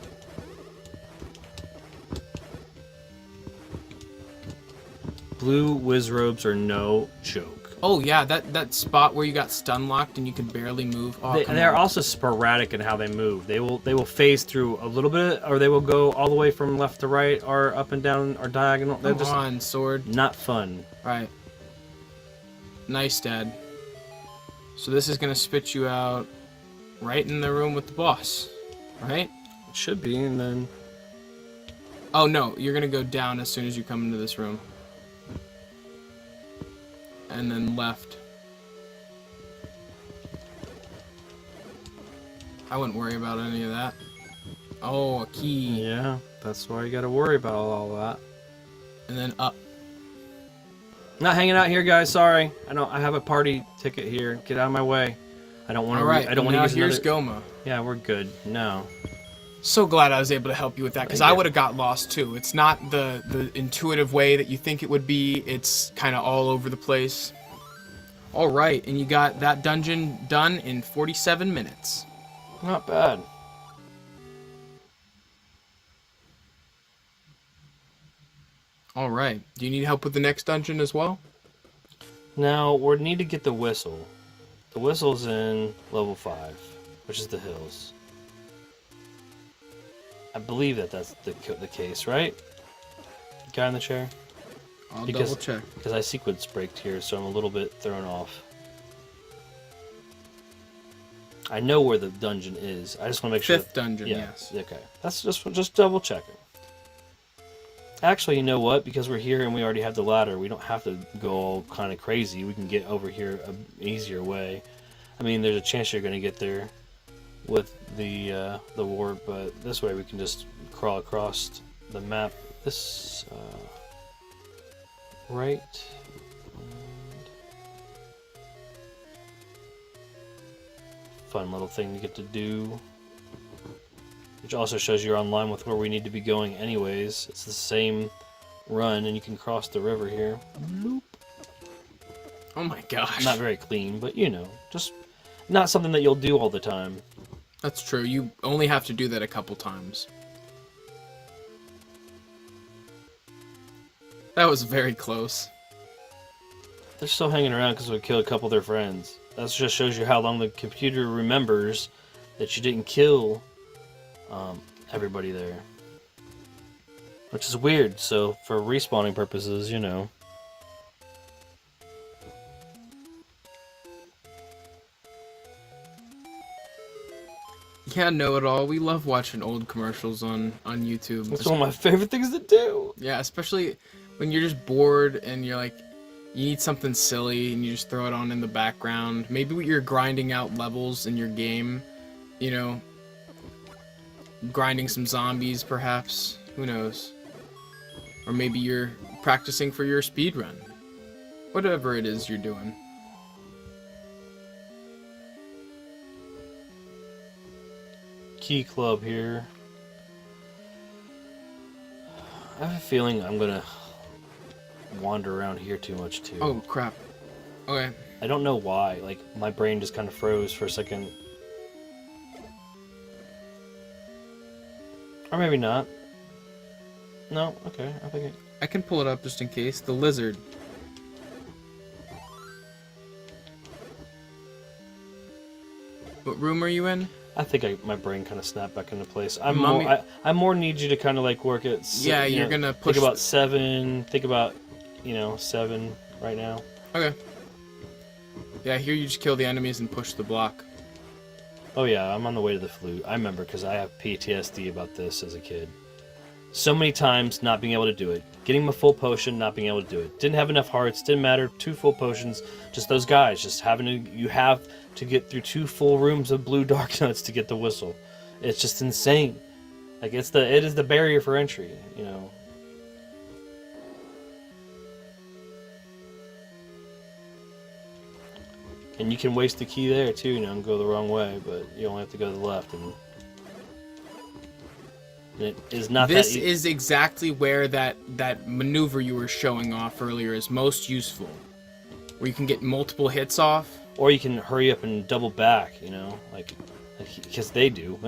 S2: Blue whiz robes are no joke.
S1: Oh yeah, that spot where you got stun locked and you could barely move. Oh,
S2: They're also sporadic in how they move. They will phase through a little bit, or they will go all the way from left to right, or up and down, or diagonal. They're
S1: Come
S2: just
S1: on, sword.
S2: not fun.
S1: Right. Nice, Dad. So this is gonna spit you out right in the room with the boss, right?
S2: It should be, and then
S1: Oh no, you're gonna go down as soon as you come into this room. And then left. I wouldn't worry about any of that. Oh, a key.
S2: yeah, that's why you got to worry about all that.
S1: And then up.
S2: Not hanging out here, guys. Sorry, I have a party ticket here. Get out of my way. I don't want to.
S1: Alright,
S2: I don't want to
S1: now
S2: use
S1: here's
S2: another...
S1: Goma.
S2: Yeah, we're good. No.
S1: So glad I was able to help you with that, because I would have got lost too. It's not the intuitive way that you think it would be. It's kind of all over the place. Alright, and you got that dungeon done in 47 minutes.
S2: Not bad.
S1: Alright, do you need help with the next dungeon as well?
S2: Now, we need to get the whistle. The whistle's in level 5, which is the hills. I believe that's the case, right? Guy in the chair?
S1: I'll double check.
S2: Because I sequence braked here, so I'm a little bit thrown off. I know where the dungeon is. I just want to make sure.
S1: Fifth dungeon,
S2: yeah,
S1: yes.
S2: Okay. That's just double checking. Actually, you know what? Because we're here and we already have the ladder, we don't have to go all kind of crazy. We can get over here an easier way. I mean, there's a chance you're going to get there with the warp, but this way we can just crawl across the map. This right. Fun little thing to get to do. Which also shows you're online with where we need to be going anyways. It's the same run and you can cross the river here. Bloop.
S1: Oh my gosh.
S2: Not very clean, but you know, just not something that you'll do all the time.
S1: That's true. You only have to do that a couple times. That was very close.
S2: They're still hanging around because we killed a couple of their friends. That just shows you how long the computer remembers that you didn't kill everybody there. Which is weird, so for respawning purposes, you know.
S1: Yeah, know-it-all. We love watching old commercials on YouTube.
S2: It's one of my favorite things to do.
S1: Yeah, especially when you're just bored and you're like, you need something silly and you just throw it on in the background. Maybe you're grinding out levels in your game, you know, grinding some zombies perhaps, who knows. Or maybe you're practicing for your speedrun. Whatever it is you're doing.
S2: key club here. I have a feeling I'm gonna wander around here too much too.
S1: Oh crap. Okay.
S2: I don't know why. Like my brain just kind of froze for a second. Or maybe not. No. Okay. I think
S1: I can pull it up just in case. The lizard. What room are you in?
S2: my brain kind of snapped back into place.
S1: Mummy-
S2: I more need you to kind of like work it.
S1: Yeah, you're gonna push.
S2: Think about 7. Think about 7 right now.
S1: Okay. Yeah, here you just kill the enemies and push the block.
S2: Oh yeah, I'm on the way to the flute. I remember because I have PTSD about this as a kid. So many times not being able to do it. Getting my full potion, not being able to do it. Didn't have enough hearts, didn't matter. 2 full potions, just those guys. Just having to, you have to get through 2 full rooms of blue dark nuts to get the whistle. It's just insane. Like it is the barrier for entry, And you can waste the key there too, and go the wrong way, but you only have to go to the left. And it is not
S1: This
S2: that
S1: is exactly where that maneuver you were showing off earlier is most useful. Where you can get multiple hits off.
S2: Or you can hurry up and double back, like because they do.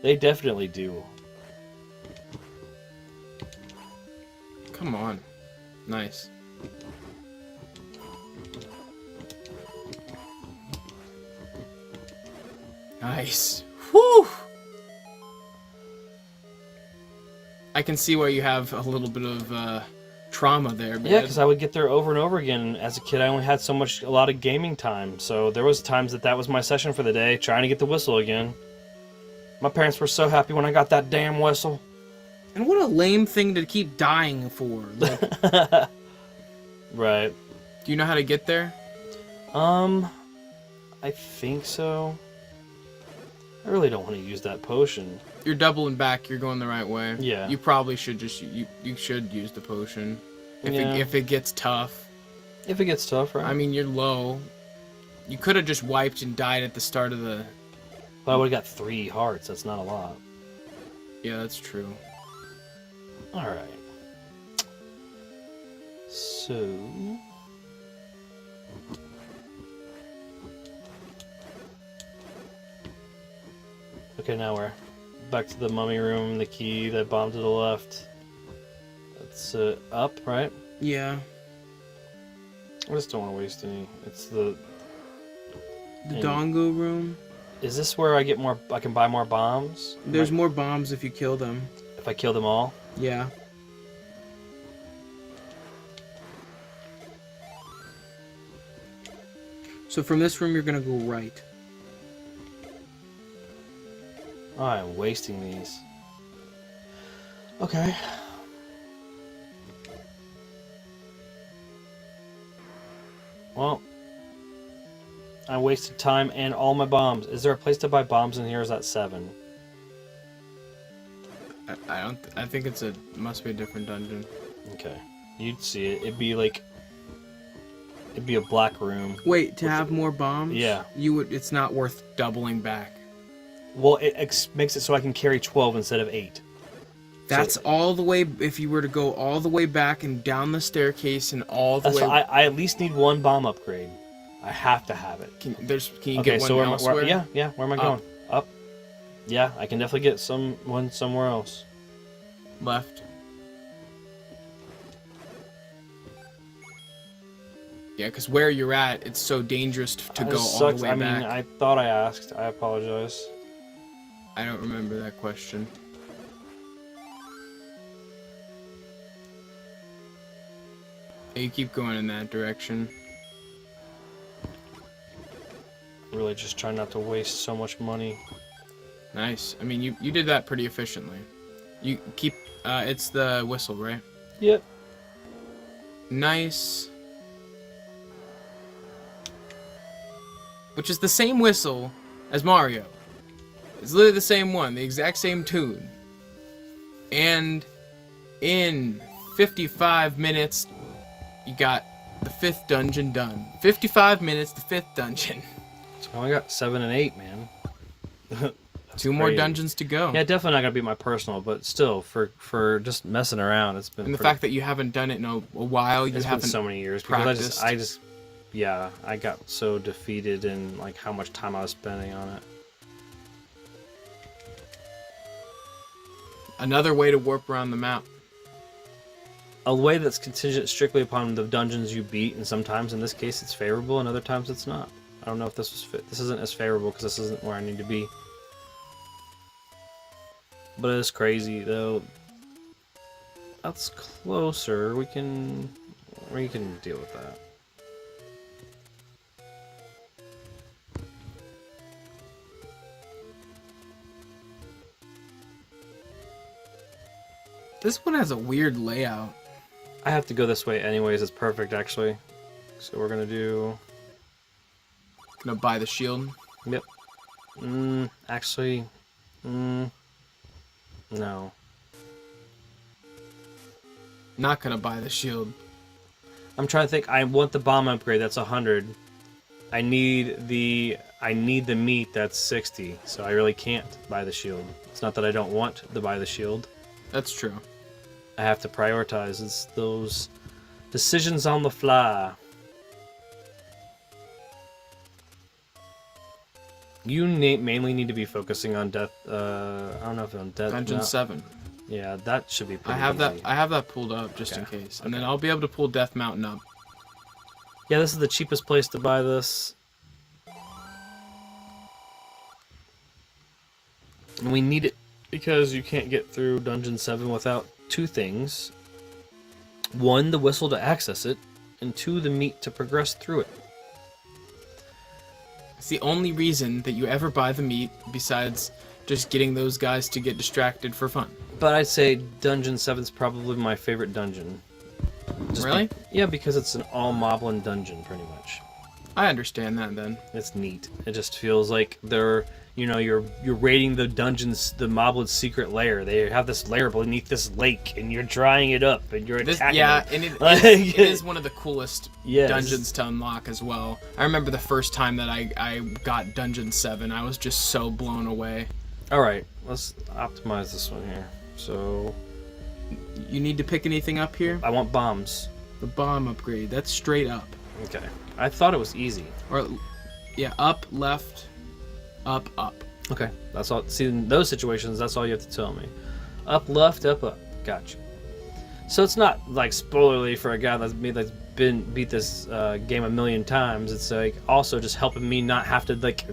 S2: They definitely do.
S1: Come on. Nice. Nice. Whew! I can see why you have a little bit of trauma there, man.
S2: Yeah, because I would get there over and over again. As a kid, I only had a lot of gaming time, so there was times that was my session for the day, trying to get the whistle again. My parents were so happy when I got that damn whistle.
S1: And what a lame thing to keep dying for. Like,
S2: right.
S1: do you know how to get there?
S2: I think so. I really don't want to use that potion.
S1: You're doubling back. You're going the right way.
S2: Yeah.
S1: You probably should just you should use the potion
S2: Yeah.
S1: if it gets tough.
S2: If it gets tough, right?
S1: I mean, you're low. You could have just wiped and died at the start of the.
S2: But I would have got 3 hearts. That's not a lot.
S1: Yeah, that's true.
S2: All right. So. Okay, now we're back to the mummy room, the key, that bomb to the left. That's up, right?
S1: Yeah.
S2: I just don't want to waste any. It's the
S1: Dongo room.
S2: Is this where I get more? I can buy more bombs?
S1: There's more bombs if you kill them.
S2: If I kill them all?
S1: Yeah. So from this room, you're gonna go right.
S2: Oh, I'm wasting these. Okay. Well, I wasted time and all my bombs. Is there a place to buy bombs in here? Or is that 7?
S1: I don't. I think must be a different dungeon.
S2: Okay, you'd see it. It'd be a black room.
S1: Wait, to have more bombs?
S2: Yeah.
S1: You would. It's not worth doubling back.
S2: Well, it makes it so I can carry 12 instead of 8.
S1: That's
S2: So-
S1: all the way. If you were to go all the way back and down the staircase and all the
S2: That's
S1: way.
S2: why I at least need 1 bomb upgrade. I have to have it.
S1: Can you
S2: Okay,
S1: get one
S2: so
S1: elsewhere?
S2: where am I going? Up. Yeah, I can definitely get one somewhere else.
S1: Left. Yeah, because where you're at, it's so dangerous to go
S2: This
S1: all
S2: sucks.
S1: the way
S2: I mean,
S1: back.
S2: I thought I asked. I apologize.
S1: I don't remember that question. Yeah, you keep going in that direction.
S2: Really just trying not to waste so much money.
S1: Nice. I mean, you did that pretty efficiently. You keep. It's the whistle, right?
S2: Yep.
S1: Nice. Which is the same whistle as Mario. It's literally the same one, the exact same tune. And in 55 minutes, you got the 5th dungeon done. 55 minutes, the 5th dungeon.
S2: So I only got 7 and 8, man.
S1: 2 more
S2: crazy.
S1: dungeons to go.
S2: Yeah, definitely not gonna be my personal, but still, for just messing around, it's been.
S1: And the
S2: pretty,
S1: fact that you haven't done it in a while, you
S2: it's been
S1: haven't
S2: so many years
S1: practiced.
S2: because I just, yeah, I got so defeated in like how much time I was spending on it.
S1: Another way to warp around the map.
S2: A way that's contingent strictly upon the dungeons you beat, and sometimes in this case it's favorable, and other times it's not. I don't know if this was fit. This isn't as favorable because this isn't where I need to be. But it's crazy though. That's closer. We can deal with that.
S1: This one has a weird layout.
S2: I have to go this way anyways. It's perfect actually. So we're gonna do.
S1: Gonna buy the shield.
S2: Yep. Actually. No.
S1: Not gonna buy the shield.
S2: I'm trying to think. I want the bomb upgrade. That's 100. I need the meat. That's 60. So I really can't buy the shield. It's not that I don't want to buy the shield.
S1: That's true.
S2: I have to prioritize. It's those decisions on the fly. You mainly need to be focusing on death. I don't know if on death.
S1: Dungeon 7.
S2: Yeah, that should be pretty
S1: I have
S2: easy.
S1: that. I have that pulled up just in case, and then I'll be able to pull Death Mountain up.
S2: Yeah, this is the cheapest place to buy this. And we need it because you can't get through Dungeon 7 without 2 things. 1, the whistle to access it, and 2, the meat to progress through it.
S1: It's the only reason that you ever buy the meat, besides just getting those guys to get distracted for fun.
S2: But I'd say Dungeon 7's probably my favorite dungeon.
S1: Really?
S2: Yeah, because it's an all-moblin dungeon, pretty much.
S1: I understand that then.
S2: It's neat. It just feels like they're, you're raiding the dungeon's, the Moblin's secret lair. They have this lair beneath this lake, and you're drying it up, and you're attacking it.
S1: And it is one of the coolest
S2: Yes.
S1: dungeons to unlock as well. I remember the first time that I got Dungeon 7, I was just so blown away.
S2: Alright, let's optimize this one here. So,
S1: You need to pick anything up here?
S2: I want bombs.
S1: The bomb upgrade, that's straight up.
S2: Okay. I thought it was easy.
S1: Or, yeah, up, left, up, up.
S2: Okay, that's all. See, in those situations, that's all you have to tell me. Up, left, up, up. Gotcha. So it's not like spoilerly for a guy that's beat this game a million times. It's like also just helping me not have to like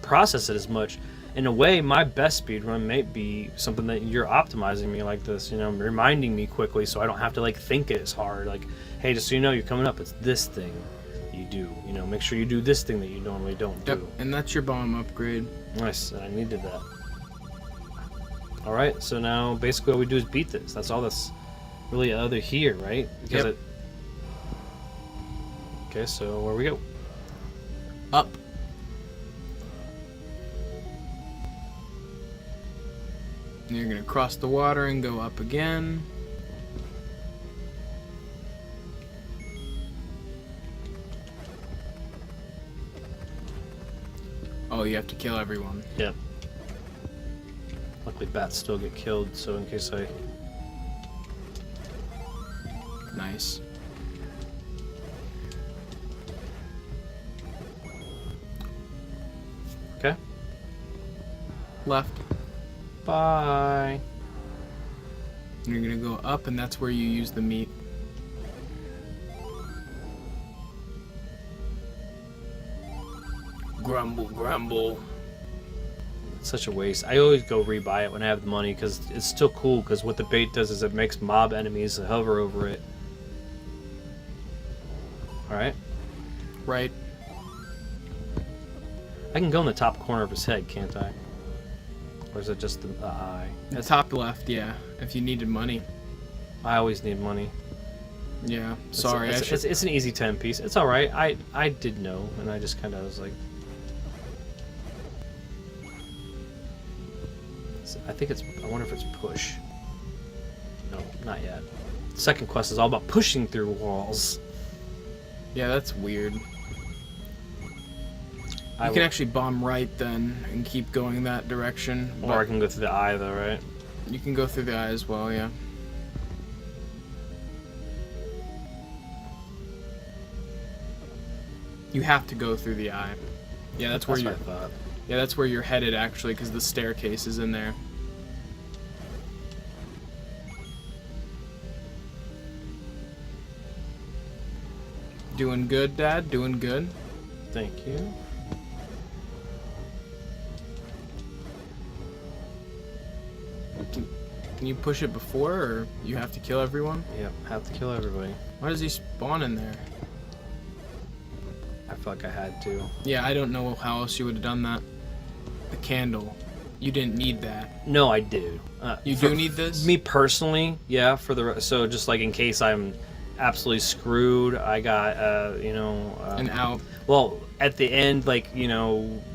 S2: process it as much. In a way, my best speedrun may be something that you're optimizing me like this, reminding me quickly so I don't have to like think it as hard. Like, hey, just so you know, you're coming up. It's this thing you do. Make sure you do this thing that you normally don't do.
S1: And that's your bomb upgrade.
S2: Nice, and I needed that. Alright, so now basically all we do is beat this. That's all that's really other here, right? Because Okay, so where we go?
S1: Up. And you're gonna cross the water and go up again. Oh, you have to kill everyone.
S2: Yep. Luckily bats still get killed, so in case I...
S1: Nice.
S2: Okay.
S1: Left.
S2: Bye.
S1: And you're gonna go up, and that's where you use the meat. Grumble, grumble.
S2: It's such a waste. I always go rebuy it when I have the money because it's still cool. Because what the bait does is it makes mob enemies hover over it. All right.
S1: Right.
S2: I can go in the top corner of his head, can't I? Or is it just the eye?
S1: The top left, yeah. If you needed money.
S2: I always need money.
S1: Yeah. Sorry.
S2: It's an easy 10 piece. It's all right. I did know, and I just kind of was like. I think it's. I wonder if it's push. No, not yet. Second quest is all about pushing through walls.
S1: Yeah, that's weird. You can actually bomb right then and keep going that direction.
S2: Or I can go through the eye though, right?
S1: You can go through the eye as well, yeah. You have to go through the eye. Yeah, that's where
S2: what
S1: you're.
S2: I thought.
S1: Yeah, that's where you're headed actually, because the staircase is in there. Doing good, Dad. Doing good.
S2: Thank you.
S1: Can you push it before, or you have to kill everyone?
S2: Yep, have to kill everybody.
S1: Why does he spawn in there?
S2: I feel like I had to.
S1: Yeah, I don't know how else you would have done that. The candle. You didn't need that.
S2: No, I do.
S1: You do need this?
S2: Me personally, yeah. So just like in case I'm absolutely screwed, I got
S1: An out.
S2: Well, at the end, like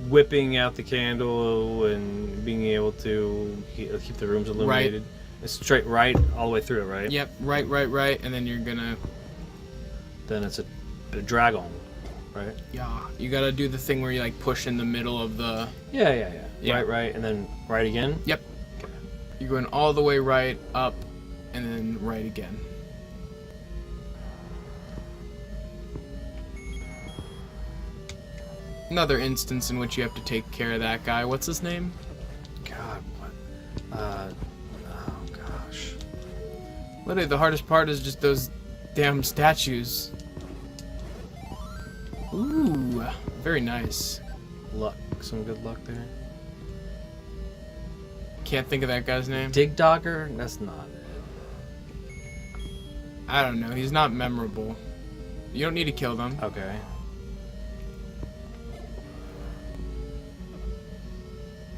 S2: whipping out the candle and being able to keep the rooms illuminated. Right. It's straight right all the way through, right?
S1: Yep, right, and then you're gonna.
S2: Then it's a dragon, right?
S1: Yeah, you gotta do the thing where you like push in the middle of the.
S2: Yeah. Right, and then right again.
S1: Yep. Okay. You're going all the way right up, and then right again. Another instance in which you have to take care of that guy. What's his name?
S2: God, what? Oh gosh.
S1: Literally, the hardest part is just those damn statues. Ooh, very nice.
S2: Luck, some good luck there.
S1: Can't think of that guy's name.
S2: Dig Dogger? That's not it.
S1: I don't know. He's not memorable. You don't need to kill them.
S2: Okay.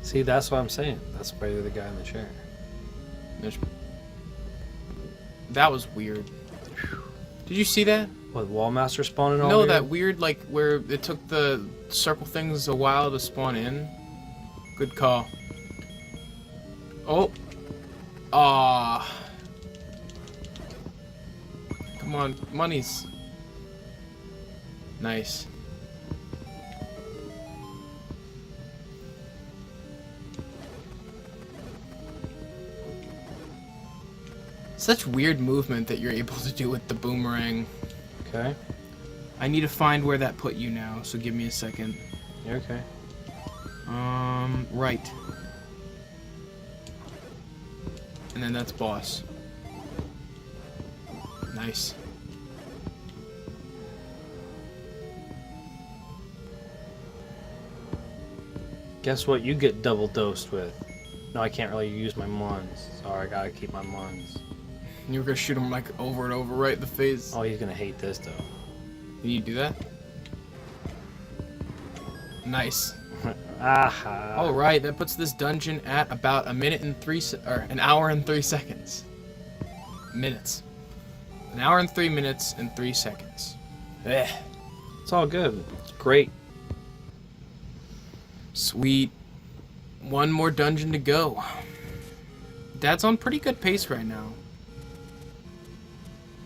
S2: See, that's what I'm saying. That's why you're the guy in the chair.
S1: That was weird. Did you see that?
S2: What, Wallmaster spawning all
S1: No,
S2: weird?
S1: that weird, like, where it took the circle things a while to spawn in. Good call. Oh. Ah. Come on, monies. Nice. Such weird movement that you're able to do with the boomerang.
S2: Okay.
S1: I need to find where that put you now, so give me a second.
S2: You're okay.
S1: Right. And then that's boss. Nice.
S2: Guess what you get double dosed with? No, I can't really use my Mons. Sorry, I gotta keep my Mons.
S1: You were gonna shoot him like over and over right in the face.
S2: Oh, he's gonna hate this though.
S1: Can you do that? Nice.
S2: Aha.
S1: All right, that puts this dungeon at about an hour and 3 seconds. Minutes. An hour and 3 minutes and 3 seconds. Eh.
S2: It's all good. It's great.
S1: Sweet. One more dungeon to go. Dad's on pretty good pace right now.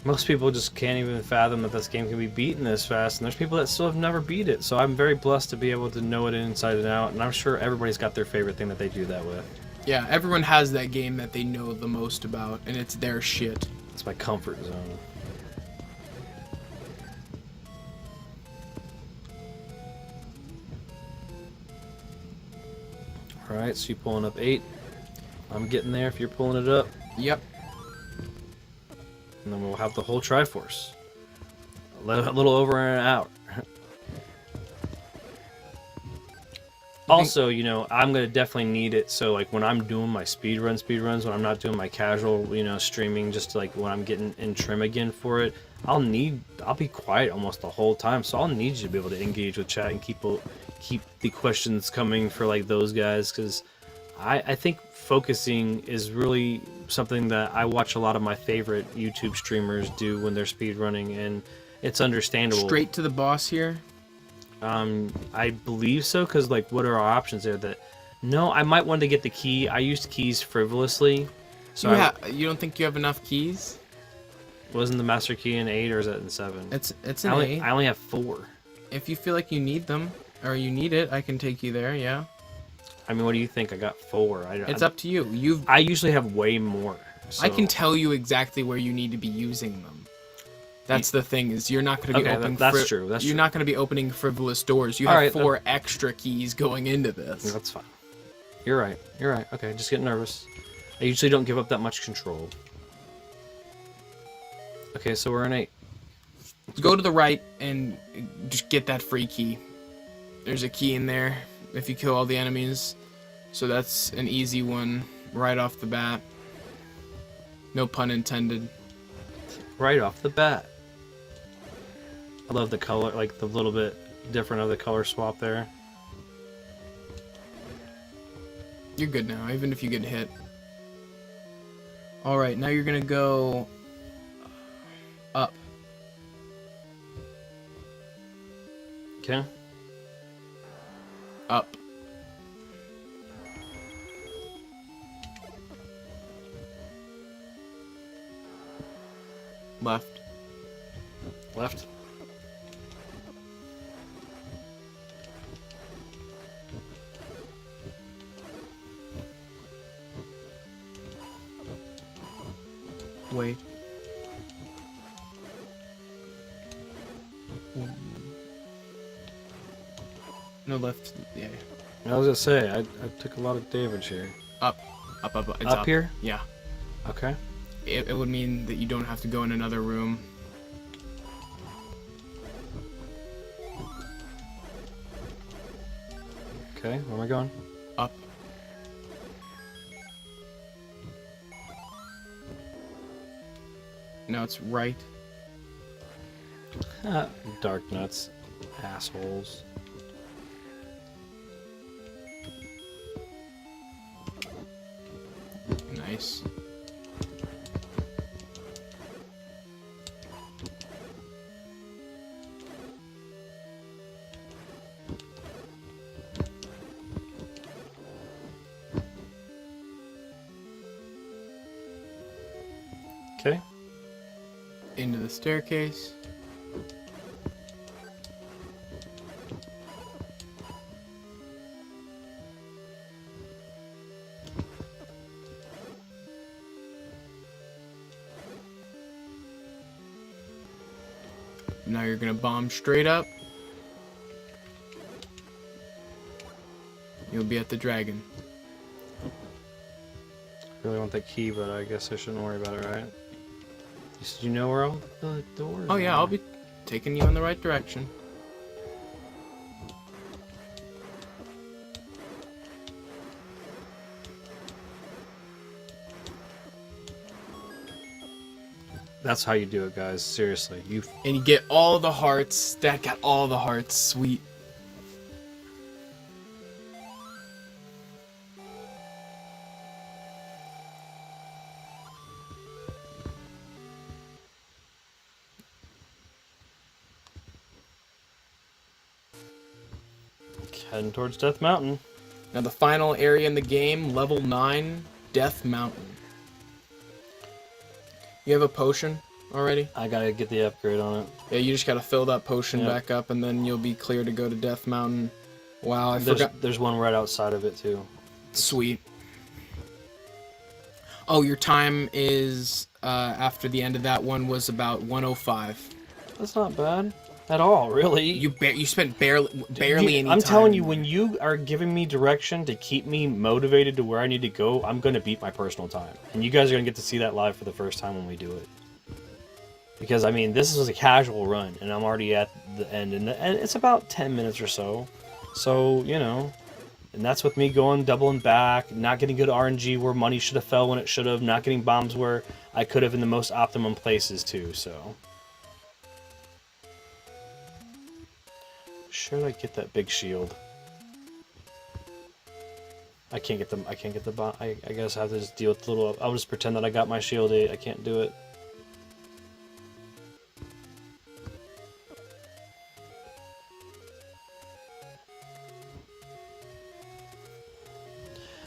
S2: Most people just can't even fathom that this game can be beaten this fast, and there's people that still have never beat it. So I'm very blessed to be able to know it inside and out, and I'm sure everybody's got their favorite thing that they do that with.
S1: Yeah, everyone has that game that they know the most about, and it's their shit.
S2: It's my comfort zone. Alright, so you're pulling up 8. I'm getting there if you're pulling it up.
S1: Yep.
S2: And then we'll have the whole Triforce. A little over an hour. Also, I'm going to definitely need it. So, like, when I'm doing my speedruns, when I'm not doing my casual, streaming, just like when I'm getting in trim again for it, I'll be quiet almost the whole time. So I'll need you to be able to engage with chat and keep the questions coming for, like, those guys. Because I think focusing is really something that I watch a lot of my favorite YouTube streamers do when they're speedrunning, and it's understandable.
S1: Straight to the boss here?
S2: I believe so, because, like, what are our options there? No, I might want to get the key. I used keys frivolously. So
S1: you don't think you have enough keys?
S2: Wasn't the master key in 8, or is that in 7?
S1: It's in 8.
S2: I only have 4.
S1: If you feel like you need them. Or you need it, I can take you there, yeah.
S2: I mean, what do you think? I got 4.
S1: It's up to you.
S2: I usually have way more. So.
S1: I can tell you exactly where you need to be using them. That's the thing, is you're not going to be opening...
S2: That's true.
S1: You're not going to be opening frivolous doors. You have 4 extra keys going into this.
S2: That's fine. You're right. You're right. Okay, just get nervous. I usually don't give up that much control. Okay, so we're in 8.
S1: Go to the right and just get that free key. There's a key in there if you kill all the enemies. So that's an easy one right off the bat. No pun intended.
S2: Right off the bat. I love the color, like the little bit different of the color swap there.
S1: You're good now, even if you get hit. Alright, now you're gonna go up.
S2: Okay.
S1: Up. Left.
S2: Left.
S1: Wait. No left. Yeah.
S2: I was gonna say, I took a lot of damage here.
S1: Up. Up, up, up. It's
S2: Up here?
S1: Yeah.
S2: Okay.
S1: It would mean that you don't have to go in another room.
S2: Okay, where am I going?
S1: Up. No, it's right.
S2: Dark nuts. Assholes.
S1: Nice.
S2: Okay.
S1: Into the staircase. Now you're gonna bomb straight up. You'll be at the dragon.
S2: Really want that key, but I guess I shouldn't worry about it, right? You know where all the doors
S1: Oh yeah,
S2: are?
S1: I'll be taking you in the right direction.
S2: That's how you do it, guys. Seriously,
S1: And you get all the hearts. That got all the hearts. Sweet.
S2: heading towards Death Mountain.
S1: Now the final area in the game, level 9, Death Mountain. You have a potion already?
S2: I gotta get the upgrade on it.
S1: Yeah, you just gotta fill that potion
S2: Yep.
S1: back up, and then you'll be clear to go to Death Mountain. Wow, I forgot.
S2: There's one right outside of it too.
S1: Sweet. Oh, your time is after the end of that one was about 1:05.
S2: That's not bad at all, really.
S1: You spent barely any time.
S2: I'm telling you, when you are giving me direction to keep me motivated to where I need to go, I'm gonna beat my personal time, and you guys are gonna get to see that live for the first time when we do it. Because I mean, this was a casual run, and I'm already at the end, and it's about 10 minutes or so. So you know. And that's with me going doubling back, not getting good RNG where money should have fell when it should have, not getting bombs where I could have in the most optimum places too, so. Should I get that big shield? I can't get the bomb. I guess I have to just deal with the little, I'll just pretend that I got my shield 8. I can't do it.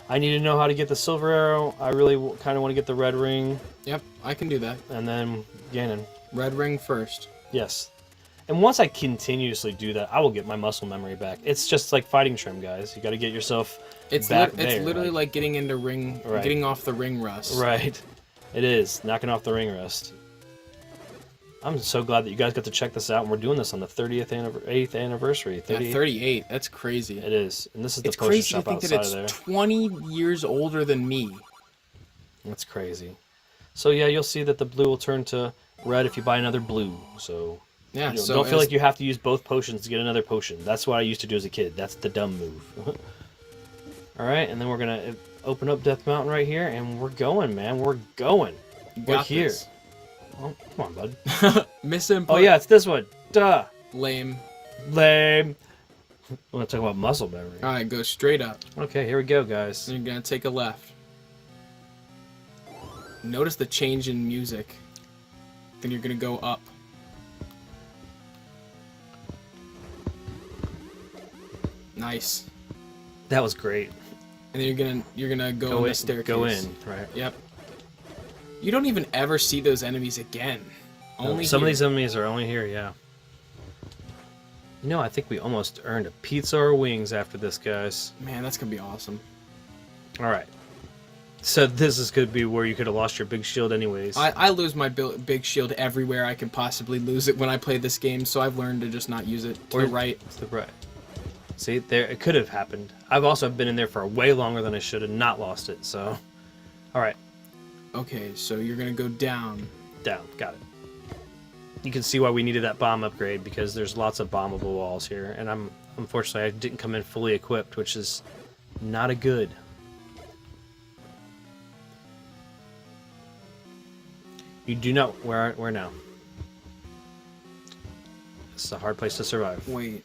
S2: I need to know how to get the silver arrow. I really kind of want to get the red ring.
S1: Yep, I can do that.
S2: And then Ganon.
S1: Red ring first.
S2: Yes. And once I continuously do that, I will get my muscle memory back. It's just like fighting trim, guys. You got to get yourself back there.
S1: It's literally like getting into
S2: Right.
S1: getting off the ring rust.
S2: Right. It is. Knocking off the ring rust. I'm so glad that you guys got to check this out, and we're doing this on the 8th anniversary. 38.
S1: Yeah, 38. That's crazy.
S2: It is. And this is the
S1: It's
S2: potion
S1: crazy
S2: shop
S1: to think that
S2: outside
S1: it's
S2: of there.
S1: 20 years older than me.
S2: That's crazy. So yeah, you'll see that the blue will turn to red if you buy another blue. So
S1: Yeah, so
S2: don't feel like you have to use both potions to get another potion. That's what I used to do as a kid. That's the dumb move. All right, and then we're gonna open up Death Mountain right here, and we're going, man. We're going. We're here.
S1: This.
S2: Oh, come on, bud.
S1: Misinput.
S2: Oh yeah, it's this one. Duh.
S1: Lame.
S2: Lame. I want to talk about muscle memory.
S1: All right, go straight up.
S2: Okay, here we go, guys.
S1: You're gonna take a left. Notice the change in music. Then you're gonna go up. Nice.
S2: That was great.
S1: And then you're gonna go in the staircase.
S2: Go in, right?
S1: Yep. You don't even ever see those enemies again. Only
S2: some of
S1: here.
S2: these enemies are only here, yeah. You know, I think we almost earned a pizza or wings after this, guys.
S1: Man, that's gonna be awesome.
S2: All right. So this could be where you could have lost your big shield anyways.
S1: I lose my big shield everywhere I can possibly lose it when I play this game, so I've learned to just not use it. To the right.
S2: To the right. See, there it could have happened. I've also been in there for way longer than I should and not lost it, so... Alright.
S1: Okay, so you're gonna go down.
S2: Down. Got it. You can see why we needed that bomb upgrade, because there's lots of bombable walls here, and unfortunately I didn't come in fully equipped, which is not a good. You do not... Where now? This is a hard place to survive.
S1: Wait.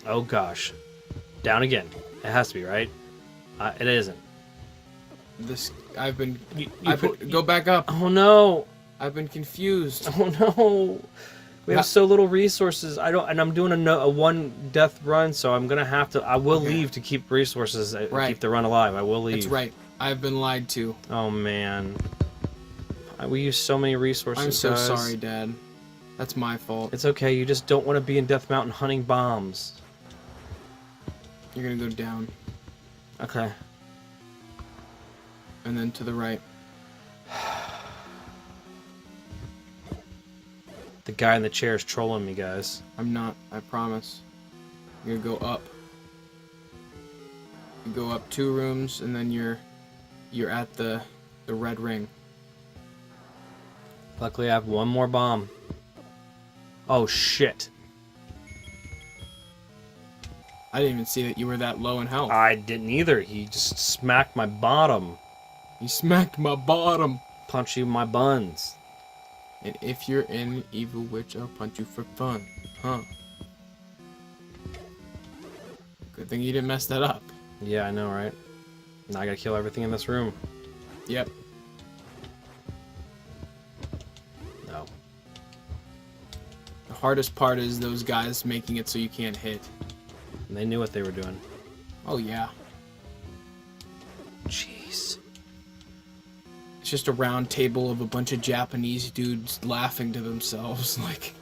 S2: Oh gosh. Down again. It has to be, right? It isn't.
S1: I've been... go back up.
S2: Oh no!
S1: I've been confused.
S2: Oh no! We have so little resources. And I'm doing a one death run, so I'm gonna have to. I will leave to keep resources. Keep the run alive. I will leave.
S1: That's right. I've been lied to.
S2: Oh man. We use so many resources.
S1: I'm so
S2: guys.
S1: sorry, Dad. That's my fault.
S2: It's okay. You just don't want to be in Death Mountain hunting bombs.
S1: You're gonna go down.
S2: Okay.
S1: And then to the right.
S2: The guy in the chair is trolling me, guys.
S1: I'm not. I promise. You're gonna go up. You go up 2 rooms, and then you're at the red ring.
S2: Luckily, I have one more bomb. Oh shit!
S1: I didn't even see that you were that low in health.
S2: I didn't either. He just smacked my bottom.
S1: You smacked my bottom.
S2: Punch you in my buns.
S1: And if you're an evil witch, I'll punch you for fun. Huh. Good thing you didn't mess that up.
S2: Yeah, I know, right? Now I gotta kill everything in this room.
S1: Yep.
S2: No.
S1: The hardest part is those guys making it so you can't hit.
S2: And they knew what they were doing.
S1: Oh, yeah.
S2: Jeez.
S1: It's just a round table of a bunch of Japanese dudes laughing to themselves. Like,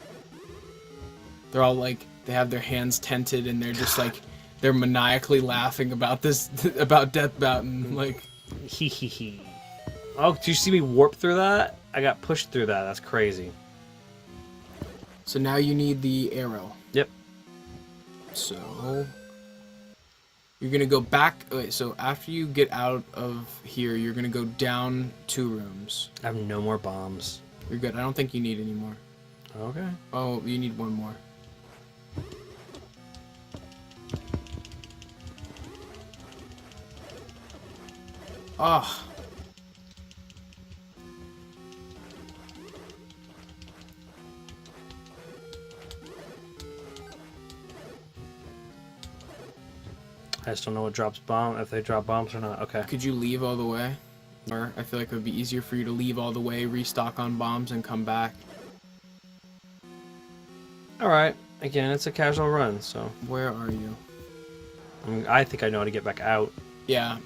S1: they're all like, they have their hands tented and they're just like, they're maniacally laughing about this, about Death Mountain. Like,
S2: Hee hee hee. Oh, did you see me warp through that? I got pushed through that. That's crazy.
S1: so now you need the arrow.
S2: Yep.
S1: So you're gonna go back. Okay, so after you get out of here, you're gonna go down 2 rooms.
S2: I have no more bombs.
S1: You're good. I don't think you need any more.
S2: Okay.
S1: Oh, you need 1 more. Ah.
S2: I just don't know what drops bomb, if they drop bombs or not. Okay.
S1: Could you leave all the way? Or I feel like it would be easier for you to leave all the way, restock on bombs, and come back.
S2: Alright. Again, it's a casual run, so...
S1: Where are you?
S2: I think I know how to get back out.
S1: Yeah.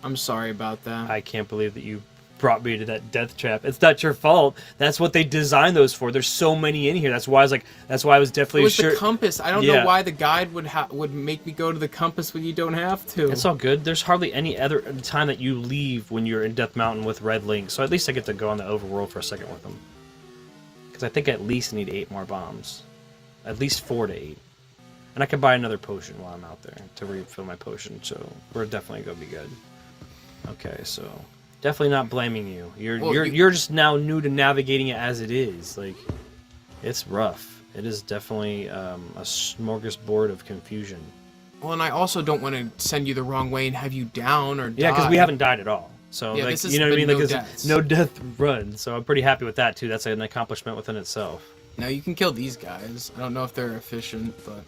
S1: I'm sorry about that.
S2: I can't believe that you brought me to that death trap. It's not your fault. That's what they designed those for. There's so many in here. That's why I was like, that's why I was definitely
S1: It was
S2: sure.
S1: the compass. I don't know why the guide would make me go to the compass when you don't have to.
S2: It's all good. There's hardly any other time that you leave when you're in Death Mountain with Red Link, so at least I get to go on the overworld for a second with them. Because I think I at least need 8 more bombs. At least 4 to 8. And I can buy another potion while I'm out there to refill my potion, so we're definitely going to be good. Okay, so definitely not blaming you. You're just now new to navigating it as it is. Like, it's rough. It is definitely a smorgasbord of confusion.
S1: Well, and I also don't want to send you the wrong way and have you down or die.
S2: Yeah, because we haven't died at all. So,
S1: yeah,
S2: like,
S1: this
S2: you know what I mean? Like,
S1: deaths.
S2: no death run. So I'm pretty happy with that, too. That's an accomplishment within itself.
S1: Now, you can kill these guys. I don't know if they're efficient, but...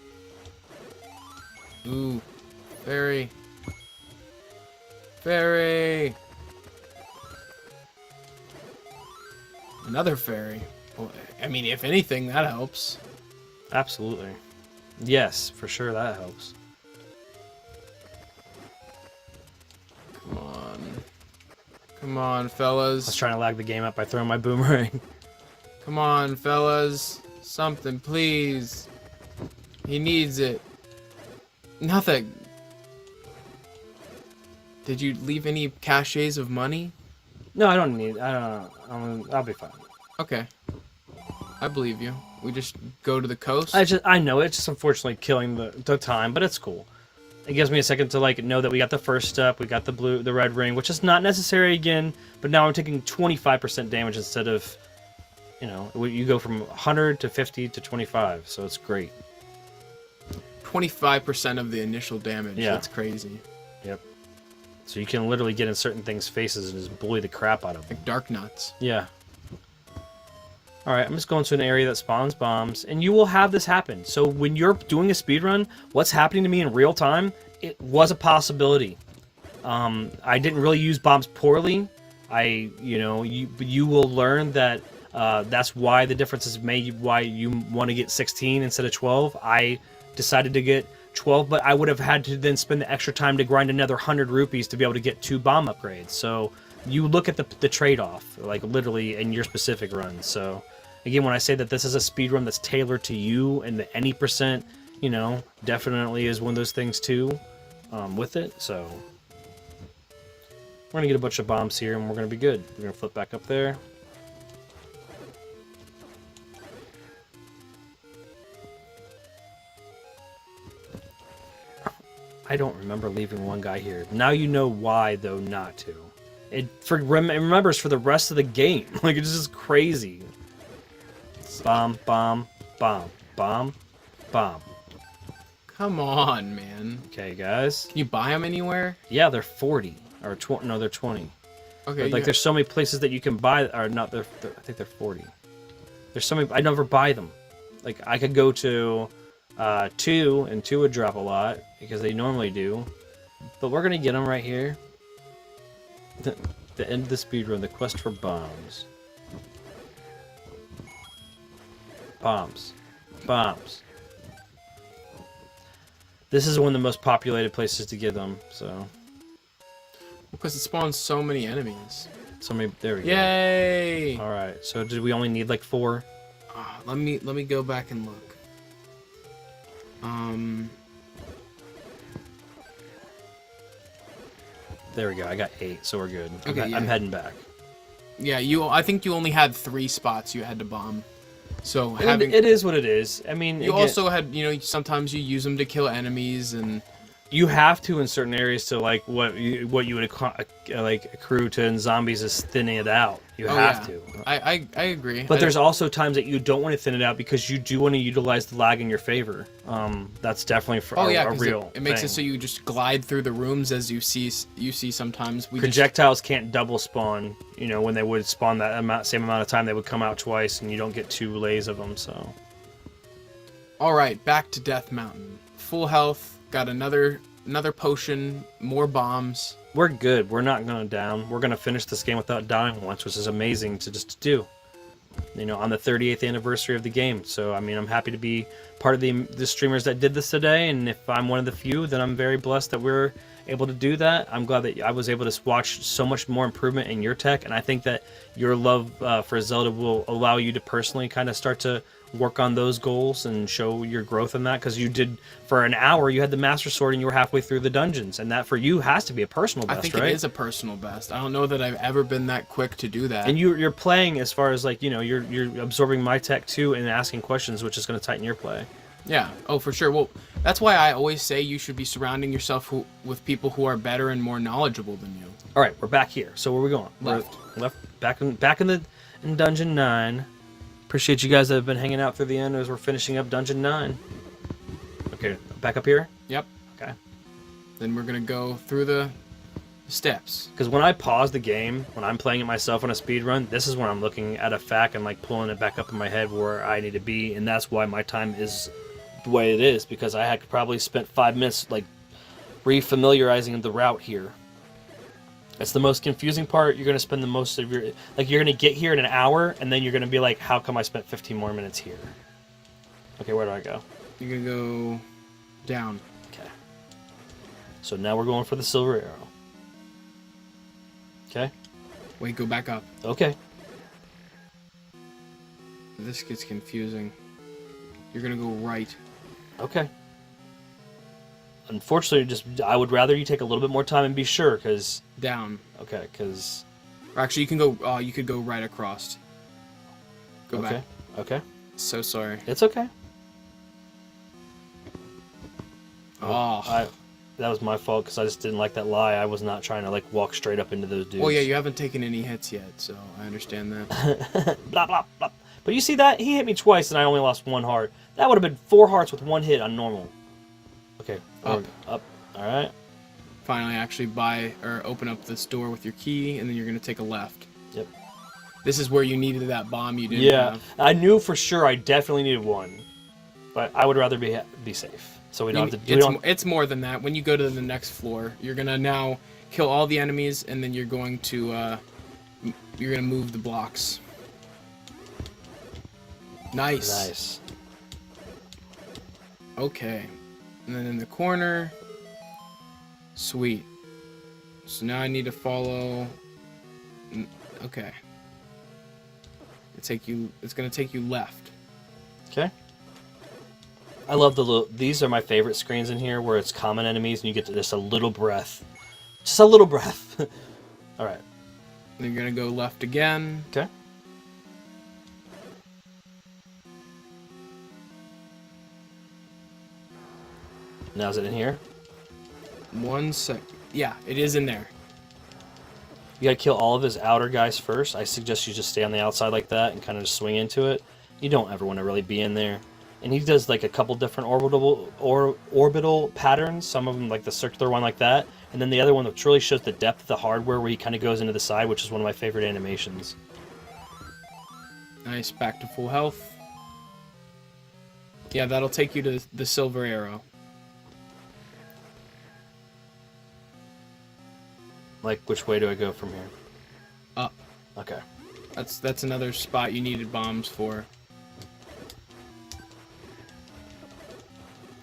S1: Ooh. Fairy. Fairy! Another fairy. Well, I mean, if anything, that helps.
S2: Absolutely. Yes, for sure that helps.
S1: Come on. Come on, fellas.
S2: I was trying to lag the game up by throwing my boomerang.
S1: Come on, fellas. Something, please. He needs it. Nothing. Did you leave any caches of money?
S2: No, I don't need. I'll be fine.
S1: Okay. I believe you. We just go to the coast?
S2: I know it's just unfortunately killing the time, but it's cool. It gives me a second to like know that we got the first step, we got the red ring, which is not necessary again, but now I'm taking 25% damage instead of, you know, you go from 100 to 50 to 25, so it's great.
S1: 25% of the initial damage.
S2: Yeah.
S1: That's crazy.
S2: Yep. So you can literally get in certain things' faces and just bully the crap out of them.
S1: Like dark nuts.
S2: Yeah. Alright, I'm just going to an area that spawns bombs, and you will have this happen. So when you're doing a speedrun, what's happening to me in real time, it was a possibility. I didn't really use bombs poorly. You will learn that that's why the difference is made, why you want to get 16 instead of 12. I decided to get 12, but I would have had to then spend the extra time to grind another 100 rupees to be able to get 2 bomb upgrades. So you look at the trade-off, like literally in your specific run. So again, when I say that this is a speed run that's tailored to you, and the any percent, you know, definitely is one of those things too, with it. So we're gonna get a bunch of bombs here, and we're gonna be good. We're gonna flip back up there. I don't remember leaving one guy here. Now you know why, though, not to. It remembers for the rest of the game. Like, it's just crazy. Bomb, bomb, bomb, bomb, bomb.
S1: Come on, man.
S2: Okay, guys.
S1: Can you buy them anywhere?
S2: Yeah, they're 40. Or 20. No, they're 20.
S1: Okay.
S2: Like, there's so many places that you can buy. Or not, I think they're 40. There's so many. I never buy them. Like, I could go to 2, and 2 would drop a lot, because they normally do. But we're going to get them right here. The end of the speedrun, the quest for bombs. Bombs. Bombs. This is one of the most populated places to get them, so.
S1: Because it spawns so many enemies.
S2: There we go.
S1: Yay!
S2: Alright, so did we only need like 4?
S1: Let me go back and look.
S2: There we go, I got 8, so we're good.
S1: Okay,
S2: I'm heading back.
S1: Yeah, I think you only had 3 spots you had to bomb. So having
S2: it is what it is. I mean,
S1: you also had, you know, sometimes you use them to kill enemies, and
S2: you have to in certain areas to like what you would like accrue to in zombies is thinning it out. You have to.
S1: I agree.
S2: But there's also times that you don't want to thin it out because you do want to utilize the lag in your favor. That's definitely for a real.
S1: It makes
S2: thing.
S1: it so you just glide through the rooms as you see sometimes.
S2: Projectiles can't double spawn. You know, when they would spawn that same amount of time, they would come out twice, and you don't get 2 lays of them. So.
S1: All right, back to Death Mountain. Full health. Got another potion. More bombs.
S2: We're good. We're not going down. We're going to finish this game without dying once, which is amazing to just do. You know, on the 38th anniversary of the game. So, I mean, I'm happy to be part of the streamers that did this today, and if I'm one of the few, then I'm very blessed that we're able to do that. I'm glad that I was able to watch so much more improvement in your tech, and I think that your love for Zelda will allow you to personally kind of start to work on those goals and show your growth in that, because you did, for an hour you had the Master Sword and you were halfway through the dungeons, and that for you has to be a personal best,
S1: I think
S2: right?
S1: it is a personal best. I don't know that I've ever been that quick to do that.
S2: And you're playing as far as like, you know, you're absorbing my tech too and asking questions, which is going to tighten your play.
S1: Yeah, oh, for sure. Well, that's why I always say you should be surrounding yourself with people who are better and more knowledgeable than you.
S2: All right, we're back here. So where are we going?
S1: Left.
S2: Left. Back in Dungeon 9. Appreciate you guys that have been hanging out through the end as we're finishing up Dungeon 9. Okay, back up here?
S1: Yep.
S2: Okay.
S1: Then we're going to go through the steps.
S2: Because when I pause the game, when I'm playing it myself on a speed run, this is when I'm looking at a fact and like pulling it back up in my head where I need to be, and that's why my time is the way it is, because I had probably spent 5 minutes like refamiliarizing the route here. It's the most confusing part. You're going to spend the most of your... Like, you're going to get here in an hour, and then you're going to be like, how come I spent 15 more minutes here? Okay, where do I go?
S1: You're going to go down.
S2: Okay. So now we're going for the silver arrow. Okay.
S1: Wait, go back up.
S2: Okay.
S1: This gets confusing. You're going to go right.
S2: Okay. Unfortunately, I would rather you take a little bit more time and be sure, because...
S1: Down.
S2: Okay, because...
S1: Or actually, you can go. You could go right across. Go back.
S2: Okay.
S1: So sorry.
S2: It's okay.
S1: Oh.
S2: That was my fault, because I just didn't like that lie. I was not trying to like walk straight up into those dudes.
S1: Well, yeah, you haven't taken any hits yet, so I understand that.
S2: Blah, blah, blah. But you see that? He hit me twice, and I only lost 1 heart. That would have been 4 hearts with 1 hit on normal. Okay.
S1: Up.
S2: Up. All right.
S1: Finally, actually buy or open up this door with your key, and then you're gonna take a left.
S2: Yep.
S1: This is where you needed that bomb you didn't have.
S2: I knew for sure I definitely needed 1, but I would rather be safe, so we don't have to.
S1: It's more than that. When you go to the next floor, you're gonna now kill all the enemies, and then you're going to move the blocks. Nice. Okay. And then in the corner. Sweet. So now I need to follow. Okay. It's gonna take you left.
S2: Okay. I love these are my favorite screens in here, where it's common enemies and you get to just a little breath. Just a little breath. All right.
S1: Then you're gonna go left again.
S2: Okay. Now is it in here?
S1: 1 sec. Yeah, it is in there.
S2: You gotta kill all of his outer guys first. I suggest you just stay on the outside like that and kind of just swing into it. You don't ever want to really be in there. And he does like a couple different orbital patterns. Some of them like the circular one like that. And then the other one that truly shows the depth of the hardware, where he kind of goes into the side, which is one of my favorite animations.
S1: Nice, back to full health. Yeah, that'll take you to the silver arrow.
S2: Like, which way do I go from here?
S1: Up.
S2: Okay.
S1: That's another spot you needed bombs for.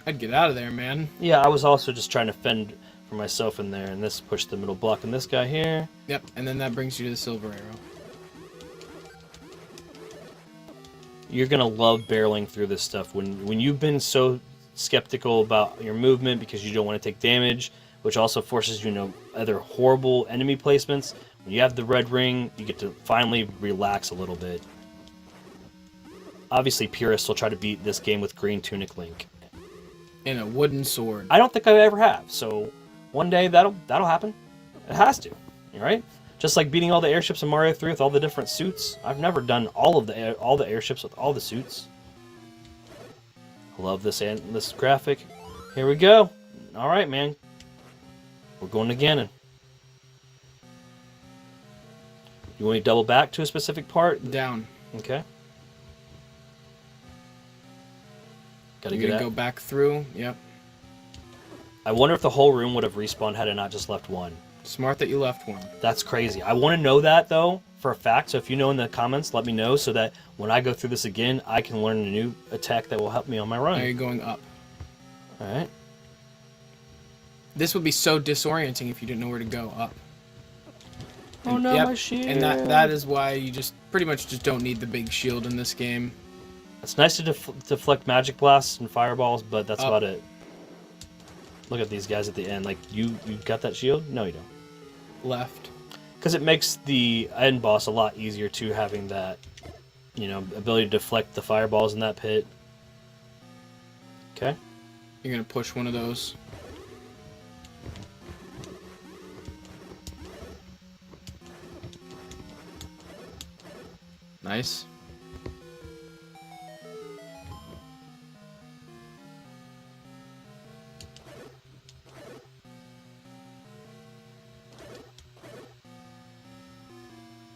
S1: I'd get out of there, man.
S2: Yeah, I was also just trying to fend for myself in there, and this pushed the middle block, and this guy here.
S1: Yep, and then that brings you to the silver arrow.
S2: You're gonna love barreling through this stuff when you've been so skeptical about your movement because you don't want to take damage, which also forces you into other horrible enemy placements. When you have the red ring, you get to finally relax a little bit. Obviously, purists will try to beat this game with Green Tunic Link.
S1: And a wooden sword.
S2: I don't think I ever have, so one day that'll happen. It has to, right? Just like beating all the airships in Mario 3 with all the different suits. I've never done all the airships with all the suits. I love this graphic. Here we go. All right, man. We're going to Ganon. You want to double back to a specific part?
S1: Down.
S2: Okay.
S1: You're gonna go back through. Yep.
S2: I wonder if the whole room would have respawned had I not just left 1.
S1: Smart that you left 1.
S2: That's crazy. I want to know that, though, for a fact. So if you know in the comments, let me know so that when I go through this again, I can learn a new attack that will help me on my run.
S1: Now you're going up.
S2: All right.
S1: This would be so disorienting if you didn't know where to go. Up.
S2: Oh no,
S1: Yep,
S2: my shield.
S1: and that is why you just pretty much just don't need the big shield in this game.
S2: It's nice to deflect magic blasts and fireballs, but that's about it. Look at these guys at the end. Like, you got that shield? No, you don't.
S1: Left.
S2: Because it makes the end boss a lot easier, too, having that, you know, ability to deflect the fireballs in that pit. Okay.
S1: You're going to push one of those. Nice.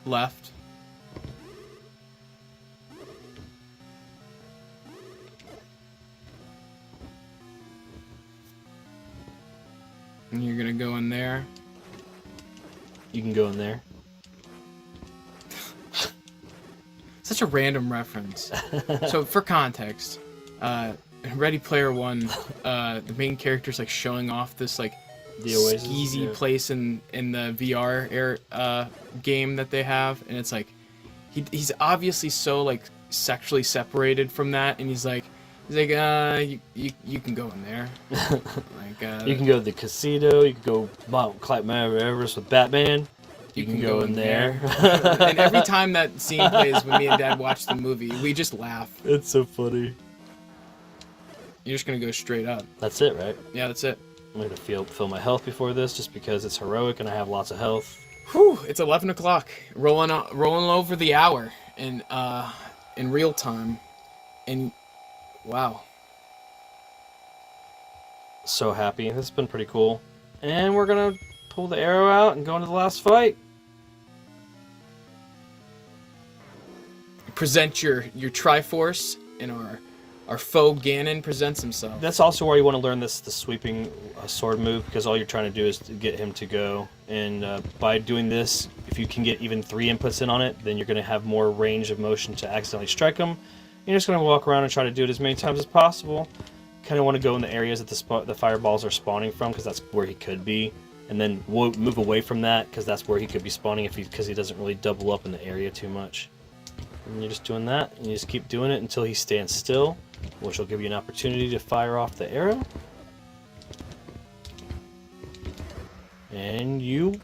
S1: Left. And you're gonna go in there.
S2: You can go in there.
S1: Such a random reference. So for context, Ready Player One, the main character's like showing off this like
S2: The Oasis,
S1: skeezy place in the VR game that they have, and it's like he's obviously so like sexually separated from that, and he's like you can go in there. Like
S2: you can go to the casino. You can go climb Mount Everest with Batman. You can go in there.
S1: And every time that scene plays when me and Dad watch the movie, we just laugh.
S2: It's so funny.
S1: You're just gonna go straight up.
S2: That's it, right?
S1: Yeah, that's it.
S2: I'm gonna fill my health before this, just because it's heroic and I have lots of health.
S1: Whew! It's 11 o'clock, rolling over the hour in real time, and wow.
S2: So happy. This has been pretty cool. And we're gonna pull the arrow out and go into the last fight.
S1: Present your Triforce, and our foe Ganon presents himself.
S2: That's also where you want to learn the sweeping sword move, because all you're trying to do is to get him to go. And by doing this, if you can get even 3 inputs in on it, then you're going to have more range of motion to accidentally strike him. You're just going to walk around and try to do it as many times as possible. Kind of want to go in the areas that the fireballs are spawning from, because that's where he could be. And then we'll move away from that, because that's where he could be spawning because he doesn't really double up in the area too much. And you're just doing that, and you just keep doing it until he stands still, which will give you an opportunity to fire off the arrow. And you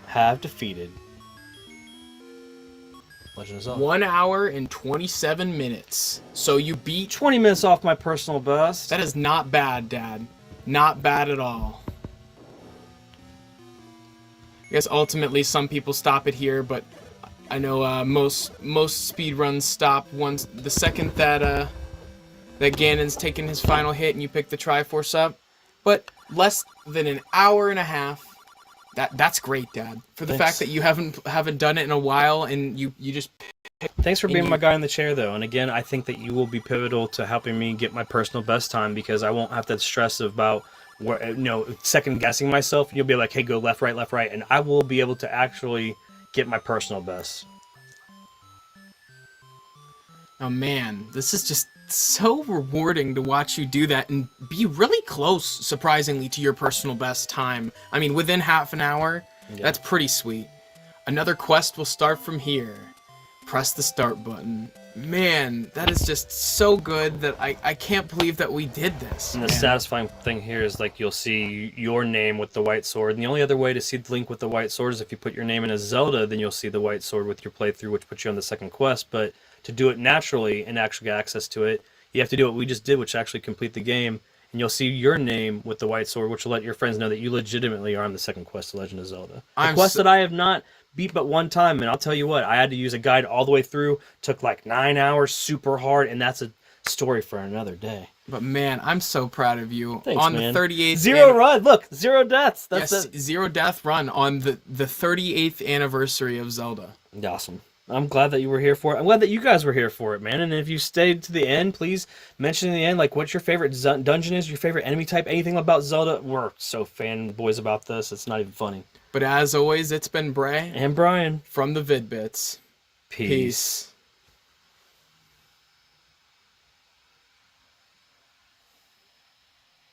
S2: have defeated Legend of Zelda.
S1: 1 hour and 27 minutes. So you beat
S2: 20 minutes off my personal best.
S1: That is not bad, Dad. Not bad at all. I guess ultimately some people stop it here, but I know most speedruns stop once the second that Ganon's taken his final hit and you pick the Triforce up. But less than an hour and a half. That's great, Dad. For the
S2: Thanks.
S1: fact that you haven't done it in a while and you just
S2: Thanks for being my guy in the chair, though. And again, I think that you will be pivotal to helping me get my personal best time, because I won't have that stress about second guessing myself. You'll be like, hey, go left, right, and I will be able to actually get my personal best.
S1: Oh man, this is just so rewarding to watch you do that and be really close, surprisingly, to your personal best time. I mean, within half an hour, That's pretty sweet. Another quest will start from here. Press the start button. Man, that is just so good that I can't believe that we did this.
S2: And the satisfying thing here is, like, you'll see your name with the white sword. And the only other way to see the link with the white sword is if you put your name in as Zelda, then you'll see the white sword with your playthrough, which puts you on the second quest. But to do it naturally and actually get access to it, you have to do what we just did, which is actually complete the game. And you'll see your name with the white sword, which will let your friends know that you legitimately are on the second quest of Legend of Zelda. A quest that I have not beat but one time, and I'll tell you what, I had to use a guide all the way through. Took like 9 hours, super hard, and that's a story for another day.
S1: But man, I'm so proud of you.
S2: Thanks,
S1: on
S2: man.
S1: the 38th
S2: Zero run, look, 0 deaths. That's
S1: yes,
S2: it.
S1: 0 death run on the 38th anniversary of Zelda.
S2: Awesome. I'm glad that you were here for it. I'm glad that you guys were here for it, man. And if you stayed to the end, please mention in the end, like, what your favorite dungeon is, your favorite enemy type, anything about Zelda. We're so fanboys about this. It's not even funny.
S1: But as always, it's been Bray
S2: and Brian
S1: from the Vid-Bits.
S2: Peace.